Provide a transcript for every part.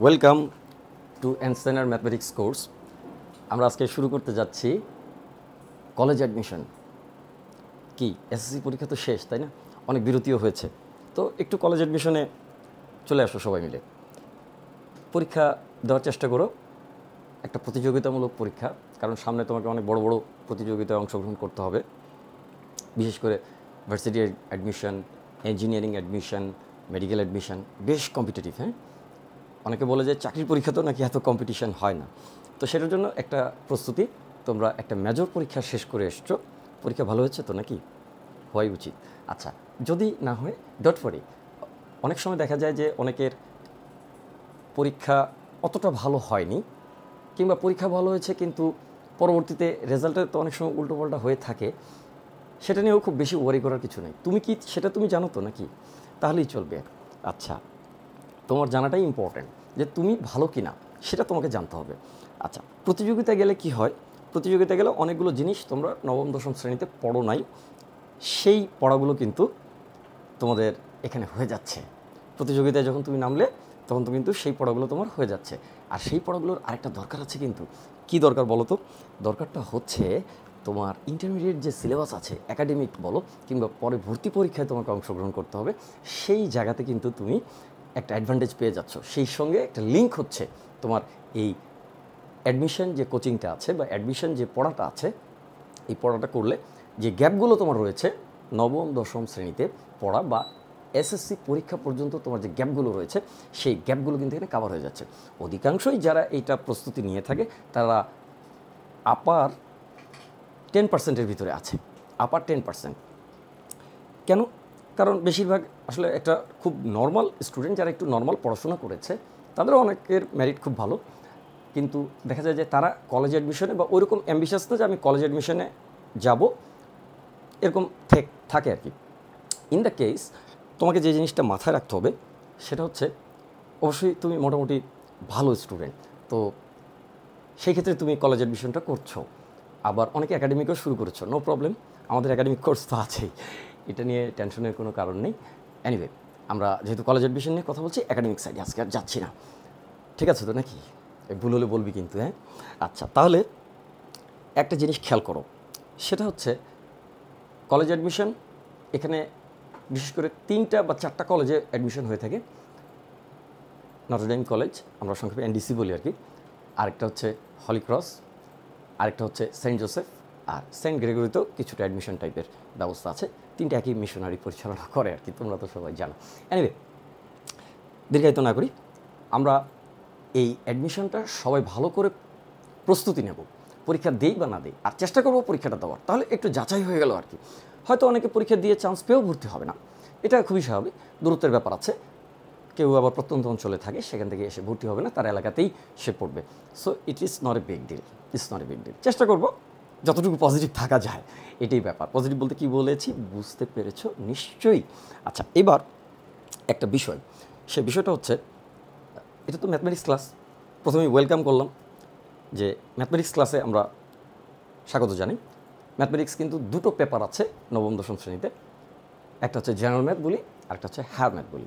Welcome to Ensenar mathematics course. আমরা আজকে শুরু করতে যাচ্ছি কলেজ অ্যাডমিশন। কি এসএসসি পরীক্ষা তো শেষ, তাই না? অনেক বিরতিও হয়েছে, তো একটু কলেজ অ্যাডমিশনে চলে আসো সবাই মিলে। পরীক্ষা দেওয়ার চেষ্টা করো, একটা প্রতিযোগিতামূলক পরীক্ষা, কারণ সামনে তোমাকে অনেক বড় বড় প্রতিযোগিতায় অংশগ্রহণ করতে হবে। বিশেষ করে varsity admission, engineering admission, medical admission বেশ কম্পিটিটিভ। হ্যাঁ, অনেকে বলে যে চাকরির পরীক্ষা তো নাকি এত কম্পিটিশন হয় না, তো সেটার জন্য একটা প্রস্তুতি। তোমরা একটা মেজর পরীক্ষা শেষ করে এসছো, পরীক্ষা ভালো হয়েছে তো নাকি? হওয়াই উচিত। আচ্ছা, যদি না হয় ডট ফরি। অনেক সময় দেখা যায় যে অনেকের পরীক্ষা অতটা ভালো হয়নি, কিংবা পরীক্ষা ভালো হয়েছে কিন্তু পরবর্তীতে রেজাল্টে তো অনেক সময় উল্টোপাল্টা হয়ে থাকে। সেটা নিয়েও খুব বেশি ওয়ারি করার কিছু নেই। তুমি কি সেটা তুমি জানো তো নাকি? তাহলেই চলবে। আচ্ছা, তোমার জানাটাই ইম্পর্ট্যান্ট যে তুমি ভালো কি না সেটা তোমাকে জানতে হবে। আচ্ছা, প্রতিযোগিতায় গেলে কি হয়? প্রতিযোগিতায় গেলে অনেকগুলো জিনিস তোমরা নবম দশম শ্রেণীতে পড়ো নাই, সেই পড়াগুলো কিন্তু তোমাদের এখানে হয়ে যাচ্ছে। প্রতিযোগিতায় যখন তুমি নামলে তখন তো কিন্তু সেই পড়াগুলো তোমার হয়ে যাচ্ছে। আর সেই পড়াগুলোর আরেকটা দরকার আছে কিন্তু। কি দরকার বলো তো? দরকারটা হচ্ছে তোমার ইন্টারমিডিয়েট যে সিলেবাস আছে, একাডেমিক বলো কিংবা পরে ভর্তি পরীক্ষায় তোমাকে অংশগ্রহণ করতে হবে, সেই জায়গাতে কিন্তু তুমি একটা অ্যাডভান্টেজ পেয়ে যাচ্ছ। সেই সঙ্গে একটা লিঙ্ক হচ্ছে তোমার এই অ্যাডমিশন যে কোচিংটা আছে বা অ্যাডমিশন যে পড়াটা আছে, এই পড়াটা করলে যে গ্যাপগুলো তোমার রয়েছে নবম দশম শ্রেণীতে পড়া বা এসএসসি পরীক্ষা পর্যন্ত তোমার যে গ্যাপগুলো রয়েছে, সেই গ্যাপগুলো কিন্তু এখানে কাভার হয়ে যাচ্ছে। অধিকাংশই যারা এইটা প্রস্তুতি নিয়ে থাকে তারা আপার 10%-এর ভিতরে আছে। আপার 10%। কেন? কারণ বেশিরভাগ আসলে একটা খুব নর্মাল স্টুডেন্ট, যারা একটু নর্মাল পড়াশোনা করেছে তাদেরও অনেকের মেরিট খুব ভালো, কিন্তু দেখা যায় যে তারা কলেজ অ্যাডমিশনে বা ওইরকম অ্যাম্বিশাস না যে আমি কলেজ অ্যাডমিশনে যাব, এরকম থাকে আর কি। ইন দ্য কেস তোমাকে যে জিনিসটা মাথায় রাখতে হবে সেটা হচ্ছে, অবশ্যই তুমি মোটামুটি ভালো স্টুডেন্ট, তো সেই ক্ষেত্রে তুমি কলেজ অ্যাডমিশনটা করছো। আবার অনেকে একাডেমিকও শুরু করেছো, নো প্রবলেম, আমাদের একাডেমিক কোর্স তো আছেই, এটা নিয়ে টেনশনের কোনো কারণ নেই। এনিওয়ে, আমরা যেহেতু কলেজ অ্যাডমিশন নিয়ে কথা বলছি, একাডেমিক সাইডে আজকে আর যাচ্ছি না, ঠিক আছে তো নাকি? ভুল হলে বলবি কিন্তু, হ্যাঁ? আচ্ছা, তাহলে একটা জিনিস খেয়াল করো, সেটা হচ্ছে কলেজ অ্যাডমিশন এখানে বিশেষ করে 3টা বা 4টা কলেজে অ্যাডমিশন হয়ে থাকে। নটরডেম কলেজ, আমরা সংক্ষেপে এনডিসি বলি আর কি, আরেকটা হচ্ছে হলি ক্রস, আরেকটা হচ্ছে সেন্ট জোসেফ, আর সেন্ট গ্রেগরিতেও কিছুটা অ্যাডমিশন টাইপের ব্যবস্থা আছে। 3টা একই মিশনারি পরিচালনা করে আর কি, তোমরা তো সবাই জানো। এনিওয়ে, দীর্ঘায়িত না করি, আমরা এই অ্যাডমিশনটা সবাই ভালো করে প্রস্তুতি নেব, পরীক্ষা দেই বা না দেই, আর চেষ্টা করবো পরীক্ষাটা দেওয়ার, তাহলে একটু যাচাই হয়ে গেল আর কি। হয়তো অনেকে পরীক্ষা দিয়ে চান্স পেয়েও ভর্তি হবে না, এটা খুবই স্বাভাবিক, দূরত্বের ব্যাপার আছে। কেউ আবার প্রত্যন্ত অঞ্চলে থাকে, সেখান থেকে এসে ভর্তি হবে না, তার এলাকাতেই সে পড়বে। So it is not a big deal, it's not a big deal. চেষ্টা করবো যতটুকু পজিটিভ থাকা যায়, এটাই ব্যাপার। পজিটিভ বলতে কী বলেছি বুঝতে পেরেছো নিশ্চয়ই? আচ্ছা, এবার একটা বিষয়, সে বিষয়টা হচ্ছে, এটা তো ম্যাথমেটিক্স ক্লাস, প্রথমেই ওয়েলকাম করলাম যে ম্যাথমেটিক্স ক্লাসে আমরা স্বাগত জানাই। ম্যাথমেটিক্স কিন্তু 2টো পেপার আছে নবম দশম শ্রেণীতে, একটা হচ্ছে জেনারেল ম্যাথ বলি, আরেকটা হচ্ছে হায়ার ম্যাথ বলি।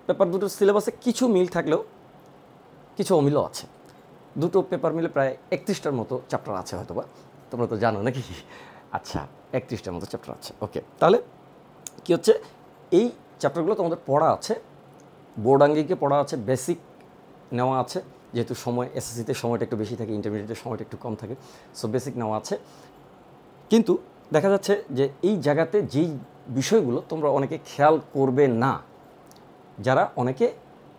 পেপার দুটোর সিলেবাসে কিছু মিল থাকলেও কিছু অমিলও আছে। 2টো পেপার মিলে প্রায় 31টার মতো চ্যাপ্টার আছে হয়তোবা, তোমরা তো জানো নাকি? আচ্ছা, 31টার মতো চ্যাপ্টার আছে। ওকে, তাহলে কী হচ্ছে, এই চ্যাপ্টারগুলো তোমাদের পড়া আছে, বোর্ড আঙ্গিকে পড়া আছে, বেসিক নেওয়া আছে, যেহেতু সময় এসএসসিতে সময়টা একটু বেশি থাকে, ইন্টারমিডিয়েটের সময়টা একটু কম থাকে, সো বেসিক নেওয়া আছে। কিন্তু দেখা যাচ্ছে যে এই জায়গাতে যেই বিষয়গুলো তোমরা অনেকে খেয়াল করবে না, যারা অনেকে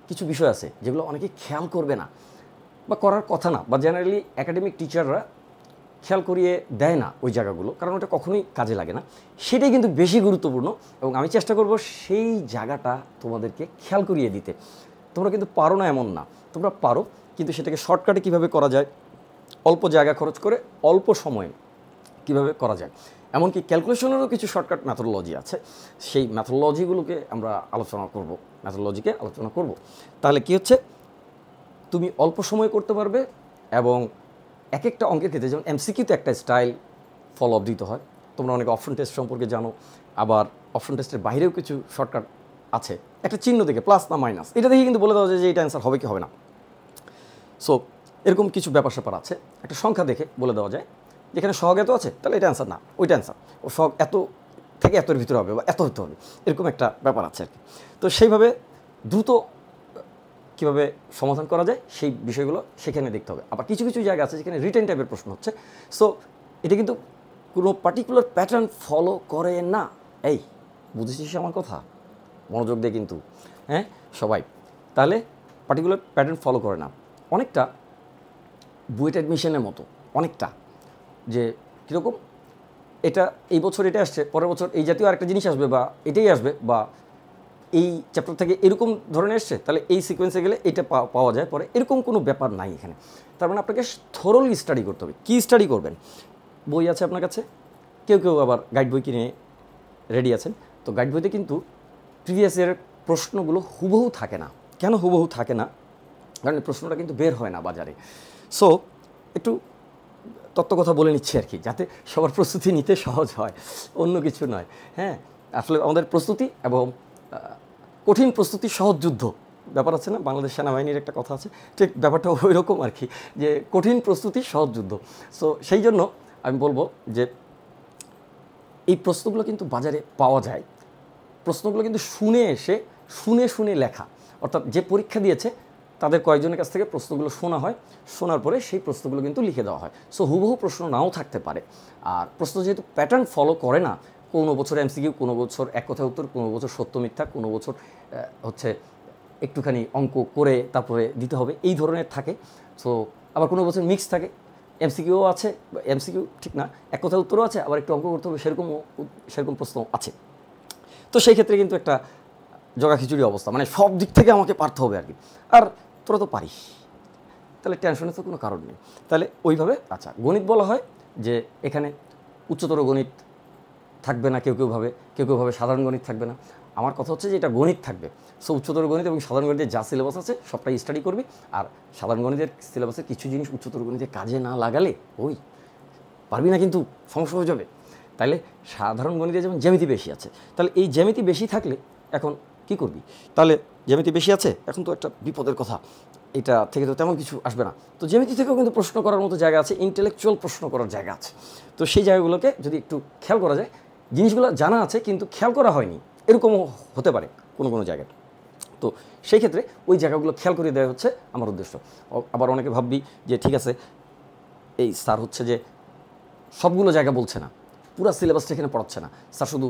কিছু বিষয় আছে যেগুলো অনেকে খেয়াল করবে না বা করার কথা না, বা জেনারেলি একাডেমিক টিচাররা খেয়াল করিয়ে দেয় না ওই জায়গাগুলো, কারণ ওটা কখনোই কাজে লাগে না, সেটাই কিন্তু বেশি গুরুত্বপূর্ণ। এবং আমি চেষ্টা করব সেই জায়গাটা তোমাদেরকে খেয়াল করিয়ে দিতে। তোমরা কিন্তু পারো না এমন না, তোমরা পারো, কিন্তু সেটাকে শর্টকাটে কীভাবে করা যায়, অল্প জায়গা খরচ করে অল্প সময়ে কীভাবে করা যায়, এমনকি ক্যালকুলেশনেরও কিছু শর্টকাট ম্যাথোডোলজি আছে, সেই ম্যাথোডোলজিগুলোকে আমরা আলোচনা করব। তাহলে কি হচ্ছে, তুমি অল্প সময় করতে পারবে, এবং এক একটা অঙ্কের ক্ষেত্রে, যেমন এমসিকিউতে একটা স্টাইল ফলো আপ দিতে হয়, তোমরা অনেক অপশন টেস্ট সম্পর্কে জানো, আবার অপশন টেস্টের বাইরেও কিছু শর্টকাট আছে, একটা চিহ্ন দেখে প্লাস না মাইনাস, এটা দেখে কিন্তু বলে দেওয়া যায় যে এটা অ্যান্সার হবে কি হবে না। সো এরকম কিছু ব্যাপার স্যাপার আছে, একটা সংখ্যা দেখে বলে দেওয়া যায় যেখানে সহগ এত আছে তাহলে এটা অ্যান্সার না, ওইটা অ্যান্সার, ও সহগ এত থেকে এতর ভিতরে হবে বা এত হতে হবে, এরকম একটা ব্যাপার আছে আর কি। তো সেইভাবে দ্রুত কীভাবে সমাধান করা যায় সেই বিষয়গুলো সেখানে দেখতে হবে। আবার কিছু কিছু জায়গা আছে যেখানে রিটেন টাইপের প্রশ্ন হচ্ছে, সো এটা কিন্তু কোনো পার্টিকুলার প্যাটার্ন ফলো করে না। এই বুঝেছিস আমার কথা? মনোযোগ দিয়ে কিন্তু, হ্যাঁ সবাই, তাহলে পার্টিকুলার প্যাটার্ন ফলো করে না, অনেকটা বুয়েট অ্যাডমিশনের মতো, অনেকটা যে কীরকম এটা এই বছর এটা আসছে, পরের বছর এই জাতীয় আরেকটা জিনিস আসবে বা এটাই আসবে, বা এই চ্যাপ্টার থেকে এরকম ধরনের এসছে তাহলে এই সিকোয়েন্সে গেলে এটা পাওয়া যায় পরে, এরকম কোনো ব্যাপার নাই এখানে। তার মানে আপনাকে থরোলি স্টাডি করতে হবে। কী স্টাডি করবেন? বই আছে আপনার কাছে, কেউ কেউ আবার গাইড বই কিনে রেডি আছেন, তো গাইড বইতে কিন্তু প্রিভিয়াস ইয়ারের প্রশ্নগুলো হুবহু থাকে না। কেন হুবহু থাকে না? কারণ প্রশ্নটা কিন্তু বের হয় না বাজারে। সো একটু তত্ত্ব কথা বলে নিচ্ছি আর কি, যাতে সবার প্রস্তুতি নিতে সহজ হয়, অন্য কিছু নয়। হ্যাঁ, আসলে আমাদের প্রস্তুতি এবং কঠিন প্রস্তুতি সহজ যুদ্ধ ব্যাপার আছে না, বাংলাদেশ সেনাবাহিনীর একটা কথা আছে, ঠিক ব্যাপারটা ওই রকম আর কি, যে কঠিন প্রস্তুতি সহজ যুদ্ধ। সো সেই জন্য আমি বলবো যে এই প্রশ্নগুলো কিন্তু বাজারে পাওয়া যায়, প্রশ্নগুলো কিন্তু শুনে এসে শুনে শুনে লেখা, অর্থাৎ যে পরীক্ষা দিয়েছে তাদের কয়েকজনের কাছ থেকে প্রশ্নগুলো শোনা হয়, শোনার পরে সেই প্রশ্নগুলো কিন্তু লিখে দেওয়া হয়। সো হুবহু প্রশ্ন নাও থাকতে পারে। আর প্রশ্ন যেহেতু প্যাটার্ন ফলো করে না, কোনো বছর এমসিকিউ, কোনো বছর এক কথায় উত্তর, কোনো বছর সত্য মিথ্যা, কোনো বছর হচ্ছে একটুখানি অঙ্ক করে তারপরে দিতে হবে, এই ধরনের থাকে। সো আবার কোনো বছর মিক্স থাকে, এমসিকিউও আছে, এমসিকিউ ঠিক না, এক কথায় উত্তরও আছে, আবার একটু অঙ্ক করতে হবে, সেরকম প্রশ্ন আছে। তো সেই ক্ষেত্রে কিন্তু একটা জগা খিচুড়ি অবস্থা, মানে সব দিক থেকে আমাকে পারতে হবে আর কি। আর তোরা তো পারিস, তাহলে টেনশনের তো কোনো কারণ নেই। তাহলে ওইভাবে আচ্ছা, গণিত বলা হয় যে এখানে উচ্চতর গণিত থাকবে না, কেউ কেউভাবে সাধারণ গণিত থাকবে না। আমার কথা হচ্ছে যে এটা গণিত থাকবে। সো উচ্চতর গণিত এবং সাধারণ গণিতের যা সিলেবাস আছে সবটাই স্টাডি করবি। আর সাধারণ গণিতের সিলেবাসের কিছু জিনিস উচ্চতর গণিতে কাজে না লাগালে ওই পারবি না, কিন্তু সমস্যা হয়ে যাবে। তাহলে সাধারণ গণিতে যেমন জ্যামিতি বেশি আছে, তাহলে এই জ্যামিতি বেশি থাকলে এখন কি করবি? তাহলে জ্যামিতি বেশি আছে, এখন তো একটা বিপদের কথা, এটা থেকে তো তেমন কিছু আসবে না। তো জ্যামিতি থেকেও কিন্তু প্রশ্ন করার মতো জায়গা আছে, ইন্টেলেকচুয়াল প্রশ্ন করার জায়গা আছে। তো সেই জায়গাগুলোকে যদি একটু খেয়াল করা যায়, জিনিসগুলো জানা আছে কিন্তু খেয়াল করা হয়নি, এরকমও হতে পারে কোনো কোনো জায়গায়। তো সেই ক্ষেত্রে ওই জায়গাগুলো খেয়াল করে দেওয়া হচ্ছে আমার উদ্দেশ্য। আবার অনেকে ভাববি যে ঠিক আছে, এই স্যার হচ্ছে যে সবগুলো জায়গা বলছে না, পুরো সিলেবাসটা এখানে পড়াচ্ছে না, স্যার শুধু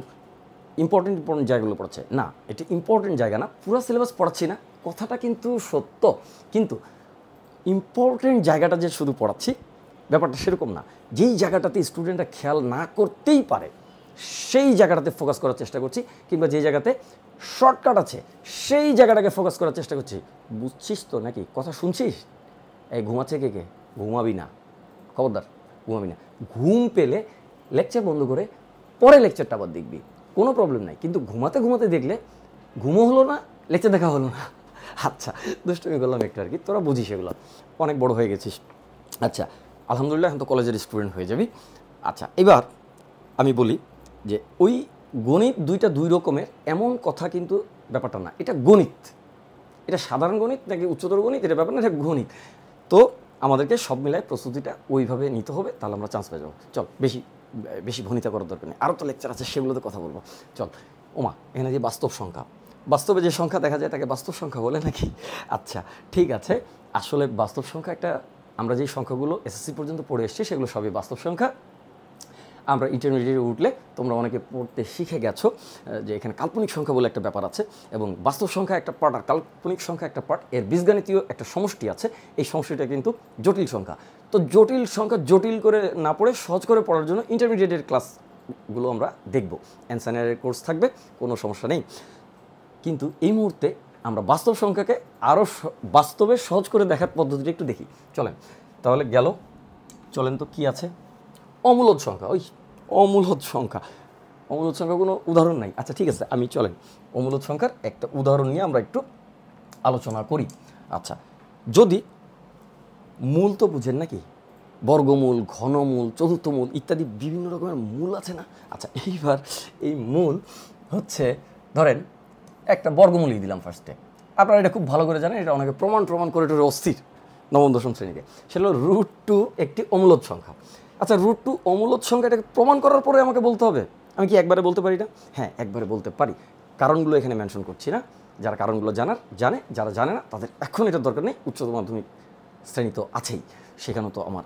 ইম্পর্টেন্ট জায়গাগুলো পড়াচ্ছে। না, এটি ইম্পর্টেন্ট জায়গা না, পুরো সিলেবাস পড়াচ্ছি না, কথাটা কিন্তু সত্য, কিন্তু ইম্পর্টেন্ট জায়গাটা যে শুধু পড়াচ্ছি ব্যাপারটা সেরকম না। যেই জায়গাটাতে স্টুডেন্টরা খেয়াল না করতেই পারে সেই জায়গাটাতে ফোকাস করার চেষ্টা করছি, কিংবা যেই জায়গাতে শর্টকাট আছে সেই জায়গাটাকে ফোকাস করার চেষ্টা করছি। বুঝছিস তো নাকি? কথা শুনছিস? এই ঘুমাচ্ছে কে? ঘুমাবি না, খবরদার ঘুমাবি না। ঘুম পেলে লেকচার বন্ধ করে পরে লেকচারটা আবার দেখবি, কোনো প্রবলেম নাই, কিন্তু ঘুমাতে ঘুমাতে দেখলে ঘুমও হলো না, লেকচার দেখা হলো না। আচ্ছা, দুষ্টুমি করলাম একটু আর কি, তোরা বুঝিস এগুলো, অনেক বড় হয়ে গেছিস। আচ্ছা, আলহামদুলিল্লাহ এখন তো কলেজের স্টুডেন্ট হয়ে যাবি। আচ্ছা, এবার আমি বলি যে ওই গণিত দুইটা দুই রকমের এমন কথা কিন্তু ব্যাপারটা না, এটা গণিত, এটা সাধারণ গণিত নাকি উচ্চতর গণিত এটা ব্যাপার না, এটা গণিত। তো আমাদেরকে সব মিলায় প্রস্তুতিটা ওইভাবে নিতে হবে, তাহলে আমরা চান্স পেয়ে যাবো। চল, বেশি ভনিতা করার দরকার নেই, আরও তো লেকচার আছে, সেগুলোতে কথা বলবো। চল, ওমা, এখানে যে বাস্তব সংখ্যা, বাস্তবে যে সংখ্যা দেখা যায় তাকে বাস্তব সংখ্যা বলে নাকি? আচ্ছা ঠিক আছে, আসলে বাস্তব সংখ্যা একটা, আমরা যেই সংখ্যাগুলো এসএসসি পর্যন্ত পড়ে এসেছি সেগুলো সবই বাস্তব সংখ্যা। আমরা ইন্টারমিডিয়েটে উঠলে তোমরা অনেকে পড়তে শিখে গেছো যে এখানে কাল্পনিক সংখ্যা বলে একটা ব্যাপার আছে, এবং বাস্তব সংখ্যা একটা পার্ট আর কাল্পনিক সংখ্যা একটা পার্ট, এর বীজগাণিতীয় একটা সমষ্টি আছে, এই সমষ্টিটা কিন্তু জটিল সংখ্যা। তো জটিল সংখ্যা জটিল করে না পড়ে সহজ করে পড়ার জন্য ইন্টারমিডিয়েটের ক্লাসগুলো আমরা দেখব, অ্যানসারের কোর্স থাকবে, কোনো সমস্যা নেই। কিন্তু এই মুহূর্তে আমরা বাস্তব সংখ্যাকে আরও বাস্তবে সহজ করে দেখার পদ্ধতিটা একটু দেখি, চলেন। তাহলে গেল, চলেন তো কি আছে, অমূলদ সংখ্যা। ওই অমূলদ সংখ্যা কোনো উদাহরণ নাই। আচ্ছা ঠিক আছে, আমি চলেন অমূলদ সংখ্যার একটা উদাহরণ নিয়ে আমরা একটু আলোচনা করি। আচ্ছা, যদি মূল তো বুঝেন নাকি, বর্গমূল, ঘনমূল, চতুর্থমূল ইত্যাদি বিভিন্ন রকমের মূল আছে না। আচ্ছা, এইবার এই মূল হচ্ছে, ধরেন একটা বর্গমূলই দিলাম ফার্স্টে, আপনারা এটা খুব ভালো করে জানেন, এটা অনেকে প্রমাণ করে এটা অস্থির, নবম দশম শ্রেণীতে, সেটা হলো √2 একটি অমূলদ সংখ্যা। আচ্ছা, √2 অমূলদ সংখ্যা, এটাকে প্রমাণ করার পরে আমাকে বলতে হবে। আমি কি একবারে বলতে পারি না? হ্যাঁ, একবারে বলতে পারি। কারণগুলো এখানে মেনশন করছি না, যারা কারণগুলো জানে, যারা জানে না তাদের এখন এটার দরকার নেই। উচ্চতর মাধ্যমিক শ্রেণী তো আছেই, সেখানেও তো আমার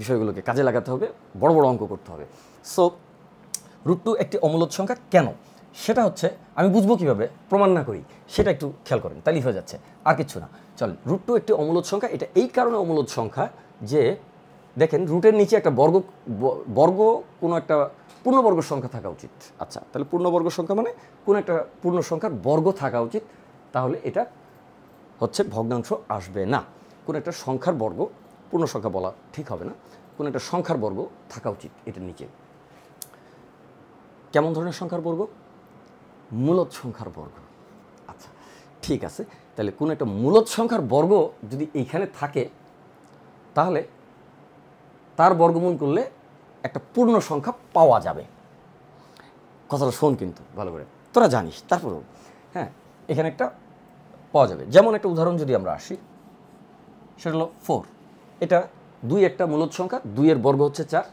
বিষয়গুলোকে কাজে লাগাতে হবে, বড় বড় অঙ্ক করতে হবে। সো √2 একটি অমূলদ সংখ্যা কেন, সেটা হচ্ছে আমি বুঝবো কীভাবে, প্রমাণ না করি সেটা একটু খেয়াল করেন, তাইলে হয়ে যাচ্ছে, আর কিছু না। চলেন, √2 একটি অমূলদ সংখ্যা। এটা এই কারণে অমূলদ সংখ্যা যে দেখেন রুটের নিচে একটা বর্গ কোনো একটা পূর্ণবর্গ সংখ্যা থাকা উচিত। আচ্ছা, তাহলে পূর্ণবর্গ সংখ্যা মানে কোনো একটা পূর্ণ সংখ্যার বর্গ থাকা উচিত, তাহলে এটা হচ্ছে ভগ্নাংশ আসবে না। কোনো একটা সংখ্যার বর্গ, পূর্ণ সংখ্যা বলা ঠিক হবে না, কোনো একটা সংখ্যার বর্গ থাকা উচিত এটার নিচে। কেমন ধরনের সংখ্যার বর্গ? মূলদ সংখ্যার বর্গ। আচ্ছা, ঠিক আছে, তাহলে কোনো একটা মূলদ সংখ্যার বর্গ যদি এইখানে থাকে, তাহলে তার বর্গমূল করলে একটা পূর্ণ সংখ্যা পাওয়া যাবে। কথাটা শোন কিন্তু ভালো করে, তোরা জানিস তারপরেও। হ্যাঁ, এখানে একটা পাওয়া যাবে। যেমন একটা উদাহরণ যদি আমরা আসি, সেটা হলো 4। এটা 2 একটা মূলদ সংখ্যা, 2 এর বর্গ হচ্ছে 4,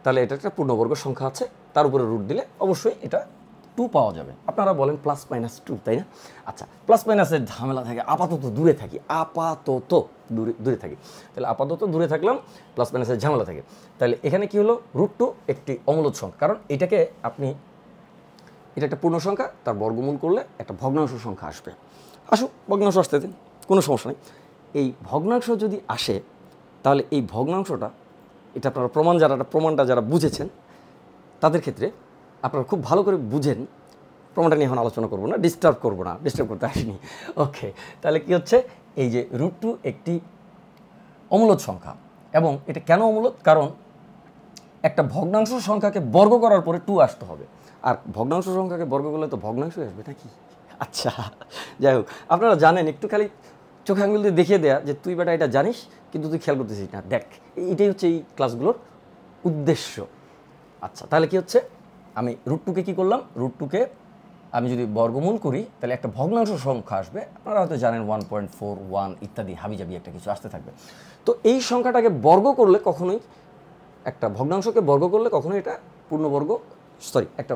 তাহলে এটা একটা পূর্ণবর্গ সংখ্যা আছে, তার উপরে রুট দিলে অবশ্যই এটা 2 পাওয়া যাবে। আপনারা বলেন +-2, তাই না? আচ্ছা, প্লাস মাইনাসের ঝামেলা থাকে, আপাতত দূরে থাকি, দূরে থাকি। তাহলে আপাতত দূরে থাকলাম, প্লাস মাইনাসের ঝামেলা থাকে। তাহলে এখানে কি হলো, √2 একটি অমূলদ সংখ্যা, কারণ এটা একটা পূর্ণ সংখ্যা, তার বর্গমূল করলে একটা ভগ্নাংশ সংখ্যা আসবে। আসুক, ভগ্নাংশ আসতে দিন, কোনো সমস্যা নেই। এই ভগ্নাংশ যদি আসে, তাহলে এই ভগ্নাংশটা, এটা আপনারা প্রমাণটা যারা বুঝেছেন তাদের ক্ষেত্রে আপনারা খুব ভালো করে বুঝেন। প্রমাণটা নিয়ে এখন আলোচনা করবো না, ডিস্টার্ব করতে আসিনি। ওকে, তাহলে কি হচ্ছে, এই যে √2 একটি অমূলদ সংখ্যা, এবং এটা কেন অমূলদ? কারণ একটা ভগ্নাংশ সংখ্যাকে বর্গ করার পরে 2 আসতে হবে, আর ভগ্নাংশ সংখ্যাকে বর্গ করলে তো ভগ্নাংশই আসবে নাকি? আচ্ছা, যাই হোক, আপনারা জানেন, একটু খালি চোখে আঙুল দিয়ে দেখিয়ে দেয়া যে তুই বেটা এটা জানিস, কিন্তু তুই খেয়াল করতেছিস না। দেখ, এটাই হচ্ছে এই ক্লাসগুলোর উদ্দেশ্য। আচ্ছা, তাহলে কি হচ্ছে, আমি √2কে কী করলাম, √2কে আমি যদি বর্গমূল করি, তাহলে একটা ভগ্নাংশ সংখ্যা আসবে। আপনারা হয়তো জানেন 1.41 ইত্যাদি হাবিজাবি একটা কিছু আসতে থাকবে। তো এই সংখ্যাটাকে বর্গ করলে কখনোই, একটা ভগ্নাংশকে বর্গ করলে কখনোই এটা একটা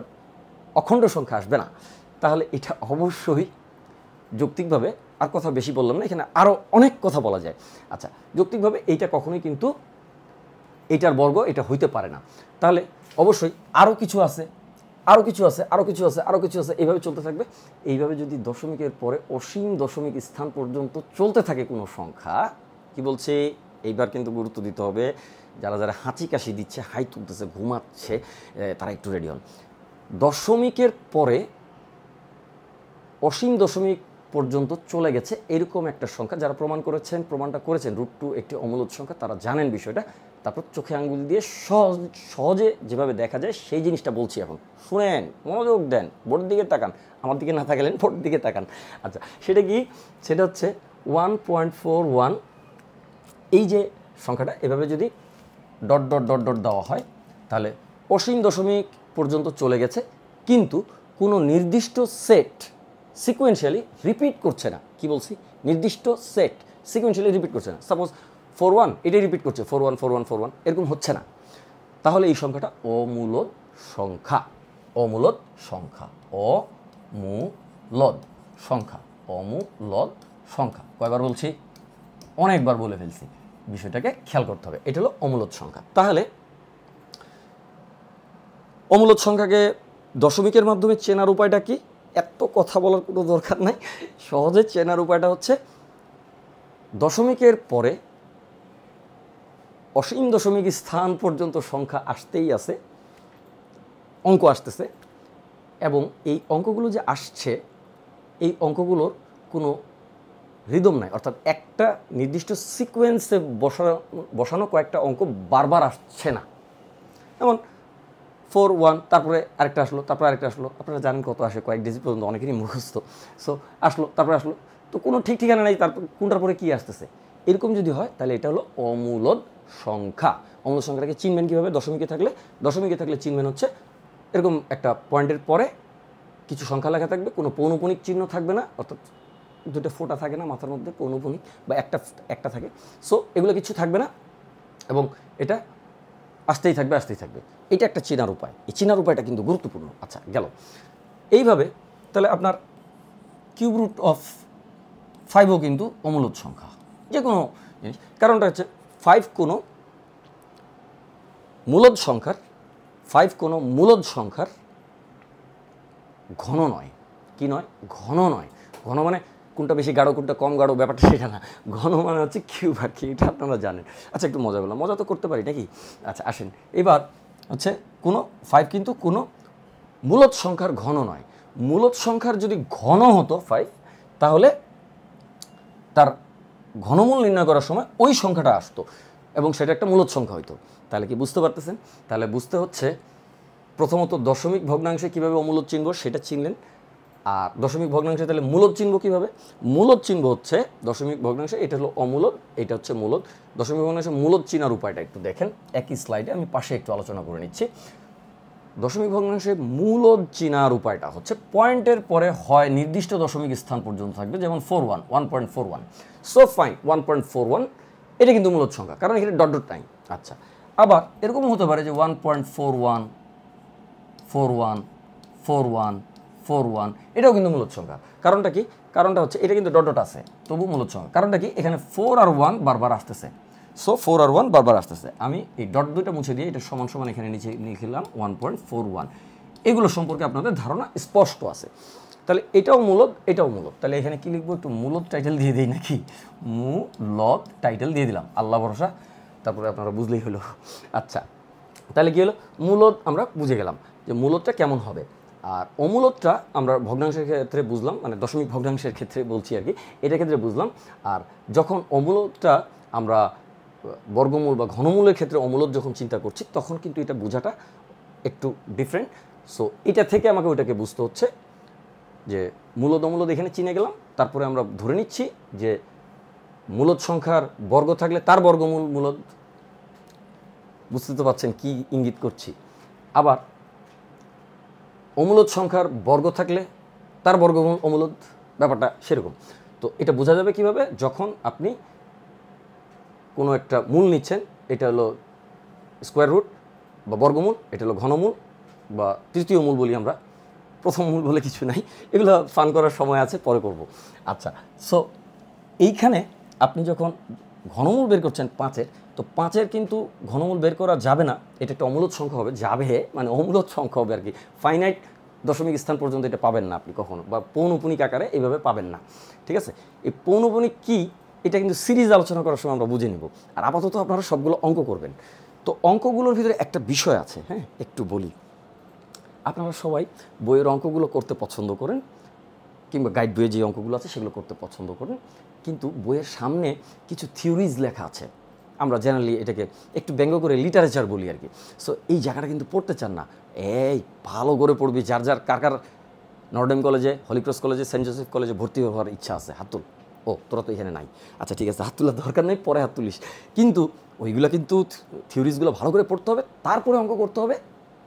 অখণ্ড সংখ্যা আসবে না। তাহলে এটা অবশ্যই যৌক্তিকভাবে, আর কথা বেশি বললাম না, এখানে আরও অনেক কথা বলা যায়। আচ্ছা, যৌক্তিকভাবে এইটা কখনোই কিন্তু এইটার বর্গ এটা হইতে পারে না। তাহলে অবশ্যই আরও কিছু আছে, এইভাবে চলতে থাকবে। এইভাবে যদি দশমিকের পরে অসীম দশমিক স্থান পর্যন্ত চলতে থাকে কোনো সংখ্যা, কি বলছে, এইবার কিন্তু গুরুত্ব দিতে হবে। যারা হাঁচি কাশি দিচ্ছে, হাই তুলতেছে, ঘুমাচ্ছে, তারা একটু রেডি হন। দশমিকের পরে অসীম দশমিক পর্যন্ত চলে গেছে এরকম একটা সংখ্যা, যারা প্রমাণটা করেছেন √2 একটি অমূলদ সংখ্যা, তারা জানেন বিষয়টা। তারপর চোখে আঙ্গুল দিয়ে সহজে যেভাবে দেখা যায় সেই জিনিসটা বলছি। এখন শুনেন, মনোযোগ দেন, বোর্ডের দিকে তাকান, আমার দিকে না তাকালেন বোর্ডের দিকে তাকান। আচ্ছা, সেটা কি? সেটা হচ্ছে 1.41। এই যে সংখ্যাটা এভাবে যদি ডট ডট ডট ডট দেওয়া হয়, তাহলে অসীম দশমিক পর্যন্ত চলে গেছে, কিন্তু কোনো নির্দিষ্ট সেট সিকোয়েন্সিয়ালি রিপিট করছে না। কি বলছি? নির্দিষ্ট সেট সিকোয়েন্সিয়ালি রিপিট করছে না। সাপোজ 41 এটাই রিপিট করছে, 41 এরকম হচ্ছে না, তাহলে এই সংখ্যাটা অমূলদ সংখ্যা। অমূলদ সংখ্যা। কয়বার বলছি? অনেকবার বলে ফেলছি। বিষয়টাকে খেয়াল করতে হবে, এটা হলো অমূলদ সংখ্যা। তাহলে অমূলদ সংখ্যাকে দশমিকের মাধ্যমে চেনার উপায়টা কি? এত কথা বলার কোনো দরকার নাই। সহজে চেনার উপায়টা হচ্ছে, দশমিকের পরে অসীম দশমিক স্থান পর্যন্ত সংখ্যা আসতেই আছে, অঙ্ক আসতেছে, এবং এই অঙ্কগুলো যে আসছে, এই অঙ্কগুলোর কোনো রিদম নাই, অর্থাৎ একটা নির্দিষ্ট সিকোয়েন্সে বসানো কয়েকটা অঙ্ক বারবার আসছে না। যেমন 41, তারপরে আরেকটা আসলো, তারপরে আরেকটা আসলো। আপনারা জানেন কত আসে, কয়েক ডিজিট পর্যন্ত অনেকেরই মুখস্থ। সো আসলো, তারপরে আসলো, তো কোনো ঠিক ঠিকানা নেই তারপর কোনটার পরে কী আসতেছে। এরকম যদি হয়, তাহলে এটা হলো অমূলদ সংখ্যা। অমূলদ সংখ্যাটাকে চিনবেন কীভাবে? দশমিকে থাকলে চিনবেন হচ্ছে এরকম একটা পয়েন্টের পরে কিছু সংখ্যা লেখা থাকবে, কোনো পৌনঃপুনিক চিহ্ন থাকবে না, অর্থাৎ দুটো ফোঁটা থাকে না মাথার মধ্যে, পৌনঃপুনিক, বা একটা থাকে। সো এগুলো কিছু থাকবে না এবং এটা আসতেই থাকবে আসতেই থাকবে। এটা একটা চেনার উপায়। এই চেনার উপায়টা কিন্তু গুরুত্বপূর্ণ। আচ্ছা, গেল এইভাবে। তাহলে আপনার কিউব রুট অফ 5ও কিন্তু অমূলদ সংখ্যা, যে কোনো জিনিস। কারণটা হচ্ছে 5 কোনো মূলদ সংখ্যার 5 কোনো মূলদ সংখ্যার ঘন নয়। কি নয়? ঘন নয়। ঘন মানে কোনটা বেশি গাঢ় কোনটা কম গাঢ় ব্যাপারটা সেটা না। ঘন মানে হচ্ছে কিউব আর কি, এটা আপনারা জানেন। আচ্ছা, একটু মজা করলাম, মজা তো করতে পারি নাকি? আচ্ছা আসেন, এবার হচ্ছে কোনো 5 কিন্তু কোনো মূলদ সংখ্যার ঘন নয়। মূলদ সংখ্যার যদি ঘন হতো 5, তাহলে তার ঘনমূল নির্ণয় করার সময় ওই সংখ্যাটা আসতো এবং সেটা একটা মূলদ সংখ্যা হইতো। তাহলে কি বুঝতে পারতেছেন? তাহলে বুঝতে হচ্ছে প্রথমত দশমিক ভগ্নাংশে কীভাবে অমূলদ চিনব সেটা চিনলেন। আর দশমিক ভগ্নাংশে তাহলে মূলদ চিনব কীভাবে? মূলদ চিনব হচ্ছে দশমিক ভগ্নাংশে, এটা হলো অমূলদ, এটা হচ্ছে মূলদ। দশমিক ভগ্নাংশে মূলদ চিনার উপায়টা একটু দেখেন, একই স্লাইডে আমি পাশে একটু আলোচনা করে নিচ্ছি। দশমিক ভগ্নাংশে মূলদ চিনার উপায়টা হচ্ছে পয়েন্টের পরে হয় নির্দিষ্ট দশমিক স্থান পর্যন্ত থাকবে, যেমন 1.41। সো ফাইন, 1.41 এটা কিন্তু মূলদ সংখ্যা, কারণ এখানে ডট ডট নাই। আচ্ছা, আবার এরকম হতে পারে যে 1.41 এটাও কিন্তু মূলদ সংখ্যা। কারণটা কি? কারণটা হচ্ছে এটা কিন্তু ডট ডট আছে, তবু মূলদ সংখ্যা। কারণটা কি? এখানে 4 আর 1 বারবার আসতেছে। সো 4 আর 1 বারবার আসতেছে। আমি এই ডট দুইটা মুছে দিয়ে এটা সমান সমান এখানে নিচে লিখলাম 1.41। এগুলো সম্পর্কে আপনাদের ধারণা স্পষ্ট আছে। তাহলে এটাও মূলদ, এটাও মূলদ। তাহলে এখানে কি লিখবো? একটু মূলদ টাইটেল দিয়ে দিই নাকি? মূলদ টাইটেল দিয়ে দিলাম, আল্লাহ ভরসা, তারপরে আপনারা বুঝলেই হলো। আচ্ছা, তাহলে কি হলো? মূলদ আমরা বুঝে গেলাম যে মূলদটা কেমন হবে। আর অমূলদটা আমরা ভগ্নাংশের ক্ষেত্রে বুঝলাম, মানে দশমিক ভগ্নাংশের ক্ষেত্রে বলছি আর কি, এটার ক্ষেত্রে বুঝলাম। আর যখন অমূলদটা আমরা বর্গমূল বা ঘনমূলের ক্ষেত্রে অমূলদ যখন চিন্তা করছি, তখন কিন্তু এটা বোঝাটা একটু ডিফারেন্ট। সো এটা থেকে আমাকে ওইটাকে বুঝতে হচ্ছে যে মূলদ অমূলদ এখানে চিনে গেলাম। তারপরে আমরা ধরে নিচ্ছি যে মূলদ সংখ্যার বর্গ থাকলে তার বর্গমূল মূলদ। বুঝতে তো পারছেন কি ইঙ্গিত করছি? আবার অমূলদ সংখ্যার বর্গ থাকলে তার বর্গমূল অমূলদ, ব্যাপারটা সেরকম। তো এটা বোঝা যাবে কিভাবে? যখন আপনি কোনো একটা মূল নিচ্ছেন, এটা হলো স্কোয়ার রুট বা বর্গমূল, এটা হলো ঘনমূল বা তৃতীয় মূল বলি আমরা, প্রথম মূল বলে কিছু নাই, এগুলো ফান করার সময় আছে, পরে করব। আচ্ছা, সো এইখানে আপনি যখন ঘনমূল বের করছেন 5-এর, তো 5-এর কিন্তু ঘনমূল বের করা যাবে না, এটা একটা অমূলদ সংখ্যা হবে, যাবে মানে অমূলদ সংখ্যা হবে আর কি। ফাইনাইট দশমিক স্থান পর্যন্ত এটা পাবেন না আপনি কখনো, বা পৌনঃপুনিক আকারে এইভাবে পাবেন না। ঠিক আছে? এই পৌনঃপুনিক কি, এটা কিন্তু সিরিজ আলোচনা করার সময় আমরা বুঝে নিব। আর আপাতত আপনারা সবগুলো অঙ্ক করবেন। তো অঙ্কগুলোর ভিতরে একটা বিষয় আছে, হ্যাঁ একটু বলি। আপনারা সবাই বইয়ের অঙ্কগুলো করতে পছন্দ করেন, কিংবা গাইড বইয়ে যে অঙ্কগুলো আছে সেগুলো করতে পছন্দ করেন, কিন্তু বইয়ের সামনে কিছু থিওরিজ লেখা আছে, আমরা জেনারেলি এটাকে একটু ব্যঙ্গ করে লিটারেচার বলি আর কি। সো এই জায়গাটা কিন্তু পড়তে চান না। এই ভালো করে পড়বি, যার যার কার কার নর্ডেম কলেজে, হলিক্রস কলেজে, সেন্ট জোসেফ কলেজে ভর্তি হওয়ার ইচ্ছা আছে? হাত তুল। ও, তোরা তো এখানে নাই। আচ্ছা ঠিক আছে, হাত তোলার দরকার নেই, পরে হাত তুলিস। কিন্তু ওইগুলো কিন্তু থিওরিজগুলো ভালো করে পড়তে হবে, তারপরে অঙ্ক করতে হবে,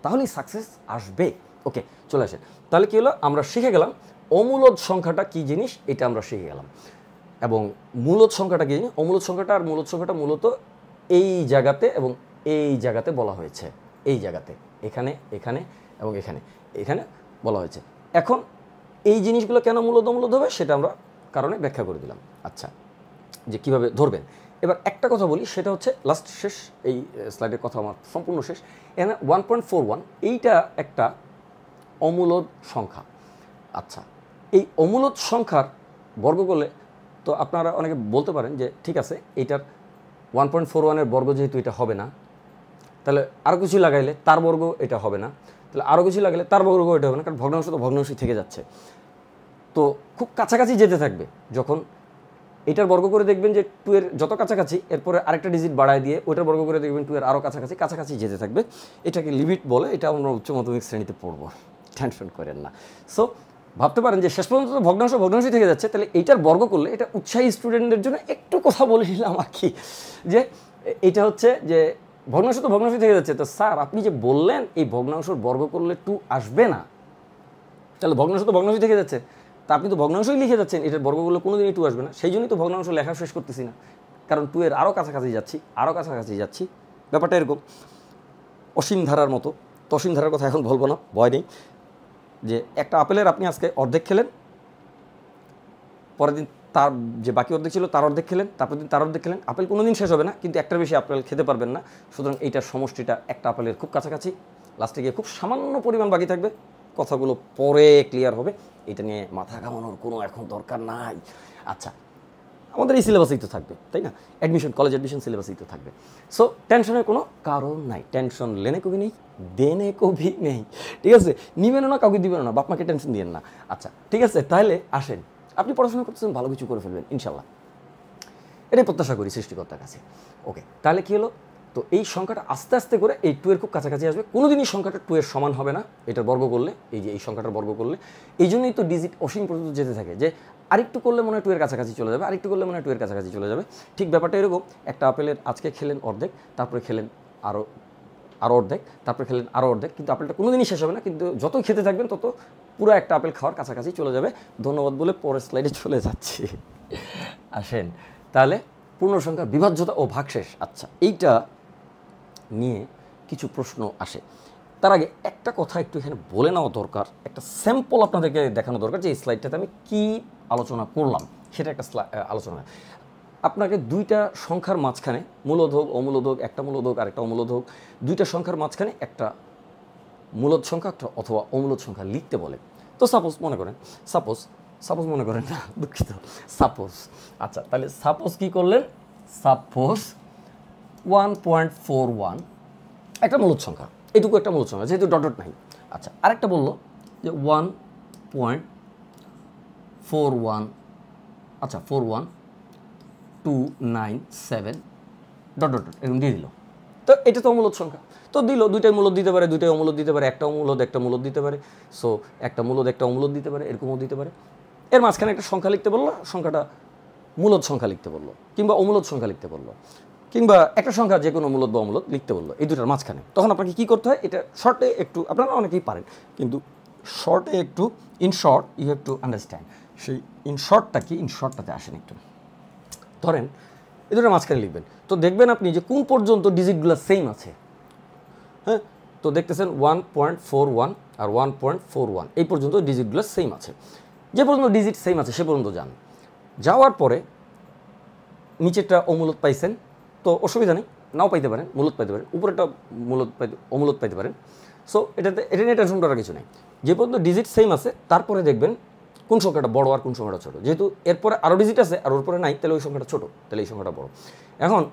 তাহলেই সাকসেস আসবে। ওকে, চলে আসেন। তাহলে কী হলো? আমরা শিখে গেলাম অমূলদ সংখ্যাটা কী জিনিস, এটা আমরা শিখে গেলাম। এবং মূলদ সংখ্যাটা কী জিনিস, অমূলদ সংখ্যাটা আর মূলদ সংখ্যাটা মূলত এই জায়গাতে এবং এই জায়গাতে বলা হয়েছে, এই জায়গাতে, এখানে, এখানে এবং এখানে, এখানে বলা হয়েছে। এখন এই জিনিসগুলো কেন মূলদ অমূলদ হবে সেটা আমরা কারণে ব্যাখ্যা করে দিলাম। আচ্ছা, যে কীভাবে ধরবেন। এবার একটা কথা বলি, সেটা হচ্ছে লাস্ট শেষ, এই স্লাইডের কথা আমার সম্পূর্ণ শেষ। এখানে 1.41 এইটা একটা অমূলদ সংখ্যা। আচ্ছা, এই অমূলদ সংখ্যার বর্গ করলে তো আপনারা অনেকে বলতে পারেন যে ঠিক আছে, এইটার 1.41-এর বর্গ যেহেতু এটা হবে না, তাহলে আরও কিছু লাগাইলে তার বর্গ এটা হবে না, তাহলে আরও কিছু লাগাইলে তার বর্গ এটা হবে না, কারণ ভগ্নাংশ তো ভগ্নাংশই থেকে যাচ্ছে। তো খুব কাছাকাছি যেতে থাকবে। যখন এটার বর্গ করে দেখবেন যে 2 এর যত কাছাকাছি, এরপরে আরেকটা ডিজিট বাড়ায় দিয়ে ওইটার বর্গ করে দেখবেন 2 এর আরও কাছাকাছি কাছাকাছি যেতে থাকবে। এটাকে লিমিট বলে, এটা আমরা উচ্চ মাধ্যমিক শ্রেণীতে পড়বো, টেনশন করেন না। সো ভাবতে পারেন যে শেষ পর্যন্ত ভগ্নাংশ ভগ্নাংশই থেকে যাচ্ছে, তাহলে এইটার বর্গ করলে, এটা উৎসাহী স্টুডেন্টদের জন্য একটু কথা বলে নিলাম আর কি, যে এটা হচ্ছে যে ভগ্নাংশ তো ভগ্নাংশই থেকে যাচ্ছে। তো স্যার আপনি যে বললেন এই ভগ্নাংশর বর্গ করলে 2 আসবে না, তাহলে ভগ্নাংশ তো ভগ্নাংশই থেকে যাচ্ছে, তা আপনি তো ভগ্নাংশই লিখে যাচ্ছেন, এটার বর্গগুলো কোনোদিনই 2 আসবে না, সেই জন্যই তো ভগ্নাংশ লেখা শেষ করতেছি না, কারণ 2 এর আরও কাছাকাছি যাচ্ছি। ব্যাপারটা এরকম অসীম ধারার মতো। তো অসীম ধারার কথা এখন বলবো না, ভয় নেই। যে একটা আপেলের আপনি আজকে অর্ধেক খেলেন, পরের দিন তার যে বাকি অর্ধেক ছিল তার অর্ধেক খেলেন, তারপর দিন তার অর্ধেক খেলেন, আপেল কোনো দিন শেষ হবে না, কিন্তু একটার বেশি আপেল খেতে পারবেন না। সুতরাং এইটার সমষ্টিটা একটা আপেলের খুব কাছাকাছি, লাস্টে গিয়ে খুব সামান্য পরিমাণ বাকি থাকবে। কথাগুলো পরে ক্লিয়ার হবে, এটা নিয়ে মাথা ঘামানোর কোনো এখন দরকার নাই। আচ্ছা, আমাদের এই সিলেবাসেই তো থাকবে, তাই না? কলেজ অ্যাডমিশন সিলেবাসেই তো থাকবে। সো টেনশনের কোনো কারণ নাই, টেনশন লেনে কবি নেই, দেনে কবি নেই, ঠিক আছে? নিবেনও না, কাউকে দিবেনও না, বাপ মাকে টেনশন দিবেন না। আচ্ছা ঠিক আছে, তাহলে আসেন, আপনি পড়াশোনা করতেছেন, ভালো কিছু করে ফেলবেন ইনশাল্লাহ, এটাই প্রত্যাশা করি সৃষ্টিকর্তার কাছে। ওকে, তাহলে কী হলো? তো এই সংখ্যাটা আস্তে আস্তে করে এই 2 এর খুব কাছাকাছি আসবে। কোনোদিনই সংখ্যাটা 2 এর সমান হবে না এটার বর্গ করলে, এই যে এই সংখ্যাটার বর্গ করলে। এই জন্যই তো ডিজিট অসীম পর্যন্ত যেতে থাকে, যে আরেকটু করলে মনে হয় 2 এর কাছাকাছি চলে যাবে, আরেকটু করলে মনে হয় 2 এর কাছাকাছি চলে যাবে। ঠিক ব্যাপারটা এরকম, একটা আপেলের আজকে খেলেন অর্ধেক, তারপরে খেলেন আরও অর্ধেক, তারপরে খেলেন আরও অর্ধেক, কিন্তু আপেলটা কোনোদিনই শেষ হবে না, কিন্তু যত খেতে থাকবেন তত পুরো একটা আপেল খাওয়ার কাছাকাছি চলে যাবে। ধন্যবাদ বলে পরের স্লাইডে চলে যাচ্ছি। আসেন তাহলে পূর্ণ সংখ্যার বিভাজ্যতা ও ভাগশেষ। আচ্ছা, এইটা নিয়ে কিছু প্রশ্ন আসে। তার আগে একটা কথা একটু এখানে বলে নেওয়া দরকার, একটা স্যাম্পল আপনাদেরকে দেখানো দরকার যে এই স্লাইডটাতে আমি কী আলোচনা করলাম, সেটা একটা আলোচনা। আপনাকে দুইটা সংখ্যার মাঝখানে মূলদ হোক, অমূলদ হোক, একটা মূলদ হোক আর একটা অমূলদ হোক, দুইটা সংখ্যার মাঝখানে একটা মূলদ সংখ্যা অথবা অমূলদ সংখ্যা লিখতে বলে। তো সাপোজ মনে করেন না, দুঃখিত, সাপোজ। আচ্ছা, তাহলে সাপোজ কী করলেন? সাপোজ 1.41 একটা মূলদ সংখ্যা, এটুকু একটা মূলদ সংখ্যা, যেহেতু ডট নাই। আচ্ছা, আরেকটা বললো যে 1.41, আচ্ছা 41297 ডট এরকম দিয়ে দিল। তো এটা তো অমূলদ সংখ্যা, তো দিল, দুইটাই মূলদ দিতে পারে, দুইটাই অমূলদ দিতে পারে, একটা মূলদ একটা মূলদ দিতে পারে। সো একটা মূলদ একটা অমূলদ দিতে পারে, এরকমও দিতে পারে। এর মাঝখানে একটা সংখ্যা লিখতে বললো, সংখ্যাটা মূলদ সংখ্যা লিখতে বললো, কিংবা অমূলদ সংখ্যা লিখতে বললো, কিংবা একটা সংখ্যা যে কোনো মূলদ বা অমূলদ লিখতে বললো, এই দুটার মাঝখানে। তখন আপনাকে কী করতে হয়? এটা শর্টে একটু, আপনারা অনেকেই পারেন, কিন্তু শর্টে একটু, in short you have to understand. সেই ইন শর্টটা কি, ইন শর্টটাতে আসেন একটু। ধরেন এই দুটোর মাঝখানে লিখবেন, তো দেখবেন আপনি যে কোন পর্যন্ত ডিজিটগুলো সেম আছে। হ্যাঁ, তো দেখতেছেন 1.41 আর 1.41 এই পর্যন্ত ডিজিটগুলো সেম আছে। যে পর্যন্ত ডিজিট সেম আছে সে পর্যন্ত যান, যাওয়ার পরে নিচেরটা অমূলদ পাইছেন, তো অসুবিধা নেই, নাও পাইতে পারেন, মূলদ পাইতে পারেন, উপরেরটা অমূলদ পাইতে পারেন। সো এটা নিয়ে টেনশন করার কিছু নেই। যে পর্যন্ত ডিজিট সেম আছে তারপরে দেখবেন কোন সংখ্যাটা বড় আর কোন সংখ্যাটা ছোটো। যেহেতু এরপরে আরও ডিজিট আছে আর ওর পরে নাই, তাহলে ওই সংখ্যাটা ছোটো, তাহলে এই সংখ্যাটা বড়। এখন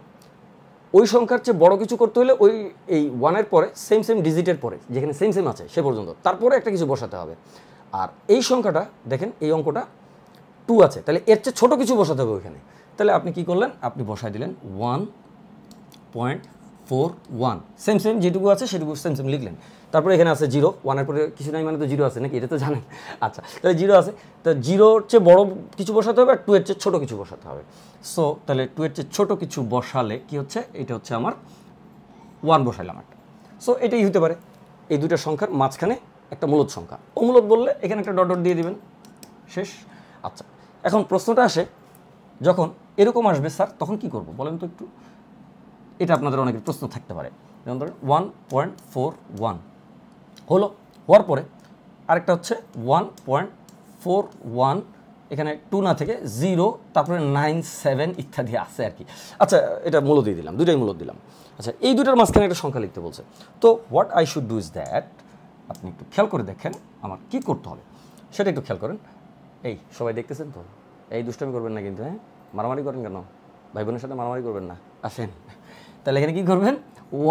ওই সংখ্যার চেয়ে বড় কিছু করতে হলে ওই এই 1-এর পরে সেম ডিজিটের পরে যেখানে সেম আছে সে পর্যন্ত তারপরে একটা কিছু বসাতে হবে। আর এই সংখ্যাটা দেখেন, এই অঙ্কটা 2 আছে, তাহলে এর চেয়ে ছোটো কিছু বসাতে হবে ওইখানে। তাহলে আপনি কি করলেন? আপনি বসাই দিলেন 1.41, সেম যেটুকু আছে সেটুকু সেম লিখলেন। তারপরে এখানে আছে 0, 1-এর পরে কিছু নাই মানে তো 0 আছে নাকি, এটা তো জানেন। আচ্ছা, তাহলে 0 আছে, তো 0-র চেয়ে বড় কিছু বসাতে হবে আর 2-এর চেয়ে ছোটো কিছু বসাতে হবে। সো তাহলে 2-এর চেয়ে ছোটো কিছু বসালে কি হচ্ছে? এটা হচ্ছে আমার 1 বসাইলাম একটা। সো এটাই হতে পারে এই দুইটা সংখ্যার মাঝখানে একটা মূলদ সংখ্যা। অমূলদ বললে এখানে একটা ডট দিয়ে দিবেন, শেষ। আচ্ছা, এখন প্রশ্নটা আসে, যখন এরকম আসবে স্যার তখন কি করব বলেন তো একটু? এটা আপনাদের অনেকের প্রশ্ন থাকতে পারে। যেমন ধরেন 1.41 হলো, হওয়ার পরে আরেকটা হচ্ছে 1.41, এখানে 2 না থেকে 0, তারপরে 97 ইত্যাদি আছে আর কি। আচ্ছা, এটা মূল দিয়ে দিলাম, দুইটাই মূল দিলাম। আচ্ছা, এই দুটার মাঝখানে একটা সংখ্যা লিখতে বলছে। তো what I should do is that, আপনি একটু খেয়াল করে দেখেন আমার কি করতে হবে সেটা একটু খেয়াল করেন। এই সবাই দেখতেছেন তো, এই দুষ্টামি করবেন না কিন্তু, হ্যাঁ? মারামারি করেন কেন? ভাই বোনের সাথে মারামারি করবেন না, আসেন। তাহলে এখানে কী করবেন?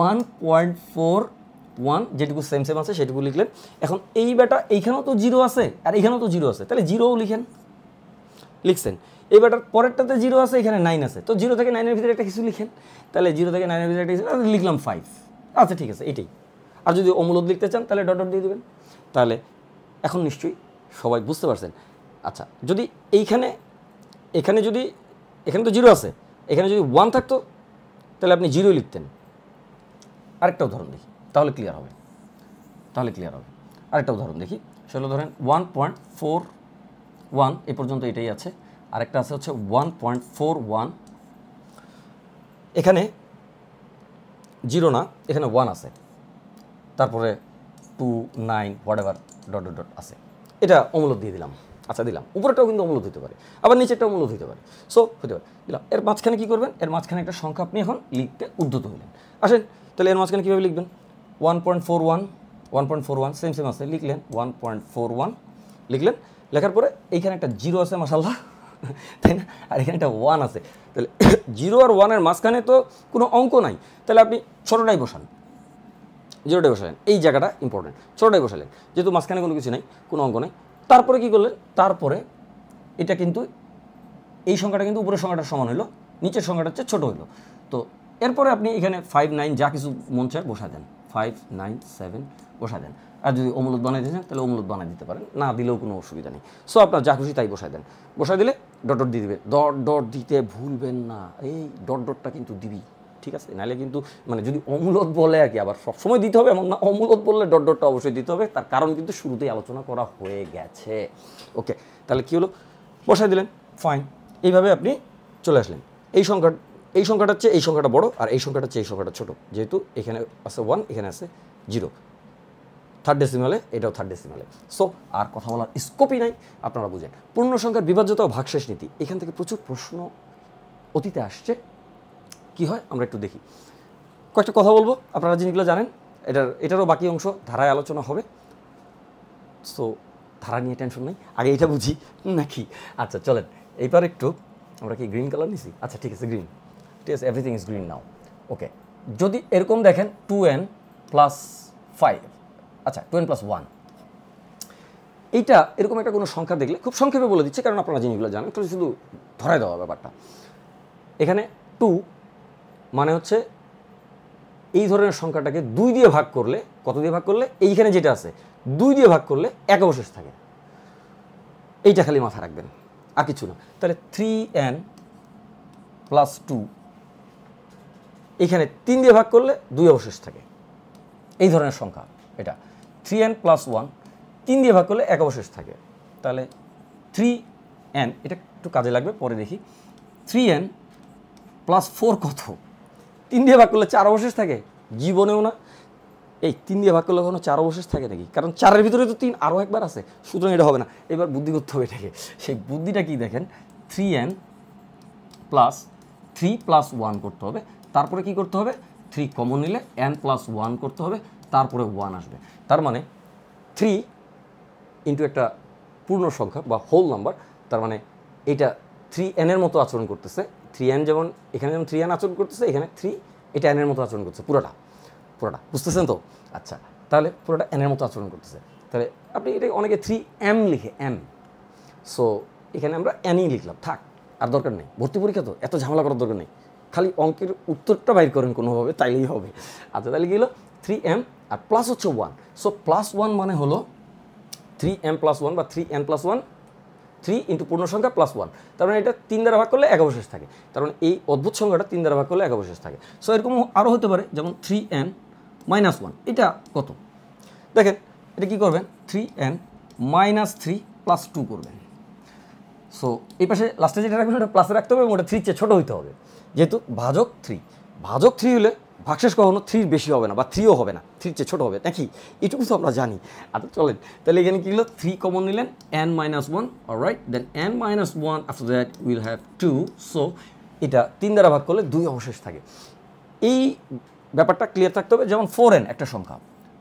1.41 যেটুকু সেম আছে সেটুকু লিখলেন। এখন এই বেটা এইখানেও তো 0 আছে আর এইখানেও তো 0 আছে, তাহলে 0ও লিখছেন। এই বেটার পরেরটাতে 0 আছে, এখানে 9 আছে, তো 0 থেকে 9-এর ভিতরে একটা কিছু লিখেন। তাহলে 0 থেকে 9-এর ভিতরে একটা কিছু লিখলাম 5। আচ্ছা ঠিক আছে, এটাই। আর যদি অমূলদ লিখতে চান তাহলে ডট দিয়ে দেবেন। তাহলে এখন নিশ্চয়ই সবাই বুঝতে পারছেন। আচ্ছা, যদি এখানে তো 0 আছে, এখানে যদি 1 থাকতো তাহলে আপনি 0 লিখতেন। আরেকটা উদাহরণ দেখি, তাহলে ক্লিয়ার হবে। আরেকটা উদাহরণ দেখি, সেগুলো ধরেন 1.41 1 এই পর্যন্ত এটাই আছে, আরেকটা আছে হচ্ছে 1.41, এখানে 0 না, এখানে 1 আছে, তারপরে 2 9 হোয়াটএভার ডট ডট ডট আছে, এটা অমূলত দিয়ে দিলাম। আচ্ছা দিলাম, উপরেটাও কিন্তু অমূলত হতে পারে, আবার নিচেরটাও অমূলত হতে পারে, সো হতে পারে দিলাম। এর মাঝখানে কী করবেন, এর মাঝখানে একটা সংখ্যা আপনি এখন লিখতে উদ্যত হলেন। আসেন তাহলে এর মাঝখানে কীভাবে লিখবেন, 1.41 সেম সেম আছে, লিখলেন 1.41 লিখলেন, লেখার পরে এইখানে একটা 0 আছে মাশাআল্লাহ, তাই না, আর এখানে একটা 1 আছে, তাহলে 0 আর 1-এর মাঝখানে তো কোনো অঙ্ক নাই, তাহলে আপনি ছোটোটাই বসান, 0টাই বসালেন, এই জায়গাটা ইম্পর্টেন্ট, ছোটোটাই বসালেন, যেহেতু মাঝখানে কোনো কিছু নেই, কোনো অঙ্ক নেই। তারপরে কী করলেন, তারপরে এটা কিন্তু এই সংখ্যাটা কিন্তু উপরের সংখ্যাটার সমান হলো, নিচের সংখ্যাটা হচ্ছে ছোটো হলো। তো এরপরে আপনি এখানে 5 9 যা কিছু মন চায় বসা দেন, 5 9 7 বসা দেন, আর যদি অমূলত বানাই দিয়েছেন তাহলে অমূলত বানাই দিতে পারেন, না দিলেও কোনো অসুবিধা নেই। সো আপনার যা খুশি তাই বসাই দেন, বসাই দিলে ডট ডট দিয়ে দিবে, ডট ডট দিতে ভুলবেন না, এই ডট ডটটা কিন্তু দিবি, ঠিক আছে, নাহলে কিন্তু মানে যদি অমূলত বলে আর কি আবার সবসময় দিতে হবে এমন না, অমূলত বললে ডট ডটটা অবশ্যই দিতে হবে, তার কারণ কিন্তু শুরুতেই আলোচনা করা হয়ে গেছে। ওকে, তাহলে কী হলো, বসাই দিলেন, ফাইন, এইভাবে আপনি চলে আসলেন। এই সংখ্যাটা হচ্ছে এই সংখ্যাটা বড়, আর এই সংখ্যাটা হচ্ছে এই সংখ্যাটা ছোটো, যেহেতু এখানে আছে 1, এখানে আছে 0, থার্ড ডেসিমালে, এটাও থার্ড ডেসিমালে। সো আর কথা বলার স্কোপই নাই, আপনারা বুঝেন। পূর্ণ সংখ্যার বিভাজ্যতা ও ভাগশেষ নীতি, এখান থেকে প্রচুর প্রশ্ন অতীতে আসছে। কি হয় আমরা একটু দেখি, কয়েকটা কথা বলবো, আপনারা জিনিসগুলো জানেন, এটারও বাকি অংশ ধারায় আলোচনা হবে। সো ধারা নিয়ে টেনশন নেই, আগে এটা বুঝি নাকি। আচ্ছা চলেন এইবার একটু, আমরা কি গ্রিন কালার নিছি, আচ্ছা ঠিক আছে গ্রিন, ঠিক আছে, এভরিথিং ইজ গ্রিন নাও। ওকে, যদি এরকম দেখেন 2n + 5, আচ্ছা 2n + 1, এইটা এরকম একটা কোনো সংখ্যা দেখলে খুব সংক্ষেপে বলে দিচ্ছে, কারণ আপনারা জিনিসগুলো জানেন, তো শুধু ধরাই দেওয়া ব্যাপারটা। এখানে 2 মানে হচ্ছে এই ধরনের সংখ্যাটাকে 2 দিয়ে ভাগ করলে, কত দিয়ে ভাগ করলে, এইখানে যেটা আছে 2 দিয়ে ভাগ করলে এক অবশেষ থাকে, এইটা খালি মাথা রাখবেন, আর কিছু না। তাহলে 3n + 2, এখানে 3 দিয়ে ভাগ করলে 2 অবশেষ থাকে, এই ধরনের সংখ্যা এটা। 3n + 1, 3 দিয়ে ভাগ করলে এক অবশেষ থাকে, তাহলে 3n, এটা একটু কাজে লাগবে পরে দেখি। 3n + 4 কত, 3 দিয়ে ভাগ করলে 4 অবশেষ থাকে, জীবনেও না। এই 3 দিয়ে ভাগ করলে কখনো 4 অবশেষ থাকে নাকি, কারণ 4-এর ভিতরে তো 3 আরও একবার আছে, সুতরাং এটা হবে না। এবার বুদ্ধি করতে হবে এটাকে, সেই বুদ্ধিটা কি দেখেন, 3n + 3 + 1 করতে হবে, তারপরে কি করতে হবে, 3 কমন নিলে n + 1 করতে হবে, তারপরে 1 আসবে। তার মানে 3 ইন্টু একটা পূর্ণ সংখ্যা বা হোল নাম্বার, তার মানে এটা 3n এর মতো আচরণ করতেছে, 3n যেমন এখানে যেমন 3n আচরণ করতেছে, এখানে 3 এটা n এর মতো আচরণ করতেছে, পুরোটা বুঝতেছেন তো। আচ্ছা তাহলে পুরোটা n এর মতো আচরণ করতেছে, তাহলে আপনি এটা অনেকে 3m লিখে, m, সো এখানে আমরা nই লিখলাম, থাক, আর দরকার নেই, ভর্তি পরীক্ষা তো এত ঝামেলা করার দরকার নেই, খালি অঙ্কের উত্তরটা বাইর করেন কোনোভাবে, তাইলেই হবে। আচ্ছা তাহলে কি হলো, 3m আর প্লাস হচ্ছে 1, সো +1 মানে হলো 3m + 1 বা 3n + 1, 3 ইন্টু পূর্ণ সংখ্যা +1, তার মানে এটা 3 দ্বারা ভাগ করলে এক অবশেষ থাকে, তার মানে এই অদ্ভুত সংখ্যাটা 3 দ্বারা ভাগ করলে এক অবশেষ থাকে। সো এরকম আরও হতে পারে, যেমন 3n - 1, এটা কত দেখেন, এটা কি করবেন, 3n - 3 + 2 করবেন। সো এই পাশে লাস্টে যেটা রাখবেন ওটা প্লাসে রাখতে হবে এবং ওটা 3 চেয়ে ছোটো হইতে হবে, যেহেতু ভাজক 3 হলে ভাগশেষ কখনো 3 বেশি হবে না বা 3ও হবে না, 3 চেয়ে ছোটো হবে নাকি, এটুকু তো আমরা জানি। আচ্ছা চলেন তাহলে এখানে কী হলো, 3 কমন নিলেন, n - 1, alright, then n - 1 after that will have 2, so এটা 3 দ্বারা ভাগ করলে 2 অবশেষ থাকে। এই ব্যাপারটা ক্লিয়ার থাকতে হবে। যেমন 4n একটা সংখ্যা,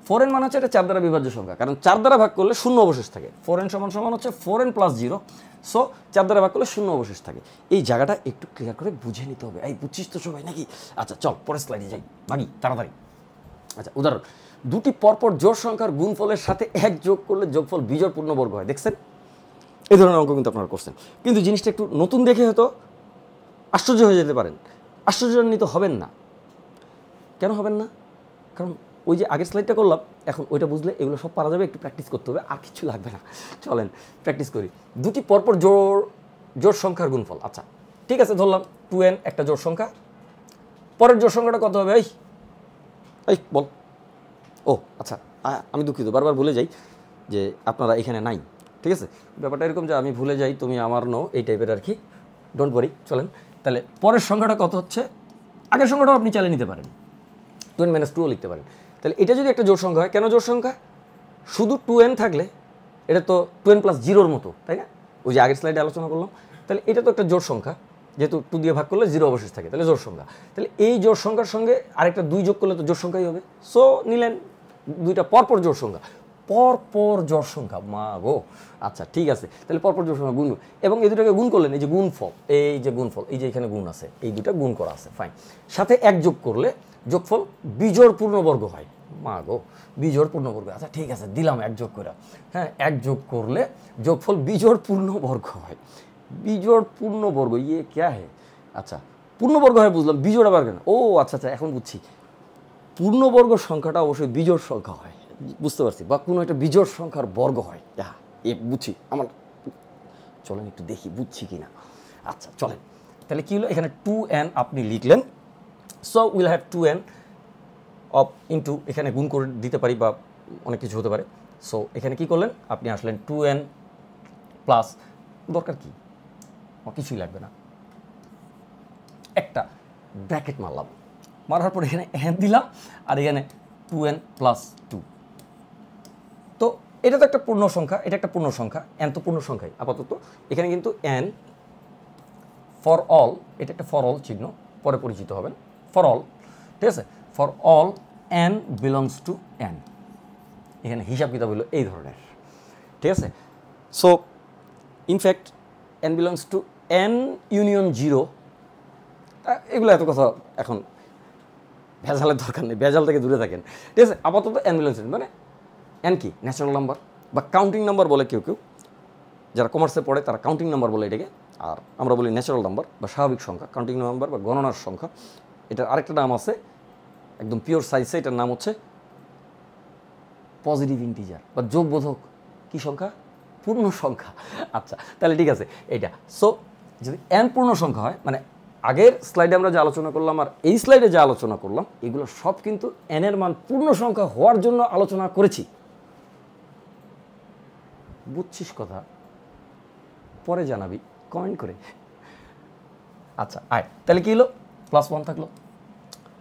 4n মানে হচ্ছে এটা 4 দ্বারা বিভাজ্য সংখ্যা, কারণ 4 দ্বারা ভাগ করলে 0 অবশেষ থাকে, 4n = হচ্ছে 4n + 0, সো 4 দ্বারা ভাগ করলে 0 অবশেষ থাকে। এই জায়গাটা একটু ক্লিয়ার করে বুঝে নিতে হবে, এই বুঝছিস তো সবাই নাকি। আচ্ছা চল পরের স্লাইডে যাই, ভাগি তাড়াতাড়ি। আচ্ছা উদাহরণ, দুটি পরপর জোড় সংখ্যার গুণফলের সাথে 1 যোগ করলে যোগফল বিজোড় পূর্ণবর্গ হয়, দেখছেন, এই ধরনের অঙ্ক কিন্তু আপনারা করছেন, কিন্তু জিনিসটা একটু নতুন দেখে হয়তো আশ্চর্য হয়ে যেতে পারেন, আশ্চর্যান্বিত হবেন না। কেন হবেন না, কারণ ওই যে আগের স্লাইডটা করলাম, এখন ওইটা বুঝলে এগুলো সব পারা যাবে, একটু প্র্যাকটিস করতে হবে, আর কিছু লাগবে না। চলেন প্র্যাকটিস করি। দুটি পরপর জোড় সংখ্যার গুণফল, আচ্ছা ঠিক আছে, ধরলাম 2n একটা জোড় সংখ্যা, পরের জোড় সংখ্যাটা কত হবে, এই বল। ও আচ্ছা আমি দুঃখিত, বারবার বলে যাই যে আপনারা এখানে নাই, ঠিক আছে, ব্যাপারটা এরকম যে আমি ভুলে যাই তুমি আমার নো, এই টাইপের আর কি। ডোন্ট ওয়ারি, চলেন তাহলে পরের সংখ্যাটা কত হচ্ছে। আগের সংখ্যাটাও আপনি চালিয়ে নিতে পারেন, 2n - 2ও লিখতে পারেন। তাহলে এটা যদি একটা জোড় সংখ্যা হয়, কেন জোড় সংখ্যা? শুধু 2n থাকলে এটা তো 2n + 0-র মতো, তাই না? ওই যে আগের স্লাইডে আলোচনা করলাম। তাহলে এটা তো একটা জোড় সংখ্যা, যেহেতু 2 দিয়ে ভাগ করলে 0 অবশেষ থাকে, তাহলে জোড় সংখ্যা। তাহলে এই জোড় সংখ্যার সঙ্গে আরেকটা 2 যোগ করলে তো জোড় সংখ্যাই হবে। সো নিলেন দুইটা পরপর জোড় সংখ্যা, পরপর জোড় সংখ্যা, মা গো। আচ্ছা ঠিক আছে, তাহলে পরপর জোড় সংখ্যা গুণ, এবং এই দুটাকে গুণ করলেন, এই যে গুণফল, এই যে গুণফল, এই যে এখানে গুণ আছে, এই দুটা গুণ করা আছে, ফাইন। সাথে 1 যোগ করলে যোগফল বিজোড় পূর্ণবর্গ হয়, মা গো, বিজোড় পূর্ণবর্গ। আচ্ছা ঠিক আছে, দিলাম 1 যোগ করে, হ্যাঁ 1 যোগ করলে যোগফল বিজোড় পূর্ণবর্গ হয়। বিজোড় পূর্ণবর্গ, ইয়ে ক্যা হে? আচ্ছা পূর্ণবর্গ হয় বুঝলাম, বিজোড় আবার কেন? ও আচ্ছা আচ্ছা, এখন বুঝছি। পূর্ণবর্গ সংখ্যাটা অবশ্যই বিজোড় সংখ্যা হয়, বুঝতে পারছি, বা কোনো একটা বিজোড় সংখ্যার বর্গ হয়। হ্যাঁ বুঝছি, আমার চলেন একটু দেখি বুঝছি কি না। আচ্ছা চলেন, তাহলে কী হলো, এখানে 2n আপনি লিখলেন। So will have 2n of into, এখানে গুণ করে দিতে পারি বা অনেক কিছু হতে পারে। সো এখানে কি করলেন, আপনি আসলেন 2n প্লাস, দরকার কি, কিছুই লাগবে না, একটা ব্র্যাকেট মারলাম, মারার পর এখানে n দিলাম, আর এখানে 2n + 2। তো এটা তো একটা পূর্ণ সংখ্যা, এটা একটা পূর্ণ সংখ্যা, n তো পূর্ণ সংখ্যাই আপাতত। এখানে কিন্তু n ফর অল, এটা একটা ফর অল চিহ্ন, পরে পরিচিত হবেন, ফর অল, ঠিক আছে। For all n belongs to n, এখানে হিসাব কিতাব হলো এই ধরনের, ঠিক আছে। So in fact n belongs to n union 0, এগুলো এত কথা এখন ভেজালের দরকার নেই, ভেজাল থেকে দূরে থাকেন, ঠিক আছে। আপাতত n বিলংস টু, মানে n কি ন্যাচারাল নাম্বার বা কাউন্টিং নাম্বার বলে কেউ কেউ, যারা কমার্সে পড়ে তারা কাউন্টিং নাম্বার বলে এটাকে, আর আমরা বলি ন্যাচারাল নাম্বার বা স্বাভাবিক সংখ্যা। কাউন্টিং নাম্বার বা গণনার সংখ্যা, এটার আরেকটা নাম আছে একদম পিওর সাইন্সে, এটার নাম হচ্ছে পজিটিভ ইন্টিজার বা যোগবোধক কি সংখ্যা, পূর্ণ সংখ্যা। আচ্ছা তাহলে ঠিক আছে এইটা। সো যদি n পূর্ণ সংখ্যা হয়, মানে আগের স্লাইডে আমরা যে আলোচনা করলাম আর এই স্লাইডে যে আলোচনা করলাম, এগুলো সব কিন্তু n এর মান পূর্ণ সংখ্যা হওয়ার জন্য আলোচনা করেছি। বুঝছিস কথা? পরে জানাবি কমেন্ট করে। আচ্ছা আয়, তাহলে কি হলো, +1 থাকলো।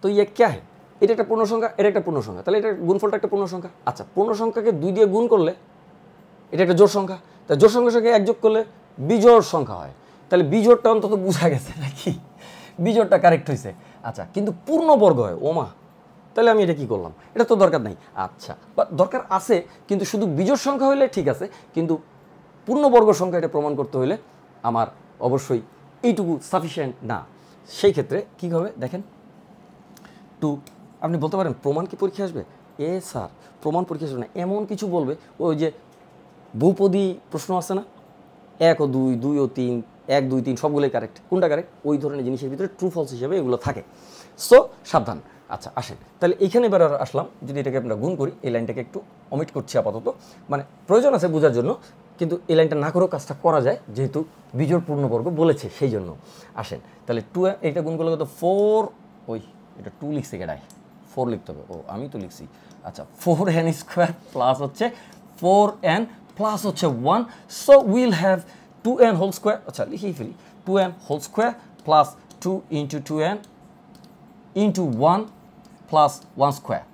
তো ইয়ে ক্যা হে, এটা একটা পূর্ণ সংখ্যা, এটা একটা পূর্ণ সংখ্যা, তাহলে এটা গুণফলটা একটা পূর্ণ সংখ্যা। আচ্ছা পূর্ণ সংখ্যাকে 2 দিয়ে গুণ করলে এটা একটা জোড় সংখ্যা, তাই জোড় সংখ্যার সঙ্গে 1 যোগ করলে বিজোড় সংখ্যা হয়। তাহলে বিজোড়টা অন্তত বোঝা গেছে নাকি, বিজোড়টা কারেক্ট হয়েছে। আচ্ছা কিন্তু পূর্ণবর্গ হয়, ওমা, তাহলে আমি এটা কি করলাম, এটা তো দরকার নাই। আচ্ছা বা দরকার আছে, কিন্তু শুধু বিজোড় সংখ্যা হলে ঠিক আছে, কিন্তু পূর্ণবর্গ সংখ্যা এটা প্রমাণ করতে হলে আমার অবশ্যই এইটুকু সাফিসিয়েন্ট না। সেই ক্ষেত্রে কী হবে দেখেন, 2, আপনি বলতে পারেন প্রমাণ কি পরীক্ষা আসবে? স্যার প্রমাণ পরীক্ষা আসবে না, এমন কিছু বলবে, ওই যে বহুপদী প্রশ্ন আছে না, 1 ও 2, 2 ও 3, 1 2 3 সবগুলোই কারেক্ট, কোনটা কারেক্ট, ওই ধরনের জিনিসের ভিতরে ট্রু ফলস হিসেবে এগুলো থাকে। সো সাবধান। আচ্ছা আসেন, তাহলে এইখানে এবার আসলাম, যদি এটাকে আমরা গুণ করি, এই লাইনটাকে একটু অমিট করছি আপাতত, মানে প্রয়োজন আছে বোঝার জন্য, কিন্তু এই লাইনটা না করেও কাজটা করা যায়, যেহেতু বিজোড় পূর্ণবর্গ বলেছে সেই জন্য। আসেন তাহলে 2, এইটা গুণ করলে কত 4, ওই এটা 2 লিখছে কেডায়, 4 লিখতে হবে, ও আমি তো লিখছি। আচ্ছা 4n² প্লাস হচ্ছে 4n প্লাস হচ্ছে 1, সো উইল হ্যাভ 2n², আচ্ছা লিখেই ফেলি, 2n² plus 2 × 2n into 1 plus 1 square.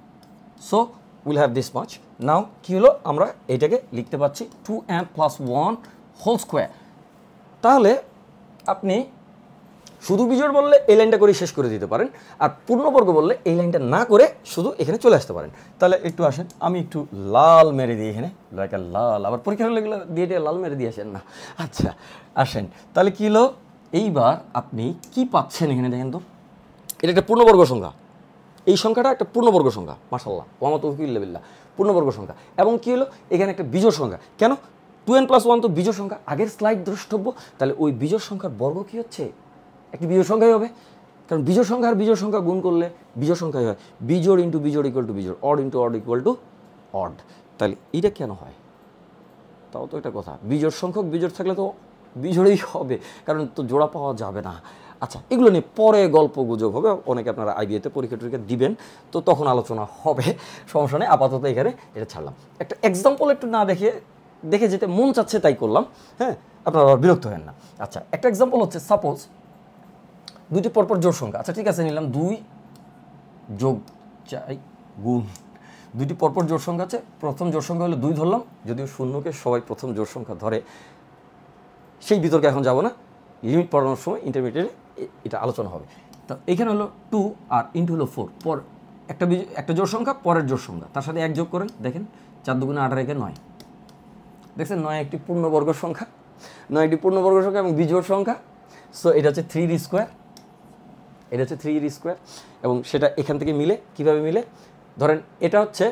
So we'll have this much. Now কি হলো, আমরা এটাকে লিখতে পাচ্ছি 2n plus 1 whole square. তাহলে আপনি শুধু বিজোড় বললে এই লাইনটা করে শেষ করে দিতে পারেন, আর পূর্ণবর্গ বললে এই লাইনটা না করে শুধু এখানে চলে আসতে পারেন। তাহলে একটু আসেন, আমি একটু লাল মেরে দিই এখানে, লাইকা লাল, আবার পরীক্ষা হলে দিয়ে লাল মেরে দিয়ে আসেন না। আচ্ছা আসেন, তাহলে কী হলো, এইবার আপনি কি পাচ্ছেন এখানে দেখেন তো, এটা একটা পূর্ণবর্গ সংখ্যা, এই সংখ্যাটা একটা পূর্ণবর্গ সংখ্যা, মাশাআল্লাহ ওয়া তাওফীকুল্লাহ বিল্লাহ, পূর্ণবর্গ সংখ্যা। এবং কী হলো, এখানে একটা বিজোড় সংখ্যা, কেন 2n + 1 তো বিজোড় সংখ্যা, আগের স্লাইড দ্রষ্টব্য। তাহলে ওই বিজোড় সংখ্যার বর্গ কী হচ্ছে, একটি বিজোড় সংখ্যাই হবে, কারণ বিজোড় সংখ্যা আর বিজোড় সংখ্যা গুণ করলে বিজোড় সংখ্যাই হয়। বিজোড় ইন্টু বিজোড় ইকুয়াল টু বিজোড়, odd into odd equal to odd. তাহলে এইটা কেন হয়, তাও তো একটা কথা, বিজোড় সংখ্যক বিজোড় থাকলে তো বিজোড়ই হবে, কারণ তো জোড়া পাওয়া যাবে না। আচ্ছা এগুলো নিয়ে পরে গল্প গুজব হবে, অনেকে আপনারা আইবিএতে পরীক্ষা টরীক্ষা দিবেন, তো তখন আলোচনা হবে, সমস্যা নেই। আপাতত এখানে এটা ছাড়লাম। একটা এক্সাম্পল একটু না দেখে দেখে যেতে মন চাচ্ছে তাই করলাম, হ্যাঁ, আপনারা আবার বিরক্ত হেন না। আচ্ছা, একটা এক্সাম্পল হচ্ছে সাপোজ দুইটি পরপর জোড় সংখ্যা, আচ্ছা ঠিক আছে নিলাম 2 যোগ 4 গুণ, দুইটি পরপর জোড় সংখ্যা আছে, প্রথম জোড় সংখ্যা হলো 2 ধরলাম, যদিও শূন্যকে সবাই প্রথম জোড় সংখ্যা ধরে, সেই বিতর্কে এখন যাব না, লিমিট পড়ানোর সময় ইন্টারমিডিয়েটে এটা আলোচনা হবে। তো এখানে হলো 2 আর ইন্টু হলো 4, পর একটা জোড় সংখ্যা পরের জোড় সংখ্যা, তার সাথে 1 যোগ করেন, দেখেন 4 দুগুণে 18 একে 9, দেখছেন 9 একটি পূর্ণবর্গ সংখ্যা, 9 একটি পূর্ণবর্গ সংখ্যা এবং বিজোড় সংখ্যা। সো এটা হচ্ছে 3 স্কোয়ার, এটা হচ্ছে 3 স্কোয়ার, এবং সেটা এখান থেকে মিলে, কিভাবে মিলে, ধরেন এটা হচ্ছে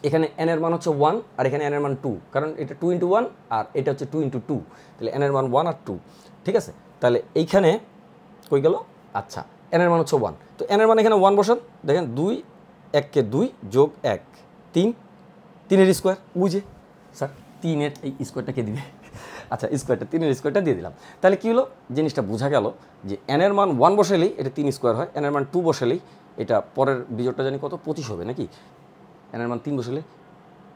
এখানে n এর মান হচ্ছে 1 আর এখানে n এর মান 2, কারণ এটা 2 × 1 আর এটা হচ্ছে 2 × 2, তাহলে n এর মান 1 আর 2, ঠিক আছে। তাহলে এইখানে কই গেল, আচ্ছা n এর মান হচ্ছে 1, তো n এর মান এখানে 1 বসান, দেখেন 2 1 কে 2 যোগ 1 3, 3 এর স্কোয়ার, বুঝে স্যার 3 এর এই স্কোয়ারটা কে দিবে, আচ্ছা স্কোয়ারটা 3 এর স্কোয়ারটা দিয়ে দিলাম, তাহলে কী হলো, জিনিসটা বোঝা গেল যে n এর মান 1 বসালেই এটা 3 স্কোয়ার হয়, n এর মান 2 বসালেই এটা পরের বিজোড়টা জানি কত 25 হবে নাকি, n এর মান 3 বসালে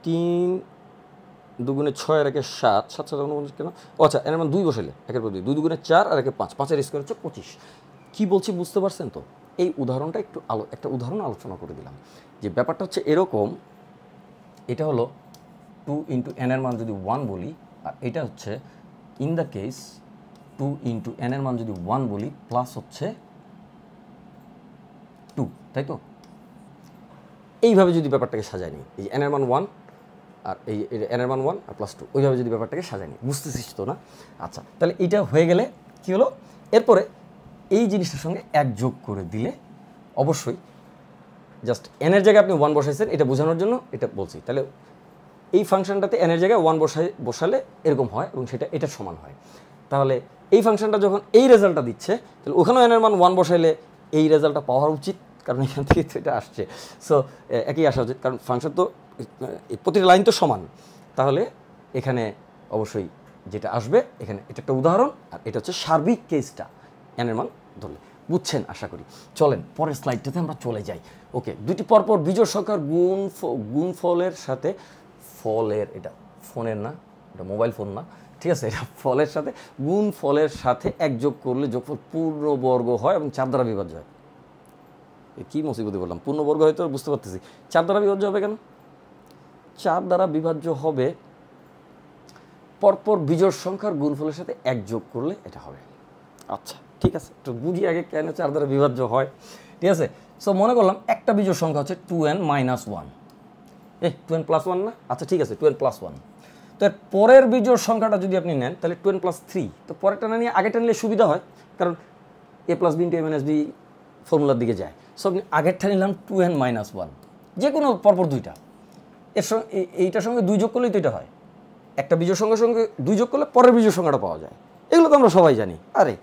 3 দুগুণে 6 আর একে 7, 7 7 কেন, ও আচ্ছা n এর মান 2 বসালে 1 এর পর 2, 2 দুগুণে 4 আর একে 5, 5 এর স্কোয়ার হচ্ছে 25। কী বলছি বুঝতে পারছেন তো? এই উদাহরণটা একটা উদাহরণ আলোচনা করে দিলাম, যে ব্যাপারটা হচ্ছে এরকম, এটা হলো 2 × n এর মান যদি 1 বলি, আর এটা হচ্ছে ইন দ্য কেস 2 × n এর মান যদি 1 বলি প্লাস হচ্ছে 2, তাই তো? এইভাবে যদি ব্যাপারটাকে সাজায় নিই, এই n এর মান 1 আর এই n এর মান 1 আর প্লাস 2, ওইভাবে যদি ব্যাপারটাকে সাজায় নিই, বুঝতেছিস তো না? আচ্ছা, তাহলে এইটা হয়ে গেলে কী হলো, এরপরে এই জিনিসটার সঙ্গে 1 যোগ করে দিলে, অবশ্যই জাস্ট n এর জায়গায় আপনি 1 বসাইছেন, এটা বোঝানোর জন্য এটা বলছি, তাহলে এই ফাংশনটাতে n এর জায়গায় 1 বসালে এরকম হয় এবং সেটা এটার সমান হয়। তাহলে এই ফাংশনটা যখন এই রেজাল্টটা দিচ্ছে, তাহলে ওখানেও n এর মান 1 বসাইলে এই রেজাল্টটা পাওয়া উচিত, কারণ এখান থেকে তো এটা আসছে, সো একই আসা উচিত, কারণ ফাংশন তো প্রতিটা লাইন তো সমান, তাহলে এখানে অবশ্যই যেটা আসবে, এখানে এটা একটা উদাহরণ, আর এটা হচ্ছে সার্বিক কেসটা n এর মান ধরলে, বুঝছেন আশা করি। চলেন পরের স্লাইডটাতে আমরা চলে যাই। ওকে, দুটি পরপর বিজোড় সংখ্যার গুণফলের সাথে, ফলের, এটা ফোনের না, এটা মোবাইল ফোন না, ঠিক আছে, এটা ফলের সাথে, গুণফলের সাথে 1 যোগ করলে যোগফল পূর্ণবর্গ হয় এবং 4 দ্বারা বিভাজ্য হয়। কী মুসিবতে বললাম, পূর্ণবর্গ হয়তো বুঝতে পারতেছি, 4 দ্বারা বিভাজ্য হবে কেন? 4 দ্বারা বিভাজ্য হবে পরপর বিজোড় সংখ্যার গুণফলের সাথে 1 যোগ করলে এটা হবে। আচ্ছা ঠিক আছে, একটু বুঝি আগে কেন 4 দ্বারা বিভাজ্য হয়, ঠিক আছে। সো মনে করলাম একটা বিজোড় সংখ্যা হচ্ছে 2n - 1, 2n + 1 না, আচ্ছা ঠিক আছে 2n + 1, তো এর পরের বিজোড় সংখ্যাটা যদি আপনি নেন তাহলে 2n + 3, তো পরেরটা না নিয়ে আগেরটা নিলে সুবিধা হয়, কারণ a + b × a - b ফর্মুলার দিকে যায়। সো আপনি আগেরটা নিলাম 2n - 1, যে কোনো পরপর দুইটা, এর সঙ্গে এইটার সঙ্গে 2 যোগ করলেই তো এটা হয়, একটা বিজোড় সংখ্যার সঙ্গে 2 যোগ করলে পরের বিজোড় সংখ্যাটা পাওয়া যায়, এগুলো তো আমরা সবাই জানি, আরে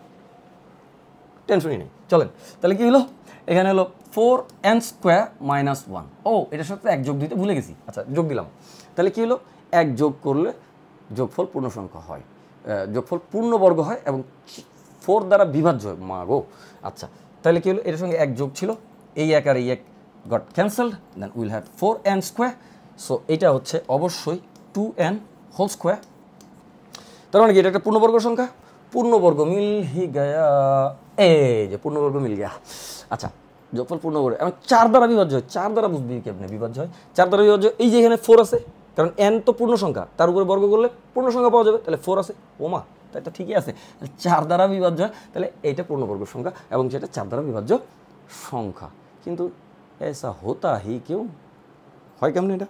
টেনশনই নেই। চলেন তাহলে কী হলো, এখানে হলো 4n² - 1, ও এটার সাথে 1 যোগ দিতে ভুলে গেছি, আচ্ছা যোগ দিলাম, তাহলে কী হলো, 1 যোগ করলে যোগফল পূর্ণ সংখ্যা হয়, যোগফল পূর্ণবর্গ হয় এবং 4 দ্বারা বিভাজ্য হয়, মা গো। আচ্ছা তাহলে কী হলো, এটার সঙ্গে 1 যোগ ছিল, এই 1 আর এই 1 got cancelled, then will have 4n², so এটা হচ্ছে অবশ্যই 2n²। তার মানে কি এটা একটা পূর্ণবর্গ সংখ্যা, পূর্ণবর্গ মিল হি গায়া, এই যে পূর্ণবর্গ মিল গেয়া। আচ্ছা যোগফল পূর্ণবর্গ এবং 4 দ্বারা বিভাজ্য হয়, 4 দ্বারা বুঝবি কি আপনি বিভাজ্য হয়, 4 দ্বারা বিভাজ্য, এই যে এখানে 4 আছে, কারণ n তো পূর্ণ সংখ্যা, তার উপরে বর্গ করলে পূর্ণ সংখ্যা পাওয়া যাবে, তাহলে 4 আছে, ওমা তাই তো ঠিকই আছে, 4 দ্বারা বিভাজ্য হয়, তাহলে এইটা পূর্ণবর্গ সংখ্যা এবং সেটা 4 দ্বারা বিভাজ্য সংখ্যা। কিন্তু এসা হতা হি কেউ হয় কেমন এটা?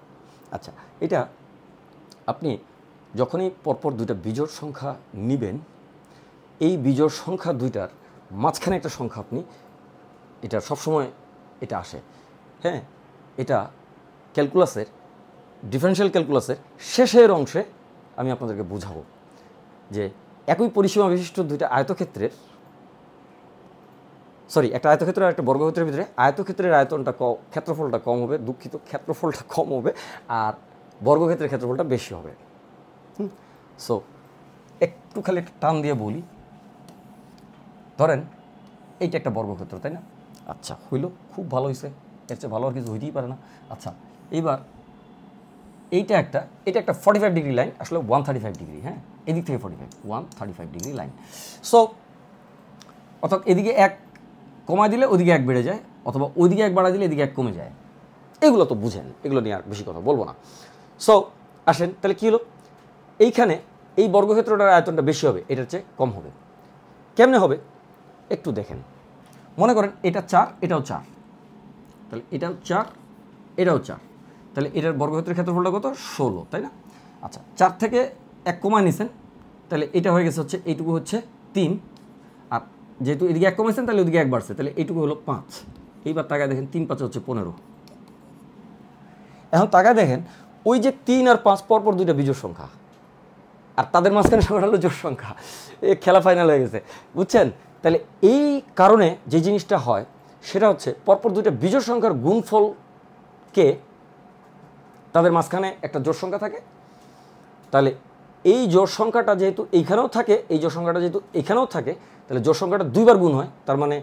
আচ্ছা এটা আপনি যখনই পরপর দুইটা বিজোড় সংখ্যা নেবেন, এই বিজোড় সংখ্যা দুইটার মাঝখানে একটা সংখ্যা আপনি, এটা সবসময় এটা আসে, হ্যাঁ, এটা ক্যালকুলাসের, ডিফারেনশিয়াল ক্যালকুলাসের শেষের অংশে আমি আপনাদেরকে বোঝাবো যে একই পরিসীমা বিশিষ্ট দুইটা আয়তক্ষেত্রের, সরি একটা আয়তক্ষেত্র আর একটা বর্গক্ষেত্রের ভিতরে আয়তক্ষেত্রের আয়তনটা ক্ষেত্রফলটা কম হবে, দুঃখিত ক্ষেত্রফলটা কম হবে, আর বর্গক্ষেত্রের ক্ষেত্রফলটা বেশি হবে। সো একটু খালি একটা টান দিয়ে বলি, ধরেন এইটা একটা বর্গক্ষেত্র, তাই না? আচ্ছা হইল, খুব ভালো হয়েছে, এর চেয়ে ভালো আর কিছু হইতেই পারে না। আচ্ছা এইবার এটা একটা 45 ডিগ্রি লাইন, আসলে 135 ডিগ্রি, হ্যাঁ, এদিক থেকে 135 ডিগ্রি লাইন। সো অর্থাৎ এদিকে 1 কমায় দিলে ওদিকে 1 বেড়ে যায়, অথবা ওইদিকে 1 বাড়ায় দিলে এদিকে 1 কমে যায়। এগুলো তো বুঝেন, এগুলো নিয়ে আর বেশি কথা বলবো না। সো আসেন তাহলে কী হলো, এইখানে এই বর্গক্ষেত্রটার আয়তনটা বেশি হবে, এটার চেয়ে কম হবে। কেমনে হবে একটু দেখেন। মনে করেন এটা 4, এটাও 4, তাহলে এটাও 4, এটাও 4, তাহলে এটার বর্গক্ষেত্রের ক্ষেত্রফলটা কত? 16, তাই না? আচ্ছা, 4 থেকে 1 কমায় নিছেন, তাহলে এটা হয়ে গেছে হচ্ছে এইটুকু হচ্ছে 3, আর যেহেতু এদিকে 1 কমাইছেন তাহলে ওদিকে 1 বাড়ছে, তাহলে এইটুকু হলো 5। এইবার তাকায় দেখেন 3 5 হচ্ছে 15। এখন তাকায় দেখেন ওই যে 3 আর 5 পরপর দুইটা বিজোড় সংখ্যা, আর তাদের মাঝখানে সংখ্যাটা হলো জোড় সংখ্যা। এই খেলা ফাইনাল হয়ে গেছে, বুঝছেন? তাহলে এই কারণে যে জিনিসটা হয় সেটা হচ্ছে পরপর দুইটা বিজোড় সংখ্যার গুণফলকে তাদের মাঝখানে একটা জোড় সংখ্যা থাকে। তাহলে এই জোড় সংখ্যাটা যেহেতু এইখানেও থাকে, এই জোড় সংখ্যাটা যেহেতু এখানেও থাকে, তাহলে জোড় সংখ্যাটা 2 বার গুণ হয়। তার মানে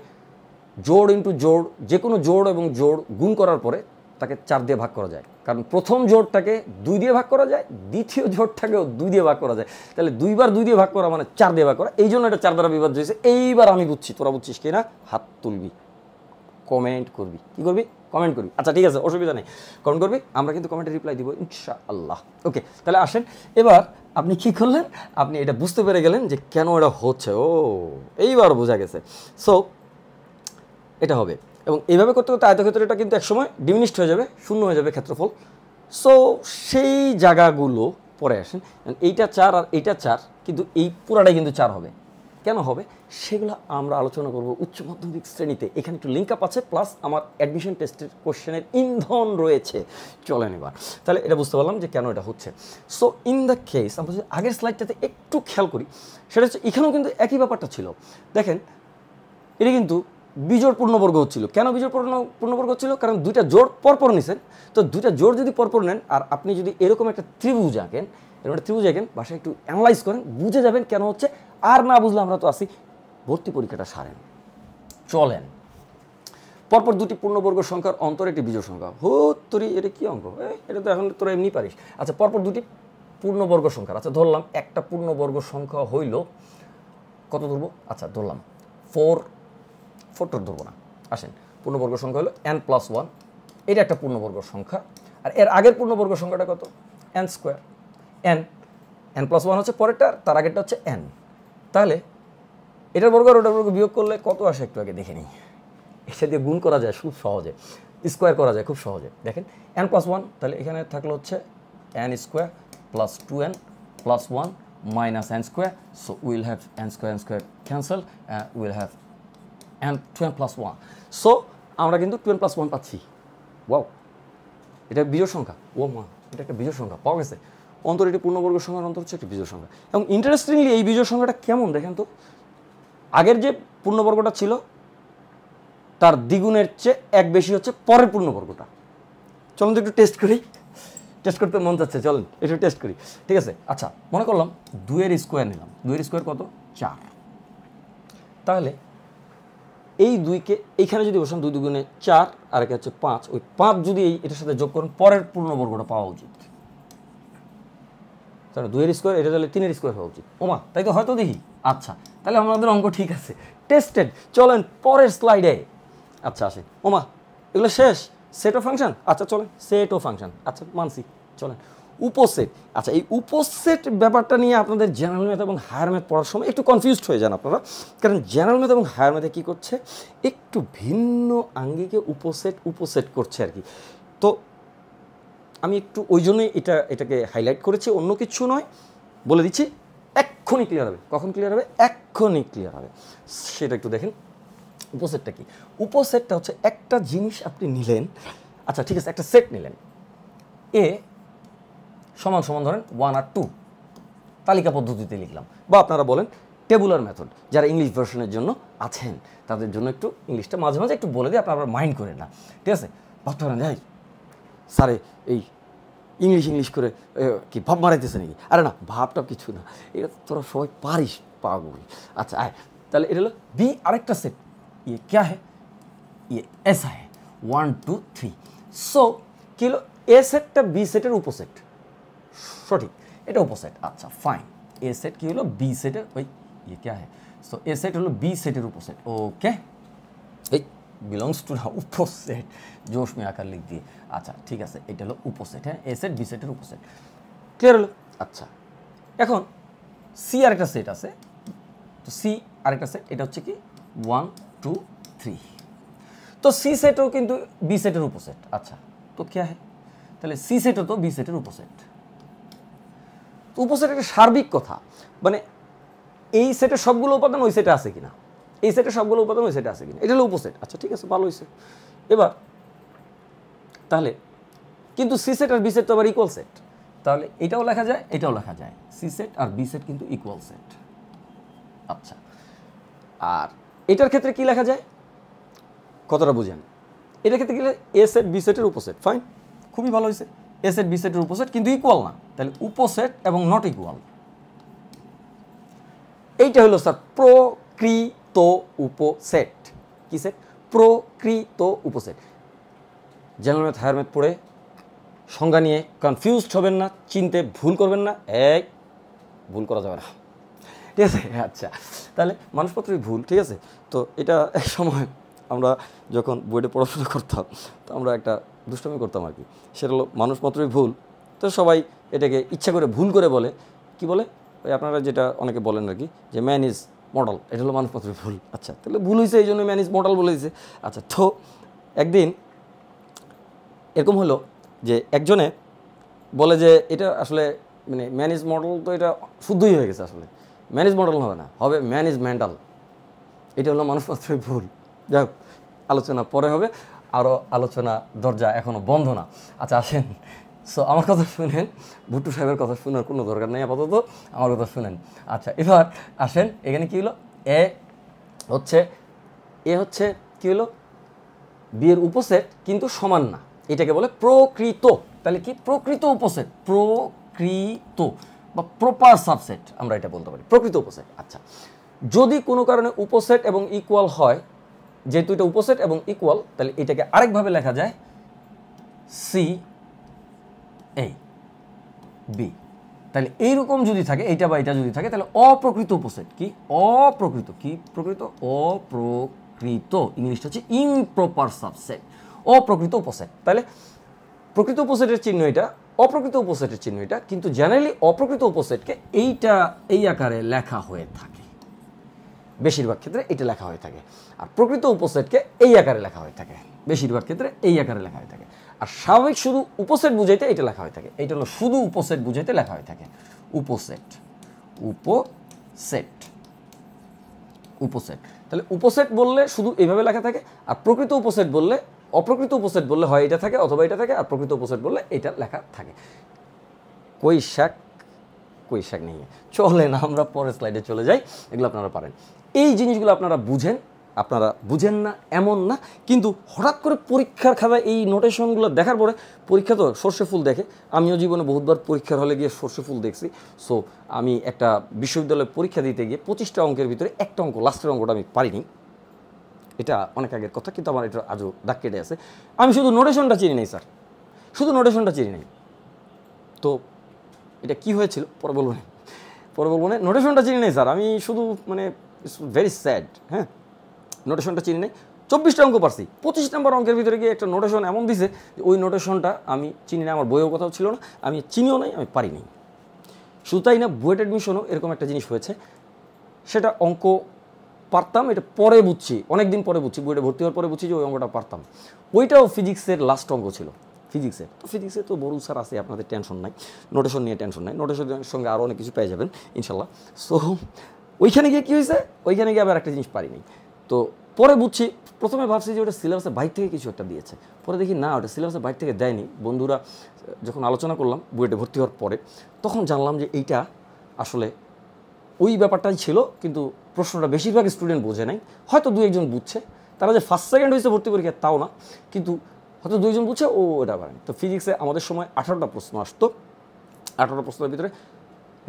জোড় ইন্টু জোড়, যে কোনো জোড় এবং জোড় গুণ করার পরে তাকে 4 দিয়ে ভাগ করা যায়, কারণ প্রথম জোড়টাকে 2 দিয়ে ভাগ করা যায়, দ্বিতীয় জোড়টাকেও 2 দিয়ে ভাগ করা যায়। তাহলে 2 বার 2 দিয়ে ভাগ করা মানে 4 দিয়ে ভাগ করা, এই জন্য এটা 4 দ্বারা বিভাজ্য হয়েছে। এইবার আমি বুঝছি, তোরা বুঝছিস কি না? হাত তুলবি, কমেন্ট করবি। কী করবি? কমেন্ট করবি। আচ্ছা ঠিক আছে, অসুবিধা নেই, কমেন্ট করবি, আমরা কিন্তু কমেন্টে রিপ্লাই দিব ইনশাআল্লাহ। ওকে, তাহলে আসেন এবার আপনি কি করলেন, আপনি এটা বুঝতে পেরে গেলেন যে কেন এটা হচ্ছে। ও, এইবার বোঝা গেছে। সো এটা হবে, এবং এইভাবে করতে করতে আয়তক্ষেত্রটা কিন্তু একসময় ডিমিনিশড হয়ে যাবে, শূন্য হয়ে যাবে ক্ষেত্রফল। সো সেই জায়গাগুলো পরে আসেন, এইটা 4 আর এইটা 4, কিন্তু এই পুরাটাই কিন্তু 4 হবে। কেন হবে সেগুলো আমরা আলোচনা করব উচ্চ মাধ্যমিক শ্রেণীতে। এখানে একটু লিঙ্ক আপ আছে, প্লাস আমার অ্যাডমিশন টেস্টের কোশ্চেনের ইন্ধন রয়েছে। চলেন এবার, তাহলে এটা বুঝতে পারলাম যে কেন এটা হচ্ছে। সো ইন দ্য কেস আমরা যদি আগের স্লাইডটাতে একটু খেয়াল করি, সেটা হচ্ছে এখানেও কিন্তু একই ব্যাপারটা ছিল। দেখেন এটা কিন্তু বিজোড় পূর্ণবর্গ হচ্ছিল। কেন বিজোড় পূর্ণবর্গ হচ্ছিল? কারণ দুইটা জোড় পরপর নিছেন। তো দুইটা জোড় যদি পরপর নেন, আর আপনি যদি এরকম একটা ত্রিভুজ আঁকেন, বাসায় একটু অ্যানালাইজ করেন, বুঝে যাবেন কেন হচ্ছে। আর না বুঝলে আমরা তো আসি, ভর্তি পরীক্ষাটা সারেন। চলেন, পরপর দুটি পূর্ণবর্গ সংখ্যার অন্তর একটি বিজোড় সংখ্যা। তোরি এটা কি অঙ্ক? এটা তো এখন তোরা এমনি পারিস। আচ্ছা, পরপর দুটি পূর্ণবর্গ সংখ্যা, আচ্ছা ধরলাম একটা পূর্ণবর্গ সংখ্যা হইল কত ধরবো? আচ্ছা ধরলাম 4 ধরবো না। আসেন, পূর্ণবর্গ সংখ্যা হলো n+1, এটা একটা পূর্ণবর্গ সংখ্যা। আর এর আগের পূর্ণবর্গ সংখ্যাটা কত? n²। n+1 হচ্ছে পরেরটা, তার আগেরটা হচ্ছে n। তাহলে এটার বর্গ আর ওটার বর্গ বিয়োগ করলে কত আসে একটু আগে দেখে নিই। এটা দিয়ে গুণ করা যায় খুব সহজে, স্কোয়ার করা যায় খুব সহজে। দেখেন n+1, তাহলে এখানে থাকলো হচ্ছে n² + 2n + 1 - n²। So will have n² cancel, will have n2n+1। So আমরা কিন্তু 2n+1 পাচ্ছি। ওয়াও, এটা বিজোড় সংখ্যা। ও মা, এটা একটা বিজোড় সংখ্যা পাওয়া গেছে। অন্তর এটি পূর্ণবর্গ সংখ্যার অন্তর হচ্ছে একটি বিজোড় সংখ্যা। এবং ইন্টারেস্টিংলি এই বিজোড় সংখ্যাটা কেমন দেখেন তো, আগের যে পূর্ণবর্গটা ছিল তার দ্বিগুণের চেয়ে 1 বেশি হচ্ছে পরের পূর্ণবর্গটা। চলুন তো একটু টেস্ট করি, টেস্ট করতে মন যাচ্ছে, চলেন একটু টেস্ট করি। ঠিক আছে, আচ্ছা মনে করলাম 2 এর স্কোয়ার নিলাম। 2 এর স্কোয়ার কত? 4। তাহলে এই 2কে এইখানে যদি বসান, 2 দুগুণে 4, আর একে হচ্ছে 5, ওই 5 যদি এটার সাথে যোগ করেন, পরের পূর্ণবর্গটা পাওয়া উচিত। তাহলে 2 এর স্কোয়ার, এটা তাহলে 3 এর স্কোয়ার হওয়া উচিত। ওমা, তাই তো হয়তো দেখি। আচ্ছা, তাহলে আমাদের অঙ্ক ঠিক আছে, টেস্টেড। চলেন পরের স্লাইডে। আচ্ছা আসে। ওমা, এগুলো শেষ। সেট অফ ফাংশন, আচ্ছা চলেন সেট অফ ফাংশন, আচ্ছা মানছি। চলেন উপসেট। আচ্ছা, এই উপসেট ব্যাপারটা নিয়ে আপনাদের জেনারেল ম্যাথ এবং হায়ার ম্যাথ পড়ার সময় একটু কনফিউজড হয়ে যান আপনারা, কারণ জেনারেল ম্যাথ এবং হায়ার ম্যাথে কী করছে, একটু ভিন্ন আঙ্গিকে উপসেট করছে আর কি। তো আমি একটু ওই জন্যই এটাকে হাইলাইট করেছি, অন্য কিছু নয়। বলে দিচ্ছি, এক্ষুনি ক্লিয়ার হবে। কখন ক্লিয়ার হবে? এক্ষুনি ক্লিয়ার হবে। সেটা একটু দেখেন। উপসেটটা কি? উপসেটটা হচ্ছে একটা জিনিস আপনি নিলেন। আচ্ছা ঠিক আছে, একটা সেট নিলেন, এ সমান সমান ধরেন 1 আর 2, তালিকা পদ্ধতিতে লিখলাম, বা আপনারা বলেন টেবুলার মেথড। যারা ইংলিশ ভার্সনের জন্য আছেন তাদের জন্য একটু ইংলিশটা মাঝে মাঝে একটু বলে দিই, আপনারা মাইন্ড করেন না। ঠিক আছে, ভাবতে পারেন যাই স্যারে এই ইংলিশ করে কি ভাব মারাইতেছে নাকি? আরে না, ভাবটা কিছু না, এটা তোরা সবাই পারিস পাগল। আচ্ছা আয়, তাহলে এটা হলো বি আরেকটা সেট। ये क्या है? ये ऐसा है 1 2 3। सो কি হলো, এ সেটটা বি সেটের উপসেট। সঠিক, এটা উপসেট। আচ্ছা ফাইন, এ সেট কি হলো বি সেটের ওই ये क्या है, সো এ সেট হলো বি সেটের উপসেট। ওকে, এই বিলংস টু না উপসেট, জোশ মে আকার লিখ দিয়ে। আচ্ছা ঠিক আছে, এটা হলো উপসেট। হ্যাঁ, এ সেট বি সেটের উপসেট, ক্লিয়ার হলো। আচ্ছা এখন সি আরেকটা সেট আছে, তো সি আরেকটা সেট, এটা হচ্ছে কি 1 2 3, তো সি সেটও কিন্তু বি সেটের উপসেট। আচ্ছা তো কে হ্যাঁ, তাহলে সি সেটও তো বি সেটের উপসেট। তো উপসেট একটা সার্বিক কথা, মানে এই সেটের সবগুলো উপাদান ওই সেটে আছে কিনা, এই সেটের সবগুলো উপাদান ওই সেটে আছে কিনা, এটা হলো উপসেট। আচ্ছা ঠিক আছে, ভালো হয়েছে। এবার তাহলে কিন্তু she said R B set তো আবার ইকুয়াল সেট, তাহলে এটাও লেখা যায় এটাও লেখা যায়, she said R B set কিন্তু ইকুয়াল সেট। আচ্ছা, আর এটার ক্ষেত্রে কি লেখা যায়, কতটা বুঝেন? এটার ক্ষেত্রে কি এ সেট বি সেটের উপসেট, ফাইন, খুবই ভালো হয়েছে। এ সেট বি সেটের উপসেট কিন্তু ইকুয়াল না, তাহলে উপসেট এবং নট ইকুয়াল, এইটা হলো স্যার প্রকৃত উপসেট। কি সেট? প্রকৃত উপসেট। জেনারেল ম্যাথ হায়ার ম্যাথ পড়ে সংজ্ঞা নিয়ে কনফিউজড হবেন না, চিনতে ভুল করবেন না, ভুল করা যাবে না, ঠিক আছে? আচ্ছা, তাহলে মানুষপত্রই ভুল, ঠিক আছে? তো এটা এক সময় আমরা যখন বইটা পড়াশোনা করতাম, তো আমরা একটা দুষ্টামি করতাম আর কি, সেটা হলো মানুষপত্রই ভুল। তো সবাই এটাকে ইচ্ছা করে ভুল করে বলে, কি বলে ওই আপনারা যেটা অনেকে বলেন আর কি, যে ম্যান ইজ মডেল, এটা হলো মানুষপত্রই ভুল। আচ্ছা, তাহলে ভুল হয়েছে এই জন্য ম্যান ইজ মডেল বলে দিয়েছে। আচ্ছা, তো একদিন এরকম হলো যে একজনে বলে যে এটা আসলে মানে ম্যান ইজ মডেল, তো এটা শুদ্ধই হয়ে গেছে, আসলে ম্যান ইজ মডেল হবে না, হবে ম্যান ইজ মেন্টাল। এটা হলো মানুষমাত্রই ভুল। যাই হোক, আলোচনা পরে হবে, আরও আলোচনা দরজা এখনও বন্ধ না। আচ্ছা আসেন, সো আমার কথা শুনেন, ভুট্টু সাহেবের কথা শোনার কোনো দরকার নেই আপাতত, আমার কথা শুনেন। আচ্ছা এবার আসেন, এখানে কী হলো, এ হচ্ছে কী হলো, বিয়ের উপসেট কিন্তু সমান না, এটাকে বলে প্রকৃত। তাহলে কি প্রকৃত উপসেট, প্রকৃত বা প্রপার সাবসেট আমরা এটা বলতে পারি, প্রকৃত উপসেট। আচ্ছা, যদি কোনো কারণে উপসেট এবং ইকুয়াল হয়, যেহেতু এটা উপসেট এবং ইকুয়াল, তাহলে এটাকে আরেকভাবে লেখা যায় সি এ বি। তাহলে এইরকম যদি থাকে, এইটা বা এটা যদি থাকে, তাহলে অপ্রকৃত উপসেট। কি অপ্রকৃত, কি প্রকৃত, অপ্রকৃত, ইংলিশটা হচ্ছে ইমপ্রপার সাবসেট, অপ্রকৃত উপসেট। তাহলে প্রকৃত উপসেটের চিহ্ন এটা, অপ্রকৃত উপসেটের চিহ্ন এটা, কিন্তু জেনারেলি অপ্রকৃত উপসেটকে এই আকারে লেখা হয়ে থাকে, বেশিরভাগ ক্ষেত্রে এটা লেখা হয়ে থাকে। আর প্রকৃত উপসেটকে এই আকারে লেখা হয়ে থাকে, বেশিরভাগ ক্ষেত্রে এই আকারে লেখা হয়ে থাকে। আর স্বাভাবিক শুধু উপসেট বুঝাইতে এটা লেখা হয়ে থাকে, এইটা হলো শুধু উপসেট বুঝাইতে লেখা হয়ে থাকে, উপসেট, উপসেট, উপসেট। তাহলে উপসেট বললে শুধু এইভাবে লেখা থাকে, আর প্রকৃত উপসেট বললে, অপ্রকৃত উপসেট বললে হয় এটা থাকে অথবা এটা থাকে, আর প্রকৃত উপসেট বললে এটা লেখা থাকে। কই শাক নেই, চলেন আমরা পরের স্লাইডে চলে যাই, এগুলো আপনারা পারেন। এই জিনিসগুলো আপনারা বুঝেন না এমন না, কিন্তু হঠাৎ করে পরীক্ষার খাতায় এই নোটেশনগুলো দেখার পরে, পরীক্ষা তো সর্ষে ফুল দেখে, আমিও জীবনে বহুতবার পরীক্ষার হলে গিয়ে সর্ষে ফুল দেখছি। সো আমি একটা বিশ্ববিদ্যালয়ে পরীক্ষা দিতে গিয়ে 25টা অঙ্কের ভিতরে একটা অঙ্ক, লাস্টের অঙ্কটা আমি পারিনি, এটা অনেক আগের কথা, কিন্তু আমার এটা আজও দাগ কেটে আছে। আমি শুধু নোটেশনটা চিনি নাই স্যার, শুধু নোটেশনটা চিনি নাই। তো এটা কি হয়েছিল পরে বলবো না, নোটেশনটা চিনি নাই স্যার, আমি শুধু মানে ইটস ভেরি স্যাড। হ্যাঁ, নোটেশনটা চিনি নাই, 24টা অঙ্ক পারছি, 25 নম্বর অঙ্কের ভিতরে গিয়ে একটা নোটেশন এমন দিছে যে ওই নোটেশনটা আমি চিনি না, আমার বইয়েও কোথাও ছিল না, আমি চিনিও নাই, আমি পারি নাই। শুধু তাই না, বুয়েট অ্যাডমিশনও এরকম একটা জিনিস হয়েছে, সেটা অঙ্ক পারতাম, এটা পরে বুঝছি, অনেক দিন পরে বুঝছি, বুয়েটে ভর্তি হওয়ার পরে বুঝছি যে ওই অঙ্কটা পারতাম। ওইটাও ফিজিক্সের লাস্ট অঙ্ক ছিল, ফিজিক্সের। তো ফিজিক্সে তো বড়ুল স্যার আছে, আপনাদের টেনশন নাই, নোটেশন নিয়ে টেনশন নাই, নোটেশনের সঙ্গে আরও অনেক কিছু পেয়ে যাবেন ইনশাল্লাহ। সো ওইখানে গিয়ে কী হয়েছে, ওইখানে গিয়ে আবার একটা জিনিস পারিনি। তো পরে বুঝছি, প্রথমে ভাবছি যে ওটা সিলেবাসের বাইরে থেকে কিছু একটা দিয়েছে, পরে দেখি না, ওটা সিলেবাসের বাইরে থেকে দেয়নি। বন্ধুরা যখন আলোচনা করলাম বুয়েটে ভর্তি হওয়ার পরে, তখন জানলাম যে এইটা আসলে ওই ব্যাপারটাই ছিল, কিন্তু প্রশ্নটা বেশিরভাগ স্টুডেন্ট বোঝে নাই, হয়তো দু একজন বুঝছে, তারা যে ফার্স্ট সেকেন্ড হয়েছে ভর্তি পরীক্ষা তাও না, কিন্তু হয়তো দুইজন বুঝছে, ও এটা পারেন। তো ফিজিক্সে আমাদের সময় 18টা প্রশ্ন আসতো, 18টা প্রশ্নের ভিতরে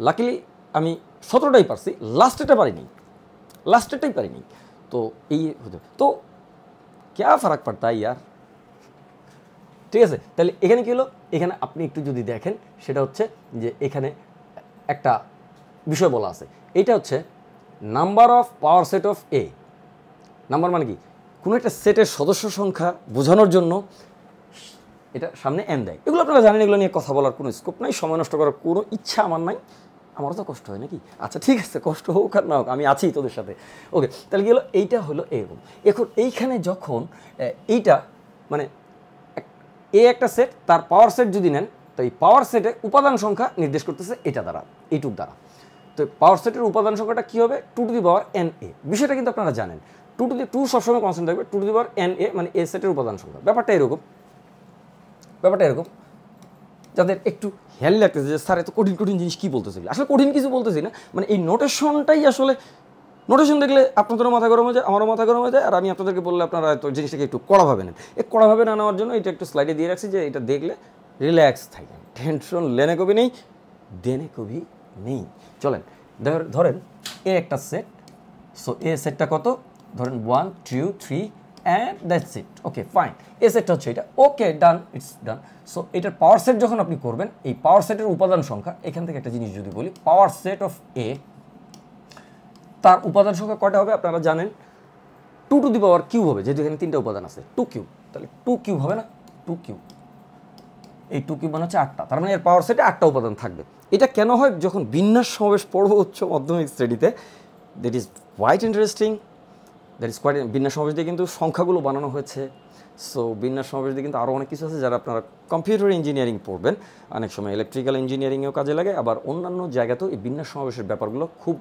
লাকিলি আমি 17টাই পারছি, লাস্টেরটাই পারিনি। তো এই হতো, তো ক্যা ফারাক পড়তা ইয়ার, ঠিক আছে? তাহলে এখানে কী হলো, এখানে আপনি একটু যদি দেখেন সেটা হচ্ছে যে এখানে একটা বিষয় বলা আছে, এটা হচ্ছে number of power set of A. Number মানে কি, কোনো একটা সেটের সদস্য সংখ্যা বোঝানোর জন্য এটা সামনে এন দেয়। এগুলো আপনারা জানেন, এগুলো নিয়ে কথা বলার কোনো স্কোপ নাই, সময় নষ্ট করার কোনো ইচ্ছা আমার নাই। আমারও তো কষ্ট হয় নাকি? আচ্ছা ঠিক আছে, কষ্ট হোক আর না হোক, আমি আছি তোদের সাথে। ওকে, তাহলে কি হলো, এইটা হলো এরকম। এখন এইখানে যখন এইটা মানে এ একটা সেট, তার পাওয়ার সেট যদি নেন, তো এই পাওয়ার সেটে উপাদান সংখ্যা নির্দেশ করতেছে এটা দ্বারা, এইটুক দ্বারা। তো পাওয়ার সেটের উপাদান সংখ্যাটা কী হবে, 2^n(a). বিষয়টা কিন্তু আপনারা জানেন, 2 সবসময় কনস্ট্যান্ট থাকবে, 2^n(a) মানে এ সেটের উপাদান সংখ্যা। ব্যাপারটা এরকম, যাদের একটু হেয়াল লাগতেছে যে স্যার এত কঠিন কঠিন জিনিস কী বলতেছিল, আসলে কঠিন কিছু বলতেছি না, মানে এই নোটেশনটাই আসলে, নোটেশন দেখলে আপনাদেরও মাথা গরম হয়ে যায়, আমারও মাথা গরম হয়ে যায়, আর আমি আপনাদেরকে বললে আপনারা তো জিনিসটাকে একটু কড়াভাবে নেন। এই কড়াভাবে না নেওয়ার জন্য এটা একটু স্লাইডে দিয়ে রাখছি যে এটা দেখলে রিল্যাক্স থাকেন, টেনশন লেনে কবি নেই, দেনে কবি নেই। চলেন ধরেন এ একটা সেট, সো এ সেটটা কত, ধরেন 1 2 3 and that's it. Okay fine, A সেটটা হচ্ছে এটা। ওকে ডান, ইটস ডান। সো এটার পাওয়ার সেট যখন আপনি করবেন, এই পাওয়ার সেটের উপাদান সংখ্যা, এখান থেকে একটা জিনিস যদি বলি, পাওয়ার সেট অফ এ, তার উপাদান সংখ্যা কয়টা হবে আপনারা জানেন, 2^3 হবে, যেহেতু এখানে 3টা উপাদান আছে, 2^3, তাহলে 2³ হবে না, 2³ এই 2³ মানে হচ্ছে 8টা, তার মানে এর পাওয়ার সেটে 8টা উপাদান থাকবে। এটা কেন হয়, যখন বিন্যাস সমাবেশ পড়বো উচ্চ মাধ্যমিক শ্রেণীতে, দ্যাট ইজ কোয়াইট ইন্টারেস্টিং, বিন্যাস সমাবেশ দিয়ে কিন্তু সংখ্যাগুলো বানানো হয়েছে। সো বিন্যাস সমাবেশ দিয়ে কিন্তু আরও অনেক কিছু আছে, যারা আপনারা কম্পিউটার ইঞ্জিনিয়ারিং পড়বেন, অনেক সময় ইলেকট্রিক্যাল ইঞ্জিনিয়ারিংয়েও কাজে লাগে, আবার অন্যান্য জায়গাতেও এই বিন্যাস সমাবেশের ব্যাপারগুলো খুব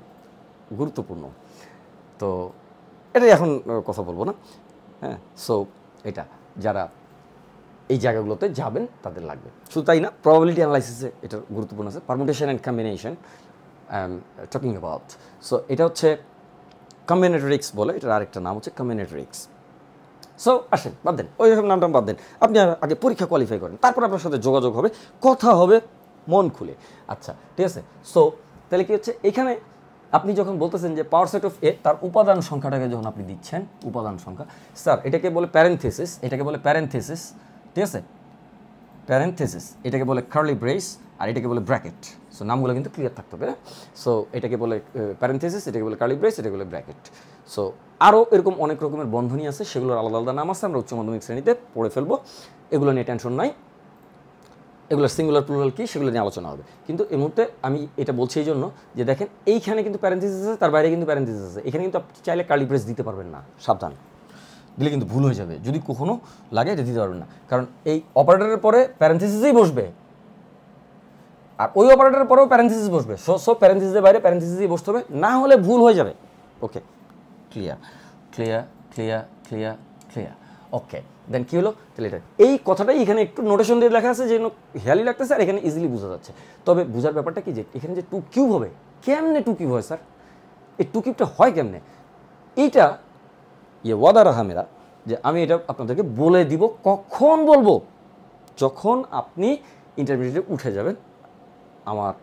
গুরুত্বপূর্ণ। তো এটাই এখন কথা বলবো না, হ্যাঁ। সো এটা যারা এই জায়গাগুলোতে যাবেন তাদের লাগবে। শুধু তাই না, প্রবাবিলিটি অ্যানালাইসিসে এটার গুরুত্বপূর্ণ আছে, permutation and combination talking about. So এটা হচ্ছে কম্বিনেটরিক্স বলে, এটার আরেকটা নাম হচ্ছে কম্বিনেটরিক্স। সো আসেন, বাদ দেন ওই রকম নামটা বাদ দেন, আপনি আগে পরীক্ষা কোয়ালিফাই করেন, তারপর আপনার সাথে যোগাযোগ হবে, কথা হবে মন খুলে। আচ্ছা ঠিক আছে। সো তাহলে কি হচ্ছে, এখানে আপনি যখন বলতেছেন যে পাওয়ার সেট অফ এ, তার উপাদান সংখ্যাটাকে যখন আপনি দিচ্ছেন, উপাদান সংখ্যা, স্যার এটাকে বলে প্যারেনথেসিস, এটাকে বলে প্যারেনথেসিস, ঠিক আছে, প্যারেনথেসিস, এটাকে বলে কার্লি ব্রেস, আর এটাকে বলে ব্র্যাকেট। সো নামগুলো কিন্তু ক্লিয়ার থাকতে হবে। সো এটাকে বলে প্যারেনথেসিস, এটাকে বলে কার্লি ব্রেস, এটাকে বলে ব্র্যাকেট। সো আরও এরকম অনেক রকমের বন্ধনী আছে, সেগুলোর আলাদা আলাদা নাম আছে, আমরা উচ্চ মাধ্যমিক শ্রেণীতে পড়ে ফেলবো, এগুলো নিয়ে টেনশন নাই। এগুলোর সিঙ্গুলার প্লুরাল কি সেগুলো নিয়ে আলোচনা হবে, কিন্তু এই মুহূর্তে আমি এটা বলছি এই জন্য যে দেখেন এইখানে কিন্তু প্যারেনথেসিস আছে, তার বাইরে কিন্তু প্যারেনথেসিস আছে, এখানে কিন্তু আপনি চাইলে কার্লি ব্রেস দিতে পারবেন না, সাবধান, দিলে কিন্তু ভুল হয়ে যাবে, যদি কখনো লাগে এটা দিতে পারবেন না, কারণ এই অপারেটরের পরে প্যারেনথেসিসই বসবে, আর ওই অপারেটরের পরেও প্যারেনথেসিস বসবে। সো প্যারেনথেসিসের বাইরে প্যারেনথেসিসই বসতে হবে, না হলে ভুল হয়ে যাবে। Okay, clear clear clear clear clear. Okay, then কী হলো, তাহলে এটা এই কথাটাই এখানে একটু নোটেশন দিয়ে লেখা আছে, যে হেয়ালি লাগতেছে, আর এখানে ইজিলি বোঝা যাচ্ছে। তবে বোঝার ব্যাপারটা কি, যে এখানে যে 2³ হবে, কেমনে 2³ হয় স্যার, এই 2³ হয় কেমনে, এইটা ওয়াদা রাহা মেরা, যে আমি এটা আপনাদেরকে বলে দিব। কখন বলবো, যখন আপনি ইন্টারমিডিয়েটে উঠে যাবেন, আমার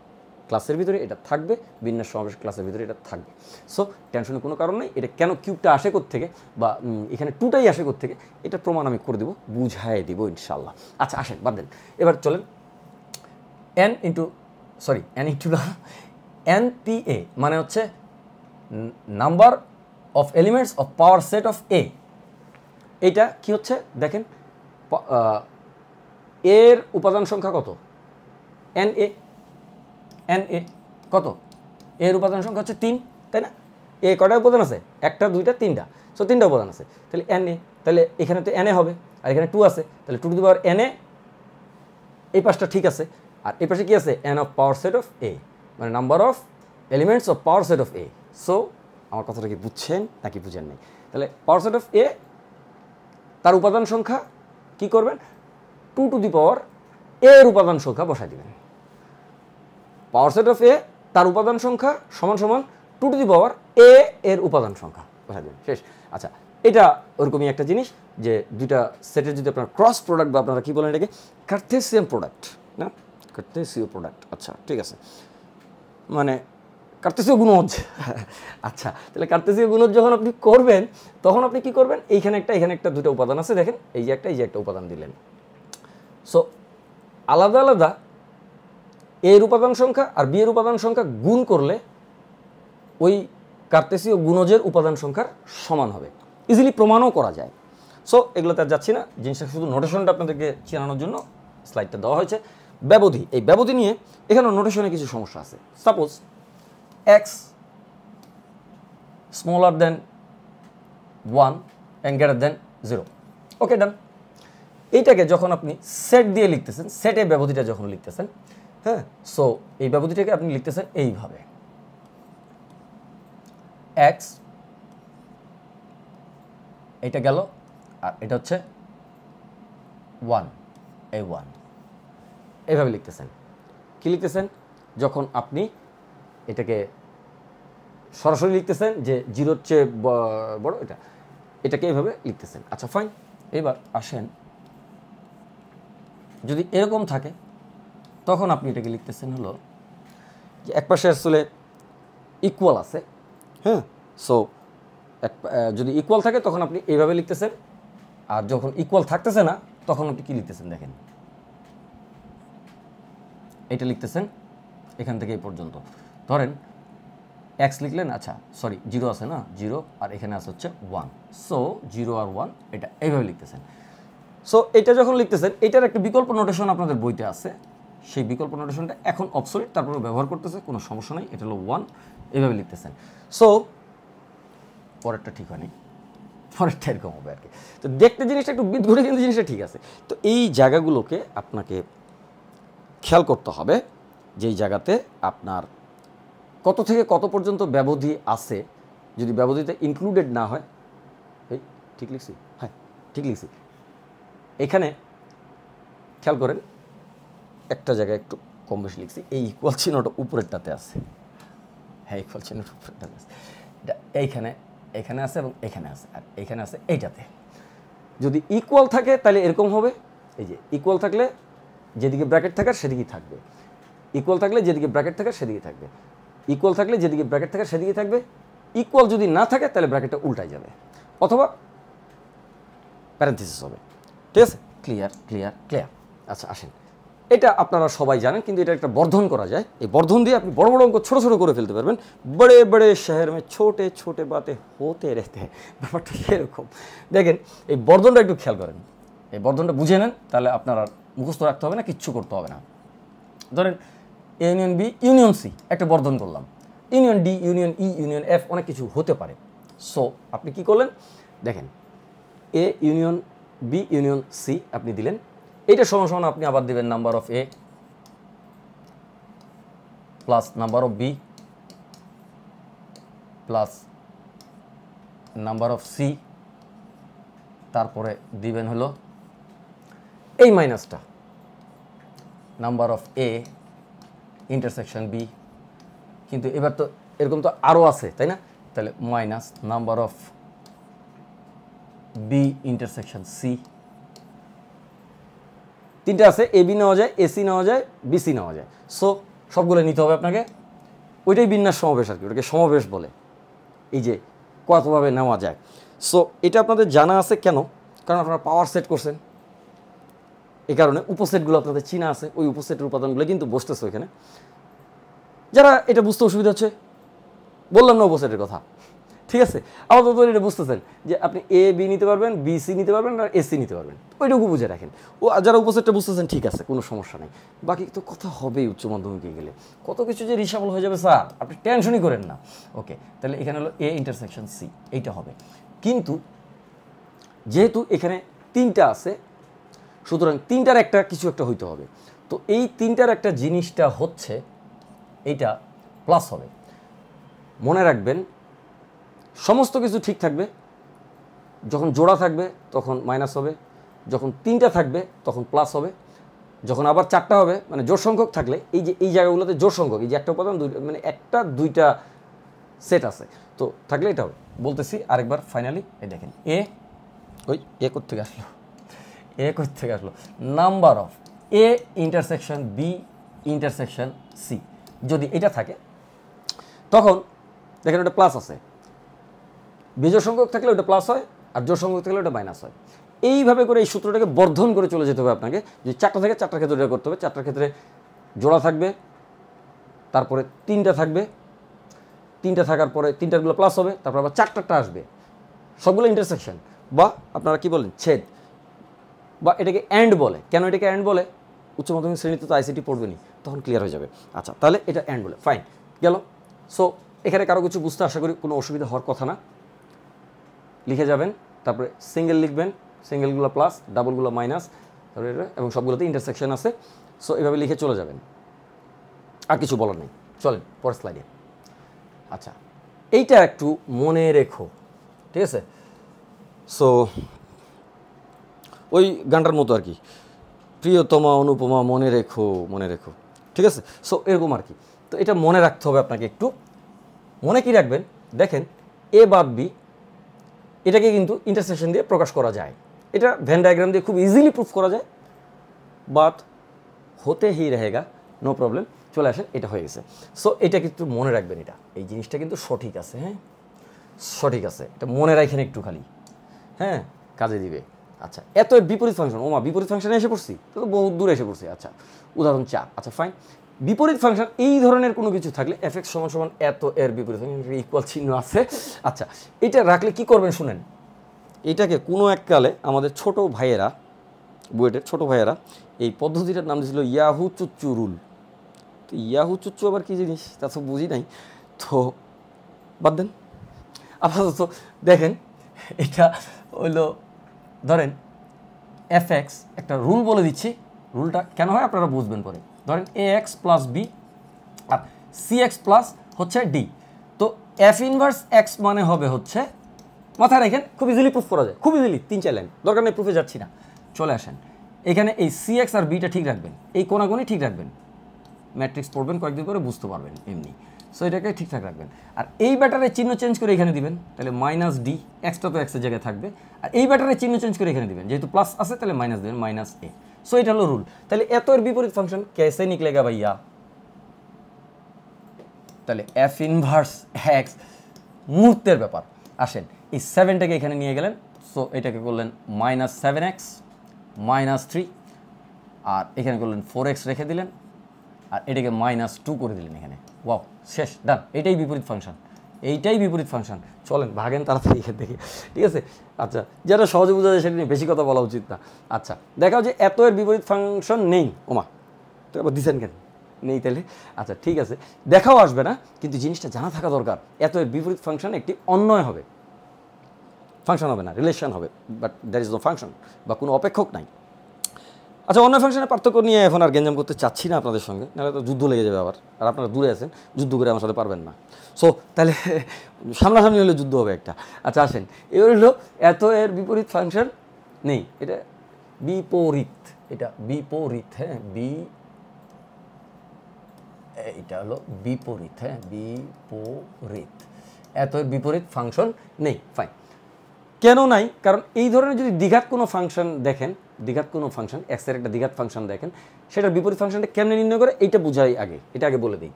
ক্লাসের ভিতরে এটা থাকবে, বিন্যাস সমাবেশ ক্লাসের ভিতরে এটা থাকবে। সো টেনশনের কোনো কারণ নেই। এটা কেন কিউবটা আসে থেকে, বা এখানে 2টাই আসে থেকে, এটা প্রমাণ আমি করে দেবো, বুঝাই দিব ইনশাল্লাহ। আচ্ছা আসেন, বাদ দেন, এবার চলেন NPA মানে হচ্ছে number of elements of power set of A. এইটা কি হচ্ছে দেখেন, এর উপাদান সংখ্যা কত, NA কত, এর উপাদান সংখ্যা হচ্ছে 3, তাই না? এ কটা উপাদান আছে, 1টা 2টা 3টা, সো 3টা উপাদান আছে, তাহলে NA, তাহলে এখানে তো NA হবে, আর এখানে 2 আছে, তাহলে 2^NA, এই পাশটা ঠিক আছে, আর এই পাশে কি আছে, N of power set of A, মানে number of elements of power set of A. So আমার কথাটা কি বুঝছেন নাকি বুঝেন নাই? তাহলে পাওয়ার সেট অফ এ, তার উপাদান সংখ্যা কি করবেন, 2^, এর উপাদান সংখ্যা বসাই দিবেন। পাওয়ার সেট অফ এ, তার উপাদান সংখ্যা সমান সমান 2^, এর উপাদান সংখ্যা বসাই দিবেন, শেষ। আচ্ছা, এটা ওরকমই একটা জিনিস, যে দুইটা সেটের যদি আপনার ক্রস প্রোডাক্ট, বা আপনারা কী বলেন এটাকে, কার্তেসিয়ান প্রোডাক্ট, না কার্তেসীয় প্রোডাক্ট, আচ্ছা ঠিক আছে, মানে কার্তেসীয় গুণজ। আচ্ছা, তাহলে কার্তেসীয় গুণজ যখন আপনি করবেন, তখন আপনি কি করবেন, এইখানে একটা এখানে একটা, দুটো উপাদান আছে দেখেন, এই যে একটা উপাদান দিলেন। সো আলাদা আলাদা এর উপাদান সংখ্যা আর বি এর উপাদান সংখ্যা গুণ করলে ওই কার্তেসীয় গুণজের উপাদান সংখ্যার সমান হবে। ইজিলি প্রমাণও করা যায়। সো এগুলোতে আর যাচ্ছি না, জিনিসটা শুধু নোটেশনটা আপনাদেরকে চেনানোর জন্য স্লাইডটা দেওয়া হয়েছে। ব্যবধি, এই ব্যবধি নিয়ে এখানে নোটেশনে কিছু সমস্যা আছে। Suppose x smaller then 1 and greater than 0, ওকে ডান। এইটাকে যখন আপনি সেট দিয়ে লিখতেছেন, সেটে ব্যবধিটা যখন লিখতেছেন, হ্যাঁ, সো এই ব্যবধিটাকে আপনি লিখতেছেন এইভাবে, এক্স, এটা গেল, আর এটা হচ্ছে 1, এই 1, এইভাবে লিখতেছেন। কি লিখতেছেন? যখন আপনি এটাকে সরাসরি লিখতেছেন যে 0-র চেয়ে বড় এটাকে এইভাবে লিখতেছেন। আচ্ছা ফাইন, এবার আসেন, যদি এরকম থাকে তখন আপনি এটাকে লিখতেছেন হলো যে একপাশে আসলে ইকুয়াল আছে, হ্যাঁ, সো যদি ইকুয়াল থাকে তখন আপনি এইভাবে লিখতেছেন, আর যখন ইকুয়াল থাকতেছে না তখন আপনি কি লিখতেছেন দেখেন, এটা লিখতেছেন এখান থেকে এই পর্যন্ত। ধরেন এক্স লিখলেন, আচ্ছা সরি 0 আছে না, 0, আর এখানে আছে হচ্ছে 1, সো 0 আর 1 এটা এইভাবে লিখতেছেন। সো এটা যখন লিখতেছেন, এটার একটা বিকল্প নোটেশন আপনাদের বইতে আছে, সেই বিকল্প নোটেশনটা এখন অবসলিট, তারপরে ব্যবহার করতেছে, কোনো সমস্যা নেই, এটা হলো 1, এইভাবে লিখতেছেন। সো পরেরটা ঠিক হয়নি, পরেরটা এরকম হবে আর কি। তো দেখতে জিনিসটা একটু বিদঘুটে, কিন্তু জিনিসটা ঠিক আছে। তো এই জায়গাগুলোকে আপনাকে খেয়াল করতে হবে, যেই জায়গাতে আপনার কত থেকে কত পর্যন্ত ব্যবধি আছে, যদি ব্যবধিতে ইনক্লুডেড না হয়, এই ঠিক লিখছি, হ্যাঁ ঠিক লিখছি। এখানে খেয়াল করেন, একটা জায়গায় একটু কম বেশি লিখছি, এই ইকুয়াল চিহ্নটা উপরেরটাতে আছে, হ্যাঁ ইকুয়াল চিহ্নটা উপরেরটাতে আছে, এটা এইখানে, এখানে আছে এবং এখানে আছে, আর এইখানে আছে এইটাতে। যদি ইকুয়াল থাকে তাহলে এরকম হবে, এই যে ইকুয়াল থাকলে যেদিকে ব্র্যাকেট থাকার সেদিকেই থাকবে, ইকুয়াল থাকলে যেদিকে ব্র্যাকেট থাকার সেদিকে থাকবে, ইকুয়াল থাকলে যেদিকে ব্র্যাকেট থাকার সেদিকে থাকবে, ইকুয়াল যদি না থাকে তাহলে ব্র্যাকেটটা উল্টায় যাবে, অথবা প্যারেন্থেসিস হবে। ঠিক আছে, ক্লিয়ার ক্লিয়ার ক্লিয়ার। আচ্ছা আসেন, এটা আপনারা সবাই জানেন, কিন্তু এটা একটা বর্ধন করা যায়। এই বর্ধন দিয়ে আপনি বড় বড় অঙ্ক ছোটো ছোটো করে ফেলতে পারবেন। বড়ে বড়ে শহর মে ছোটে ছোটে বাতে হতে রেতে, ব্যাপারটা সেরকম। দেখেন এই বর্ধনটা একটু খেয়াল করেন, এই বর্ধনটা বুঝে নেন, তাহলে আপনার আর মুখস্থ রাখতে হবে না, কিচ্ছু করতে হবে না। ধরেন A union B union C একটা বর্ধন করলাম, union D union E union F, অনেক কিছু হতে পারে। সো আপনি কি করলেন দেখেন, A union B union C আপনি দিলেন, এইটা সমান সমান আপনি আবার দিবেন number of A plus number of B plus number of C, তারপরে দিবেন হলো এই মাইনাসটা number of A intersection B, কিন্তু এবার তো এরকম তো আরও আছে তাই না, তাহলে minus number of B intersection C, তিনটা আছে, এ বি নেওয়া যায়, এসি নেওয়া যায়, বিসি নেওয়া যায়। সো সবগুলো নিতে হবে আপনাকে, ওইটাই বিন্যাস সমাবেশ আর কি, ওটাকে সমাবেশ বলে, এই যে কতভাবে নেওয়া যায়। সো এটা আপনাদের জানা আছে কেন, কারণ আপনারা পাওয়ার সেট করছেন, এই কারণে উপসেটগুলো আপনাদের চিনা আছে, ওই উপসেটের উপাদানগুলো কিন্তু বসতেছে ওইখানে। যারা এটা বুঝতে অসুবিধা হচ্ছে, বললাম না উপসেটের কথা, ঠিক আছে, আপাতত এটা বুঝতেছেন যে আপনি এ বি নিতে পারবেন, বি সি নিতে পারবেন, আর এসি নিতে পারবেন, ওইটুকু বুঝে রাখেন। ও যারা উপসেটটা বুঝতেছেন ঠিক আছে, কোনো সমস্যা নেই, বাকি তো কথা হবেই উচ্চ মাধ্যমিকে গেলে, কত কিছু যে রিসাবল হয়ে যাবে স্যার, আপনি টেনশনই করেন না। ওকে, তাহলে এখানে হলো এ ইন্টারসেকশন সি, এইটা হবে। কিন্তু যেহেতু এখানে তিনটা আছে, সুতরাং তিনটার একটা কিছু একটা হইতে হবে। তো এই তিনটার একটা জিনিসটা হচ্ছে এইটা প্লাস হবে। মনে রাখবেন সমস্ত কিছু ঠিক থাকবে, যখন জোড়া থাকবে তখন মাইনাস হবে, যখন তিনটা থাকবে তখন প্লাস হবে, যখন আবার চারটা হবে মানে জোড় সংখ্যক থাকলে, এই যে এই জায়গাগুলোতে জোড় সংখ্যক, এই যে একটা উপাদান মানে একটা দুইটা সেট আছে, তো থাকলে এটা হবে। বলতেছি আরেকবার ফাইনালি, এই দেখেন এ, ওই এ কোত্থেকে আসলো, এ কোত্থেকে আসলো, number of A intersection B intersection C, যদি এটা থাকে তখন দেখেন ওটা প্লাস আছে, বিজোড় সংখ্যক থাকলে ওটা প্লাস হয়, আর জোড় সংখ্যক থাকলে ওটা মাইনাস হয়। এইভাবে করে এই সূত্রটাকে বর্ধন করে চলে যেতে হবে আপনাকে, যে 4টা থেকে 4টার ক্ষেত্রে এটা করতে হবে। 4টার ক্ষেত্রে জোড়া থাকবে, তারপরে 3টা থাকবে, 3টা থাকার পরে 3টারগুলো প্লাস হবে, তারপর আবার 4টারটা আসবে, সবগুলো ইন্টারসেকশন বা আপনারা কি বলেন ছেদ, বা এটাকে অ্যান্ড বলে। কেন এটাকে অ্যান্ড বলে? উচ্চ মাধ্যমিক শ্রেণীতে তো আইসিটি পড়বেনি, তখন ক্লিয়ার হয়ে যাবে। আচ্ছা, তাহলে এটা অ্যান্ড বলে, ফাইন গেল। সো এখানে কারো কিছু বুঝতে আশা করি কোনো অসুবিধা হওয়ার কথা না। লিখে যাবেন, তারপরে সিঙ্গেল লিখবেন, সিঙ্গেলগুলো প্লাস, ডাবলগুলো মাইনাস, তারপরে এটা, এবং সবগুলোতে ইন্টারসেকশন আছে। সো এভাবে লিখে চলে যাবেন, আর কিছু বলার নেই। চলেন পরের স্লাইডে। আচ্ছা, এইটা একটু মনে রেখো, ঠিক আছে? সো ওই গানটার মতো আর কি, প্রিয়তমা অনুপমা মনে রেখো, মনে রেখো, ঠিক আছে? সো এরকম আর কি। তো এটা মনে রাখতে হবে আপনাকে একটু। মনে কি রাখবেন? দেখেন, এ বাদ বি এটাকে কিন্তু ইন্টারসেকশন দিয়ে প্রকাশ করা যায়। এটা ভেন ডায়াগ্রাম দিয়ে খুব ইজিলি প্রুফ করা যায়, বাট হতে হি रहेगा, নো প্রবলেম। চলে আসেন, এটা হয়ে গেছে। সো এটা কিন্তু মনে রাখবেন, এটা এই জিনিসটা কিন্তু সঠিক আছে, হ্যাঁ সঠিক আছে, এটা মনে রাখেন একটু খালি, হ্যাঁ কাজে দিবে। আচ্ছা, এত বিপরীত ফাংশন, ওমা বিপরীত ফাংশনে এসে পড়ছি, তো বহুত দূরে এসে পড়ছি। আচ্ছা, উদাহরণ 4। আচ্ছা ফাইন, বিপরীত ফাংশন এই ধরনের কোনো কিছু থাকলে এফ(x) = এত এর বিপরীত ফাংশন ইকুয়াল চিহ্ন আছে। আচ্ছা, এটা রাখলে কি করবেন শুনেন। এটাকে কোনো এককালে আমাদের ছোট ভাইয়েরা, বুয়েটের ছোট ভাইয়েরা এই পদ্ধতিটার নাম দিয়েছিল ইয়াহু চুচ্চু রুল। তো ইয়াহু চুচ্চু আবার কী জিনিস তা তো বুঝি নাই, তো বাদ দেন। আপাতত দেখেন, এটা হইলো ধরেন f(x) একটা রুল বলে দিচ্ছি। রুলটা কেন হয় আপনারা বুঝবেন পরে। ধরেন ax + b আর cx প্লাস হচ্ছে d। তো f(1)(x) মানে হবে হচ্ছে, মাথায় রাখেন, খুব ইজিলি প্রুফ করা যায়, খুব ইজিলি, 3-4 লাইন, দরকার নেই প্রুফে যাচ্ছি না। চলে আসেন, এখানে এই cx আর bটা ঠিক রাখবেন, এই কোণাগুণি ঠিক রাখবেন। ম্যাট্রিক্স পড়বেন কয়েকদিন পরে বুঝতে পারবেন এমনি। সো এটাকে ঠিকঠাক রাখবেন। আর এই ব্যাটারের চিহ্ন চেঞ্জ করে এখানে দিবেন, তাহলে -d, এক্সটা তো এক্সের জায়গায় থাকবে। আর এই ব্যাটারের চিহ্ন চেঞ্জ করে এখানে দিবেন, যেহেতু প্লাস আছে তাহলে মাইনাস দেবেন, -a। সো এটা হলো রুল। তাহলে এত এর বিপরীত ফাংশন कैसे निकलेगा ভাইয়া? তাহলে f(1)(x) মুহূর্তের ব্যাপার। আসেন, এই 7টাকে এখানে নিয়ে গেলেন, সো এটাকে করলেন -7x -3, আর এখানে করলেন 4x রেখে দিলেন, আর এটাকে -2 করে দিলেন এখানে। ওয়াও, শেষ, ডান। এটাই বিপরীত ফাংশন, এইটাই বিপরীত ফাংশন। চলেন ভাগেন তাড়াতাড়ি এখান থেকে, ঠিক আছে? আচ্ছা, যেটা সহজে বোঝা যায় সেটা নিয়ে বেশি কথা বলা উচিত না। আচ্ছা, দেখাও যে এত এর বিপরীত ফাংশন নেই। ওমা, তো আবার দিচ্ছেন কেন? নেই তাহলে? আচ্ছা ঠিক আছে, দেখাও আসবে না, কিন্তু জিনিসটা জানা থাকা দরকার। এত এর বিপরীত ফাংশন একটি অন্যয় হবে, ফাংশন হবে না, রিলেশন হবে, but there is no function, বা কোনো অপেক্ষক নাই। আচ্ছা, অন্য ফাংশনের পার্থক্য নিয়ে এখন আর গেঞ্জাম করতে চাচ্ছি না আপনাদের সঙ্গে, নাহলে তো যুদ্ধ লেগে যাবে আবার, আর আপনারা দূরে আছেন, যুদ্ধ করে আমার সাথে পারবেন না। সো তাহলে সামনাসামনি হলে যুদ্ধ হবে একটা। আচ্ছা আসেন, এবার হলো এত এর বিপরীত ফাংশন নেই, এটা বিপরীত, এটা বিপরীত, হ্যাঁ এটা হলো বিপরীত, হ্যাঁ বিপরীত। এত এর বিপরীত ফাংশন নেই, ফাইন। কেন নাই? কারণ এই ধরনের যদি দ্বিঘাত কোনো ফাংশন দেখেন, দ্বিঘাত কোনো ফাংশন, এক্স এর একটা দ্বিঘাত ফাংশন দেখেন, সেটার বিপরীত ফাংশনটা কেমনে নির্ণয় করে এইটা বুঝাই আগে, এটা আগে বলে দিই।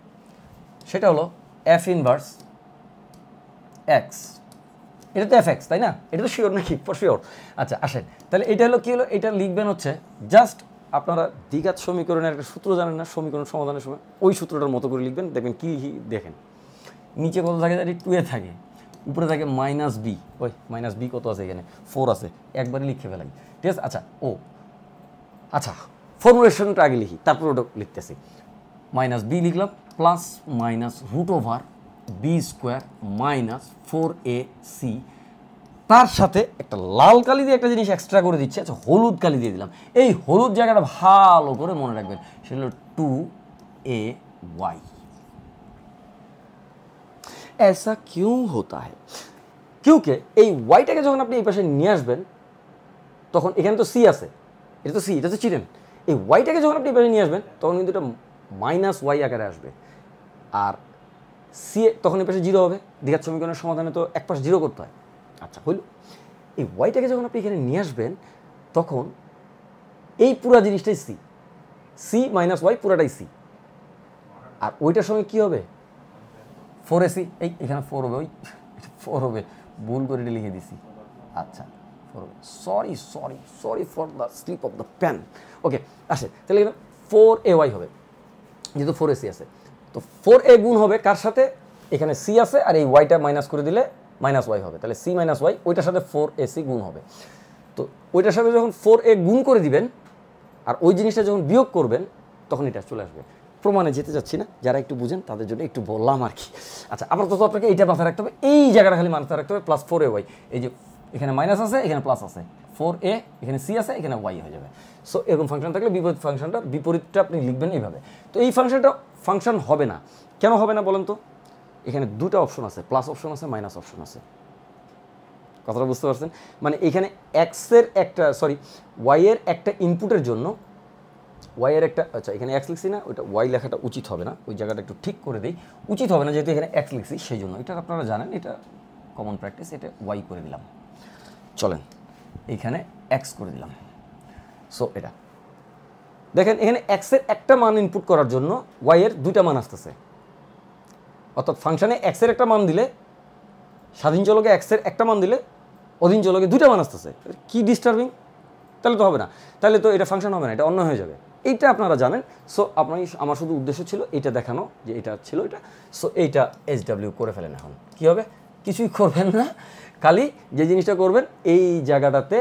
সেটা হলো f(1)(x), এটা তো f(x), তাই না? এটা তো শিওর নাকি? For sure. আচ্ছা আসেন, তাহলে এটা হলো কি হলো, এটা লিখবেন হচ্ছে জাস্ট, আপনারা দ্বিঘাত সমীকরণের একটা সূত্র জানেন না সमीकरण সমাধানের সময়, ওই সূত্রটার মতো করে লিখবেন, দেখবেন কি দেখেন নিচে কত থাকে, 2 থাকে, উপরে থাকে -b। ওই -b কত আছে এখানে? 4 আছে, একবারে লিখে ফেলাই, ঠিক আছে? আচ্ছা আচ্ছা, ফর্মুলেশনটা আগে লিখি, তারপর ওটা লিখতেছি। -b লিখলাম, প্লাস √b² -4ac, তার সাথে একটা লাল কালি দিয়ে একটা জিনিস এক্সট্রা করে দিচ্ছে। আচ্ছা, হলুদ কালি দিয়ে দিলাম। এই হলুদ জায়গাটা ভালো করে মনে রাখবেন, সেটা হলো 2ay। ऐसा क्यों होता है? क्योंकि এই ওয়াইটাকে যখন আপনি এই পাশে নিয়ে আসবেন, তখন এখানে তো সি আছে, এটা তো সি, এটা তো চিনেন। এই ওয়াইটাকে যখন আপনি এই পাশে নিয়ে আসবেন, তখন কিন্তু এটা -y আকারে আসবে, আর সি তখন এই পাশে 0 হবে। দ্বিঘাত সমীকরণের সমাধানে তো এক পাশে 0 করতে হয়। আচ্ছা হইল, এই ওয়াইটাকে যখন আপনি এখানে নিয়ে আসবেন, তখন এই পুরা জিনিসটাই সি, সি -y পুরাটাই সি, আর ওইটার সঙ্গে কি হবে? 4ac, এখানে 4 হবে, ওই 4 হবে, ভুল করে লিখে দিছি। আচ্ছা করবে, sorry sorry sorry for the slip of the pen. Okay আসে, তাহলে এখানে 4ay হবে, যেহেতু 4ac আছে, তো 4a গুণ হবে কার সাথে, এখানে c আছে আর এই ওয়াইটা মাইনাস করে দিলে -y হবে, তাহলে c - y ওইটার সাথে 4ac গুণ হবে। তো ওইটার সাথে যখন 4a গুণ করে দিবেন আর ওই জিনিসটা যখন বিয়োগ করবেন তখন এটা চলে আসবে। প্রমাণে যেতে যাচ্ছি না, যারা একটু বুঝেন তাদের জন্য একটু বললাম আর কি। আচ্ছা, আপাতত আপনাকে এইটা মাথায় রাখতে হবে, এই জায়গাটা খালি মাথায় রাখতে হবে, প্লাস 4ay, এই যে এখানে মাইনাস আছে এখানে প্লাস আছে, 4a এখানে c আছে এখানে y হয়ে যাবে। সো এরকম ফাংশন থাকলে বিপরীত ফাংশনটা বিপরীতটা আপনি লিখবেন এইভাবে। তো এই ফাংশনটা ফাংশন হবে না, কেন হবে না বলেন তো? এখানে দুটো অপশন আছে, প্লাস অপশন আছে মাইনাস অপশন আছে, কথাটা বুঝতে পারছেন? মানে এখানে এক্সের একটা ওয়াইয়ের একটা ইনপুটের জন্য ওয়াইয়ের একটা, আচ্ছা এখানে এক্স লিখছি না, ওইটা ওয়াই লেখাটা উচিত হবে না, ওই জায়গাটা একটু ঠিক করে দিই, উচিত হবে না যেহেতু এখানে এক্স লিখছি সেই জন্য, এটা আপনারা জানেন, এটা কমন প্র্যাকটিস, এটা ওয়াই করে দিলাম, চলেন এইখানে এক্স করে দিলাম। সো এটা দেখেন এখানে এক্সের একটা মান ইনপুট করার জন্য ওয়াইয়ের দুইটা মান আসতেছে, অর্থাৎ ফাংশনে এক্সের একটা মান দিলে, স্বাধীন চলকে এক্সের একটা মান দিলে অধীন চলকে দুইটা মান আসতেছে, কি ডিস্টার্বিং, তাহলে তো হবে না, তাহলে তো এটা ফাংশন হবে না, এটা অন্য হয়ে যাবে, এইটা আপনারা জানেন। সো আমার শুধু উদ্দেশ্য ছিল এইটা দেখানো যে এটা ছিল এটা। সো এইটা SW করে ফেলেন, এখন কি হবে, কিছুই করবেন না, খালি যে জিনিসটা করবেন এই জায়গাটাতে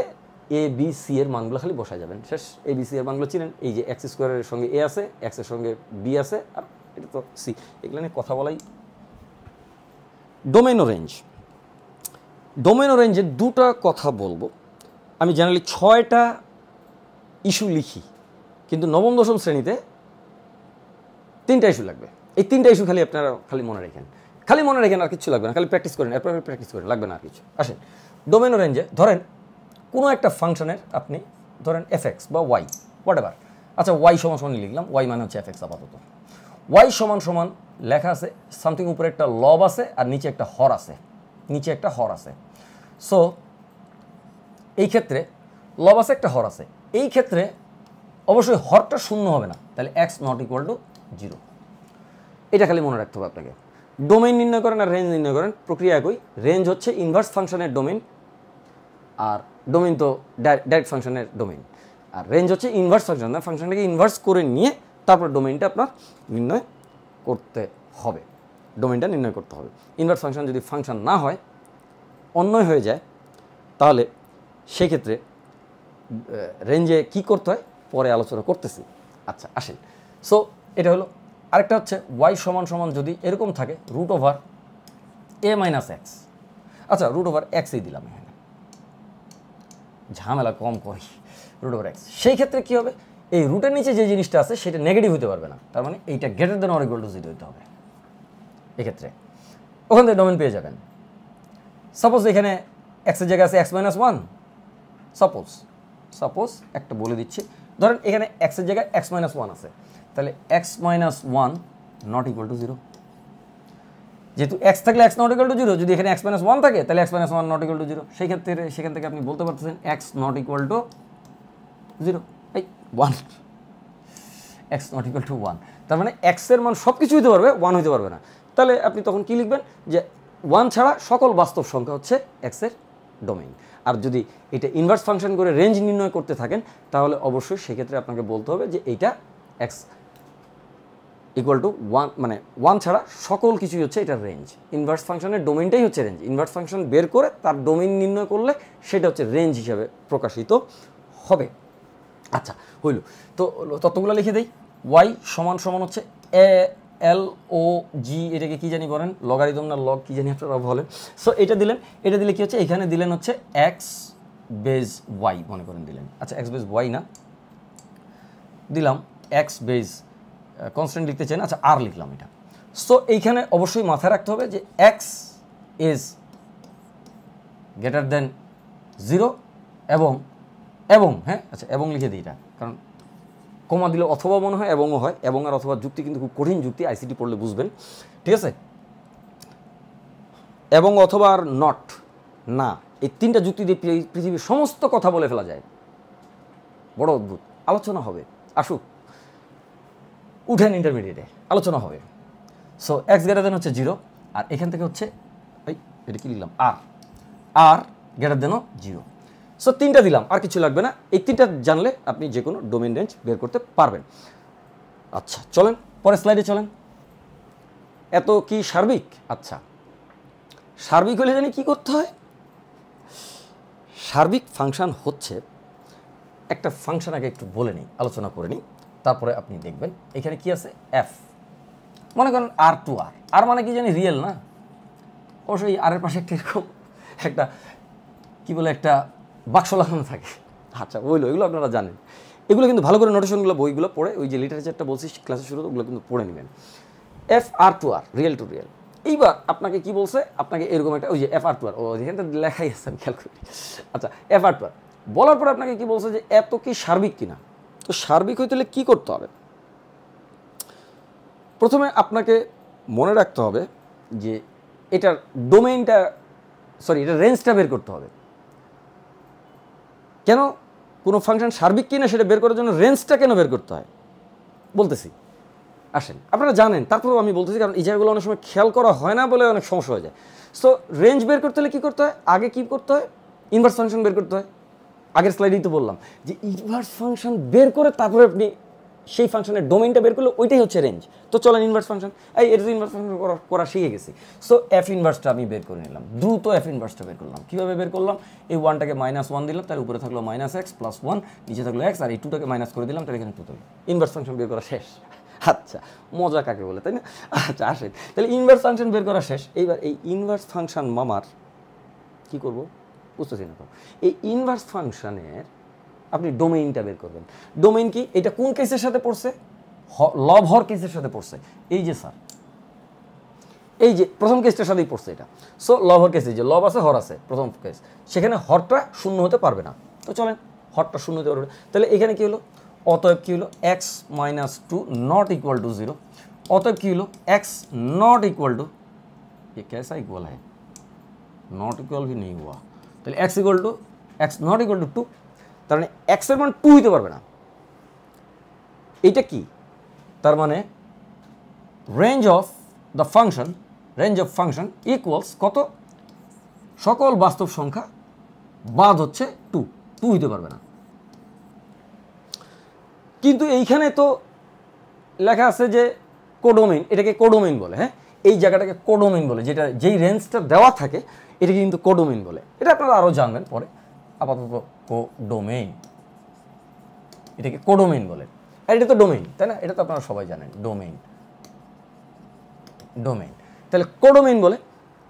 ABC এর মানগুলো খালি বসায় যাবেন, শেষ। ABC এর মানগুলো চিনেন, এই যে x স্কোয়ারের সঙ্গে a আছে, x এর সঙ্গে b আছে, আর এটা তো c, এগুলো নিয়ে কথা বলাই। ডোমেন ও রেঞ্জ, ডোমেন ও রেঞ্জের দুটা কথা বলবো। আমি জেনারেলি 6টা ইস্যু লিখি, কিন্তু নবম দশম শ্রেণীতে 3টা ইস্যু লাগবে, এই 3টা ইস্যু খালি আপনারা খালি মনে রাখেন, খালি মনে রাখেন, আর কিছু লাগবে না, খালি প্র্যাকটিস করেন, এরপর প্র্যাকটিস করেন, লাগবে না আর কিছু। আসেন ডোমেন ও রেঞ্জে, ধরেন কোনো একটা ফাংশনের আপনি ধরেন fx বা y হোয়াট এভার, আচ্ছা y সমান লিখলাম, y মানে হচ্ছে fx আপাতত, y সমান লেখা আছে সামথিং, উপরে একটা লব আছে আর নিচে একটা হর আছে, নিচে একটা হর আছে। সো এই ক্ষেত্রে লব আছে একটা হর আছে, এই ক্ষেত্রে অবশ্যই হরটা শূন্য হবে না, তাহলে x ≠ = 0, এটা খালি মনে রাখতে হবে আপনাকে। ডোমেইন নির্ণয় করেন আর রেঞ্জ নির্ণয় করেন, প্রক্রিয়া একই। রেঞ্জ হচ্ছে ইনভার্স ফাংশনের ডোমেইন, আর ডোমেইন তো ডাইরেক্ট ফাংশনের ডোমেইন, আর রেঞ্জ হচ্ছে ইনভার্স ফাংশন, ফাংশনটাকে ইনভার্স করে নিয়ে তারপর ডোমেইনটা আপনার নির্ণয় করতে হবে, ডোমেইনটা নির্ণয় করতে হবে। ইনভার্স ফাংশন যদি ফাংশন না হয়, অন্যয় হয়ে যায়, তাহলে সেক্ষেত্রে রেঞ্জে কি করতে হয় পরে আলোচনা করতেছি। আচ্ছা আসেন, সো এটা হলো। আরেকটা হচ্ছে y সমান যদি এরকম থাকে √a - x, আচ্ছা √x-ই দিলাম, এখানে ঝামেলা কম করি, √x, সেই ক্ষেত্রে কি হবে, এই রুটের নিচে যে জিনিসটা আছে সেটা নেগেটিভ হতে পারবে না, তার মানে এইটা > or = 0 হতে হবে, এক্ষেত্রে ওখান থেকে ডোমেন পেয়ে যাবেন। সাপোজ এখানে x এর জায়গায় আছে x - 1, সাপোজ একটা বলে দিচ্ছি, ধরেন এখানে x এর জায়গায় x - 1 আছে, তাহলে x - 1 ≠ 0, যেহেতু x থাকলে x ≠ 0, যদি এখানে x - 1 থাকে তাহলে x - 1 ≠ 0, সেই ক্ষেত্রে সেখান থেকে আপনি বলতে পারতেছেন x ≠ 0, এই 1, x ≠ 1, তার মানে x এর মান সব কিছু হতে পারবে, 1 হতে পারবে না। তাহলে আপনি তখন কি লিখবেন, যে 1 ছাড়া সকল বাস্তব সংখ্যা হচ্ছে x এর ডোমেইন। আর যদি এটা ইনভার্স ফাংশন করে রেঞ্জ নির্ণয় করতে থাকেন, তাহলে অবশ্যই সেক্ষেত্রে আপনাকে বলতে হবে যে এইটা x = 1, মানে 1 ছাড়া সকল কিছুই হচ্ছে এটা রেঞ্জ। ইনভার্স ফাংশনের ডোমেইনটাই হচ্ছে রেঞ্জ, ইনভার্স ফাংশন বের করে তার ডোমেইন নির্ণয় করলে সেটা হচ্ছে রেঞ্জ হিসাবে প্রকাশিত হবে। আচ্ছা হইল, তো তত্ত্বগুলো লিখে দেই। y সমান হচ্ছে LOG, এটাকে কি জানি বলেন, লগারিদম না লগ কি জানি আপনারা বলেন। সো এটা দিলেন, এটা দিলে কি হচ্ছে, এখানে দিলেন হচ্ছে x বেজ y মনে করেন দিলেন, আচ্ছা x বেজ y না, দিলাম x বেজ কনস্ট্যান্ট লিখতে চাই না, আচ্ছা আর লিখলাম এটা। সো এইখানে অবশ্যই মাথায় রাখতে হবে যে x ইজ > 0 এবং হ্যাঁ, আচ্ছা এবং লিখে দিই এটা, কারণ কমা দিলে অথবা মনে হয় এবংও হয়, এবং আর অথবা যুক্তি কিন্তু খুব কঠিন যুক্তি, আইসিটি পড়লে বুঝবেন, ঠিক আছে। এবং অথবা আর নট না, এই 3টা যুক্তি দিয়ে পৃথিবীর সমস্ত কথা বলে ফেলা যায়, বড় অদ্ভুত, আলোচনা হবে, আসুক উঠেন ইন্টারমিডিয়েটে আলোচনা হবে। সো x > হচ্ছে 0, আর এখান থেকে হচ্ছে এটা কি লিখলাম, আর > 0। সো তিনটা দিলাম, আর কিছু লাগবে না। এই তিনটা জানলে আপনি যে কোনো ডোমেইন রেঞ্জ বের করতে পারবেন। আচ্ছা চলেন পরের স্লাইডে চলেন। এত কি সার্বিক? আচ্ছা সার্বিক হলে জানি কি করতে হয়। সার্বিক ফাংশন হচ্ছে একটা ফাংশন, আগে একটু বলে নিই, আলোচনা করে নিই, তারপরে আপনি দেখবেন এখানে কি আছে। এফ মনে করেন আর টু আর, আর মানে কি জানি রিয়েল না, অবশ্যই আর এর পাশে একটা এরকম একটা কি বলে একটা বাক্স লাগানো থাকে। আচ্ছা ওইগুলো এগুলো আপনারা জানেন, এগুলো কিন্তু ভালো করে নোটেশনগুলো বইগুলো পড়ে, ওই যে লিটারেচারটা বলছি ক্লাসের শুরুতে, ওগুলো কিন্তু পড়ে নেবেন। F R to R, real to real. এইবার আপনাকে কি বলছে, আপনাকে এরকম একটা ওই যে এফ আর টু আর, ও এখানে লেখাই আছে আমি খেয়াল করি। আচ্ছা এফ আর টু আর বলার পর আপনাকে কি বলছে যে এত কি সার্বিক কিনা। তো সার্বিক হইতে হলে কী করতে হবে? প্রথমে আপনাকে মনে রাখতে হবে যে এটার ডোমেইনটা, সরি এটার রেঞ্জটা বের করতে হবে। কেন কোনো ফাংশন সার্বিক কিনা সেটা বের করার জন্য রেঞ্জটা কেন বের করতে হয় বলতেছি, আসেন। আপনারা জানেন, তারপরেও আমি বলতেছি, কারণ এই জায়গাগুলো অনেক সময় খেয়াল করা হয় না বলে অনেক সমস্যা হয়ে যায়। সো রেঞ্জ বের করতে হলে কী করতে হয়? আগে কী করতে হয়? ইনভার্স ফাংশন বের করতে হয়। আগের স্লাইডেই তো বললাম যে ইনভার্স ফাংশন বের করে তারপরে আপনি সেই ফাংশনের ডোমেইনটা বের করলে ওইটাই হচ্ছে রেঞ্জ। তো চলেন ইনভার্স ফাংশন, এটা তো ইনভার্স ফাংশন করা শিখে গেছি। সো এফ ইনভার্সটা আমি বের করে নিলাম, দ্রুত এফ ইনভার্সটা বের করলাম। কীভাবে বের করলাম? এই ওয়ানটাকে -1 দিলাম, তার উপরে থাকলো -x + 1, নিচে থাকলো x, আর এই টুটাকে মাইনাস করে দিলাম, তার এখানে 2 থাকলো। ইনভার্স ফাংশন বের করা শেষ। আচ্ছা মজা কাকে বলে, তাই না? আচ্ছা আসেন, তাহলে ইনভার্স ফাংশন বের করা শেষ। এইবার এই ইনভার্স ফাংশন মামার কী করবো বুঝতেছি না তো। এই ইনভার্স ফাংশনের আপনি ডোমেইনটা বের করবেন। ডোমেইন কি? এটা কোন কেসের সাথে পড়ছে? লব হর কেসের সাথে পড়ছে। এই যে স্যার, এই যে প্রথম কেসটার সাথেই পড়ছে এটা। সো লব হর কেসে যে লব আছে হর আছে, প্রথম কেস, সেখানে হরটা শূন্য হতে পারবে না। তো চলেন হরটা শূন্য হতে পারবে। তাহলে এখানে কী হলো? অতএব কী হলো? x - 2 not equal to 0। অতএব কী হলো? x नॉट इक्वल टू, ये कैसा इक्वल है? नॉट इक्वल भी नहीं हुआ। তাহলে x नॉट इक्वल टू 2, তার মানে x এর মান 2 হইতে পারবে না। এইটা কি? তার মানে range of the function equals কত? সকল বাস্তব সংখ্যা বাদ হচ্ছে 2 হইতে পারবে না। কিন্তু এইখানে তো লেখা আছে যে কোডোমেইন, এটাকে কোডোমেইন বলে। হ্যাঁ, এই জায়গাটাকে কোডোমেইন বলে, যেটা যেই রেঞ্জটা দেওয়া থাকে এটাকে কিন্তু কোডোমেইন বলে। এটা আপনারা আরও জানবেন পরে। আপাতত কোডোমেইন, এটাকে কোডোমেইন বলে। আর এটা তো ডোমেইন, তাই না? এটা তো আপনারা সবাই জানেন, ডোমেইন। তাহলে কোডোমেইন বলে।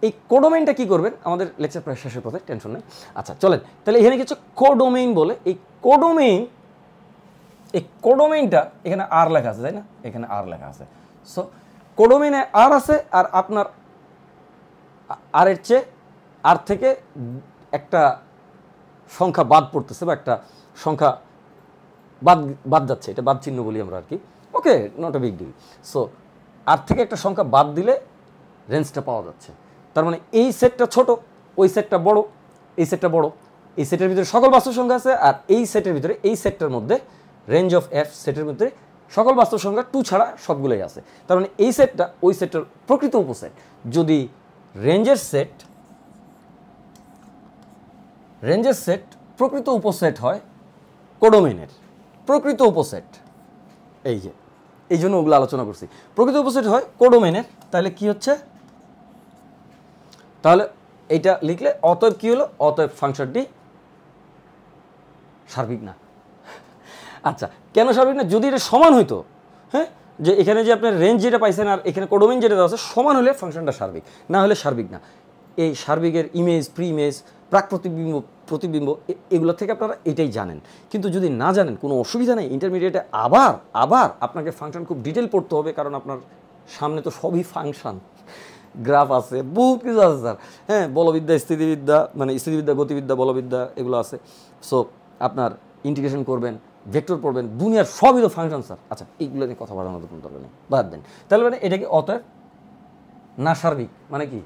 এই কোডোমেইনটা কি করবেন? আমাদের লেকচার প্রায় শেষের পথে, টেনশন নেই। আচ্ছা চলেন, তাহলে এখানে কিছু কোডোমেইন বলে। এই কোডোমেইনটা এখানে আর লেখা আছে, তাই না? এখানে আর লেখা আছে। সো কোডোমেইনে আর আছে, আর আপনার আর এর চেয়ে আর থেকে একটা সংখ্যা বাদ পড়তেছে, বা একটা সংখ্যা বাদ যাচ্ছে, এটা বাদ চিহ্ন বলি আমরা আর কি। Okay, not a big deal. So আর থেকে একটা সংখ্যা বাদ দিলে রেঞ্জটা পাওয়া যাচ্ছে। তার মানে এই সেটটা ছোট, ওই সেটটা বড়, এই সেটটা বড়, এই সেটের ভিতরে সকল বাস্তব সংখ্যা আছে, আর এই সেটের ভিতরে, এই সেটটার মধ্যে রেঞ্জ অফ এফ সেটের মধ্যে সকল বাস্তব সংখ্যা 2 ছাড়া সবগুলোই আছে। তার মানে এই সেটটা ওই সেটটার প্রকৃত উপসেট। যদি রেঞ্জের সেট প্রকৃত উপসেট হয় কোডোমেইনের, প্রকৃত উপসেট, এই জন্য ওগুলো আলোচনা করছি, প্রকৃত উপসেট হয় কোডোমেইনের, তাহলে কি হচ্ছে? তাহলে এইটা লিখলে অতএব কি হলো? অতএব ফাংশনটি সার্বিক না। আচ্ছা কেন সার্বিক না? যদি এটা সমান হইতো, হ্যাঁ, যে এখানে যে আপনার রেঞ্জ যেটা পাইছেন আর এখানে কোডোমেইন যেটা দেওয়া আছে সমান হলে ফাংশনটা সার্বিক, না হলে সার্বিক না। এই সার্বিকের ইমেজ, প্রি ইমেজ, প্রাক প্রতিবিম্ব এগুলো থেকে আপনারা এটাই জানেন। কিন্তু যদি না জানেন কোনো অসুবিধা নেই, ইন্টারমিডিয়েটে আবার আপনাকে ফাংশন খুব ডিটেল পড়তে হবে, কারণ আপনার সামনে তো সবই ফাংশন, গ্রাফ আছে, বহুত কিছু আছে স্যার। হ্যাঁ, বলবিদ্যা, স্থিতিবিদ্যা, মানে স্থিতিবিদ্যা, গতিবিদ্যা, বলবিদ্যা, এগুলো আছে। সো আপনার ইন্টিগ্রেশন করবেন, ভেক্টর পড়বেন, দুনিয়ার সবই তো ফাংশন স্যার। আচ্ছা এইগুলো নিয়ে কথা বলার মতো কোনো দরকার নেই, বাদ দেন। তাহলে মানে এটাকে অতএব না সার্বিক, মানে কি?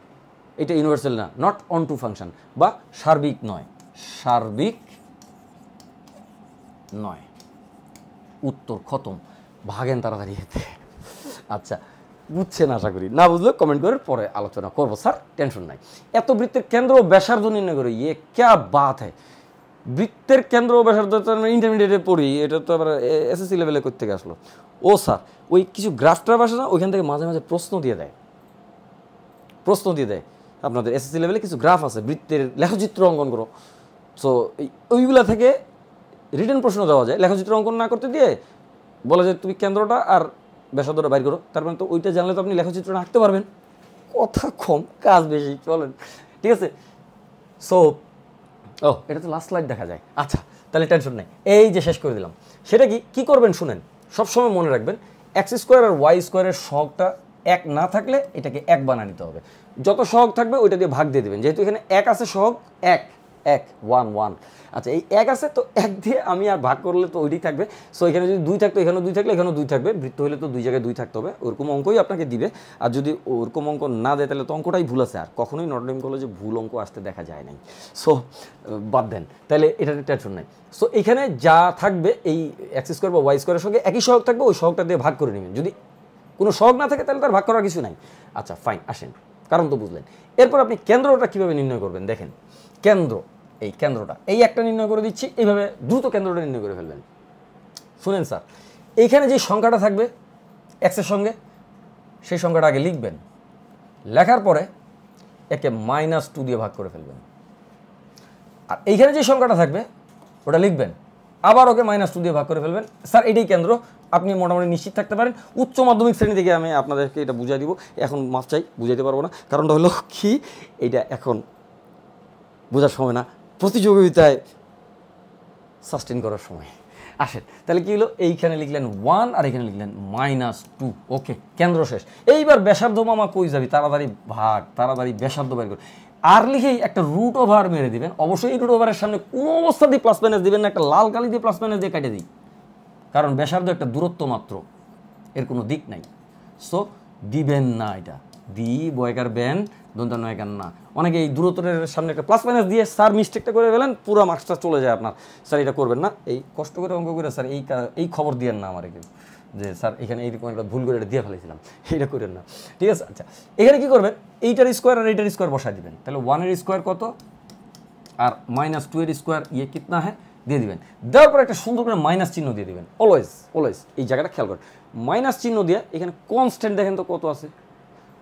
এটা ইউনিভার্সাল না, নট অন টু ফাংশন, বা সার্বিক নয়, উত্তর খতম। ভাগেন তাড়াতাড়ি এতে। আচ্ছা বুঝছেন আশা করি, না বুঝলে কমেন্ট করে পরে আলোচনা করবো স্যার, টেনশন নাই। এত বৃত্তের কেন্দ্র ও ব্যাসার্ধ নির্ণয় করে, ইয়ে ক্যা বাত হ্যায়। বৃত্তের কেন্দ্র ও ব্যাসার্ধ তো আমরা ইন্টারমিডিয়েটে পড়ি, এটা তো আবার এসএসসি লেভেলে করতে আসলো। ও স্যার ওই কিছু গ্রাফটার বাসে না, ওইখান থেকে মাঝে মাঝে প্রশ্ন দিয়ে দেয় আপনাদের এসএসসি লেভেলে কিছু গ্রাফ আছে, বৃত্তের লেখচিত্র অঙ্কন করো। সো ওইগুলা থেকে রিটেন প্রশ্ন দেওয়া যায়, লেখচিত্র অঙ্কন না করতে দিয়ে বলা যায় তুমি কেন্দ্রটা আর ব্যাসার্ধটা বাইর করো। তার মানে তো ওইটা জানলে তো আপনি লেখচিত্রটা আঁকতে পারবেন। কথা কম কাজ বেশি, চলেন ঠিক আছে। সো এটা তো লাস্ট স্লাইড দেখা যায়। আচ্ছা তাহলে টেনশন নেই, এই যে শেষ করে দিলাম। সেটা কি করবেন শুনেন, সবসময় মনে রাখবেন এক্স স্কোয়ার আর ওয়াই স্কোয়ারের সহগটা এক না থাকলে এটাকে এক বানিয়ে নিতে হবে। যত সহগ থাকবে ওইটা দিয়ে ভাগ দিয়ে দেবেন, যেহেতু এখানে এক আছে সহগ এক এক ওয়ান ওয়ান। আচ্ছা এই এক আছে তো এক দিয়ে আমি আর ভাগ করলে তো ওইটাই থাকবে। সো এখানে যদি দুই থাকতো এখানেও দুই থাকলে এখানেও দুই থাকবে, বৃত্ত হলে তো দুই জায়গায় দুই থাকতে হবে, ওরকম অঙ্কই আপনাকে দিবে। আর যদি ওরকম অঙ্ক না দেয় তাহলে তো অঙ্কটাই ভুল আছে, আর কখনোই নটরডেম কলেজে ভুল অঙ্ক আসতে দেখা যায় নাই। সো বাদ দেন, তাহলে এটাতে টেনশন নাই। সো এখানে যা থাকবে এই এক্স স্কোয়ার বা ওয়াই স্কোয়ারের সঙ্গে একই সহগ থাকবে, ওই সহগটা দিয়ে ভাগ করে নেবেন। যদি কোনো সহগ না থাকে তাহলে তার ভাগ করার কিছু নাই। আচ্ছা ফাইন, আসেন কারণ তো বুঝলেন। এরপর আপনি কেন্দ্রটা কীভাবে নির্ণয় করবেন দেখেন। কেন্দ্র, এই কেন্দ্রটা এই একটা নির্ণয় করে দিচ্ছি, এইভাবে দ্রুত কেন্দ্রটা নির্ণয় করে ফেলবেন। শুনেন স্যার, এইখানে যে সংখ্যাটা থাকবে এক্সের সঙ্গে, সেই সংখ্যাটা আগে লিখবেন, লেখার পরে একে -2 দিয়ে ভাগ করে ফেলবেন। আর এইখানে যে সংখ্যাটা থাকবে ওটা লিখবেন, আবার ওকে -2 দিয়ে ভাগ করে ফেলবেন। স্যার এটাই কেন্দ্র, আপনি মোটামুটি নিশ্চিত থাকতে পারেন। উচ্চ মাধ্যমিক শ্রেণী থেকে আমি আপনাদেরকে এটা বুঝাই দিব, এখন মাপ চাই, বুঝাইতে পারবো না। কারণটা হলো কি, এইটা এখন বোঝার সময় না, প্রতিযোগিতায় সাস্টেন করার সময়। আসেন তাহলে কী হলো, এইখানে লিখলেন 1 আর এখানে লিখলেন -2। ওকে, কেন্দ্র শেষ। এইবার ব্যাসার্ধ মামা কই যাবি, তাড়াতাড়ি ভাগ, তাড়াতাড়ি ব্যাসার্ধ বের করে আর লিখেই একটা √ওভার মেরে দিবেন। অবশ্যই এই √ওভারের সামনে কোনো অবস্থা দিয়ে প্লাস মাইনাস দিবেন না, একটা লাল কালি দিয়ে প্লাস মাইনাস দিয়ে কেটে দিই, কারণ ব্যাসার্ধ একটা দূরত্ব মাত্র, এর কোনো দিক নাই। সো দিবেন না, এটা দি বয়কার ব্যান দন্তানয়কার না। অনেকে এই দূরত্বের সামনে একটা প্লাস মাইনাস দিয়ে স্যার মিস্টেকটা করে ফেলেন, পুরো মার্কসটা চলে যায় আপনার। স্যার এটা করবেন না, এই কষ্ট করে অঙ্ক করে স্যার এই খবর দিয়েন না আমার, যে স্যার এখানে এইরকম একটা ভুল করে এটা দিয়ে ফেলেছিলাম, এইটা করেন না, ঠিক আছে। আচ্ছা এখানে কি করবেন, এইটার স্কোয়ার আর এইটার স্কোয়ার বসায় দিবেন। তাহলে 1 এর স্কোয়ার কত আর -2 এর স্কোয়ার ইয়ে কিতনা হ্যাঁ দিয়ে দিবেন। দেওয়ার পর একটা সুন্দর করে মাইনাস চিহ্ন দিয়ে দিবেন। অলওয়েজ এই জায়গাটা খেয়াল করেন, মাইনাস চিহ্ন দিয়ে এখানে কনস্ট্যান্ট দেখেন তো কত আছে,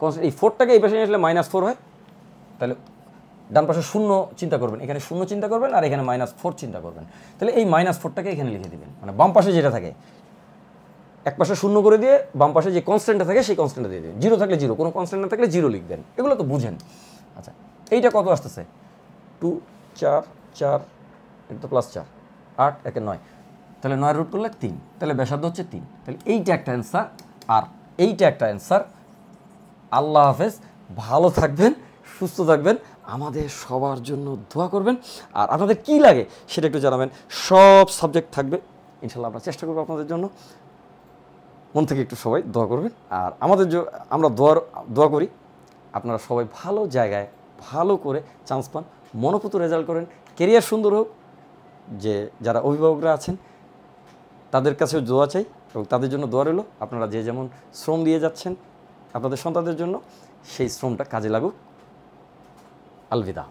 কনস্ট্যান্ট। এই 4টাকে এই পাশে নিয়ে আসলে -4 হয়, তাহলে ডান পাশে 0 চিন্তা করবেন, এখানে 0 চিন্তা করবেন আর এখানে -4 চিন্তা করবেন। তাহলে এই -4টাকে এখানে লিখে দিবেন, মানে বাম পাশে যেটা থাকে এক পাশে 0 করে দিয়ে বাম পাশে যে কনস্ট্যান্টটা থাকে সেই কনস্ট্যান্টটা দিয়ে দিবেন। 0 থাকলে 0, কোনো কনস্ট্যান্ট না থাকলে 0 লিখবেন, এগুলো তো বুঝেন। আচ্ছা এইটা কত আসতেছে, 2 4 4, এটা তো +4, 8 একে 9, তাহলে 9 রুট করলে 3, তাহলে ব্যাসার্ধ হচ্ছে 3। তাহলে এইটা একটা অ্যান্সার আর এইটা একটা অ্যান্সার। আল্লাহ হাফেজ, ভালো থাকবেন, সুস্থ থাকবেন, আমাদের সবার জন্য দোয়া করবেন। আর আপনাদের কি লাগে সেটা একটু জানাবেন। সব সাবজেক্ট থাকবে ইনশাল্লাহ, আমরা চেষ্টা করবো আপনাদের জন্য। মন থেকে একটু সবাই দোয়া করবেন। আর আমরা দোয়া করি আপনারা সবাই ভালো জায়গায় ভালো করে চান্স পান, মনোপুত রেজাল্ট করেন, কেরিয়ার সুন্দর হোক। যে যারা অভিভাবকরা আছেন তাদের কাছেও দোয়া চাই এবং তাদের জন্য দোয়া রইল। আপনারা যে যেমন শ্রম দিয়ে যাচ্ছেন আপনাদের সন্তানদের জন্য, সেই শ্রমটা কাজে লাগুক। আলবিদা।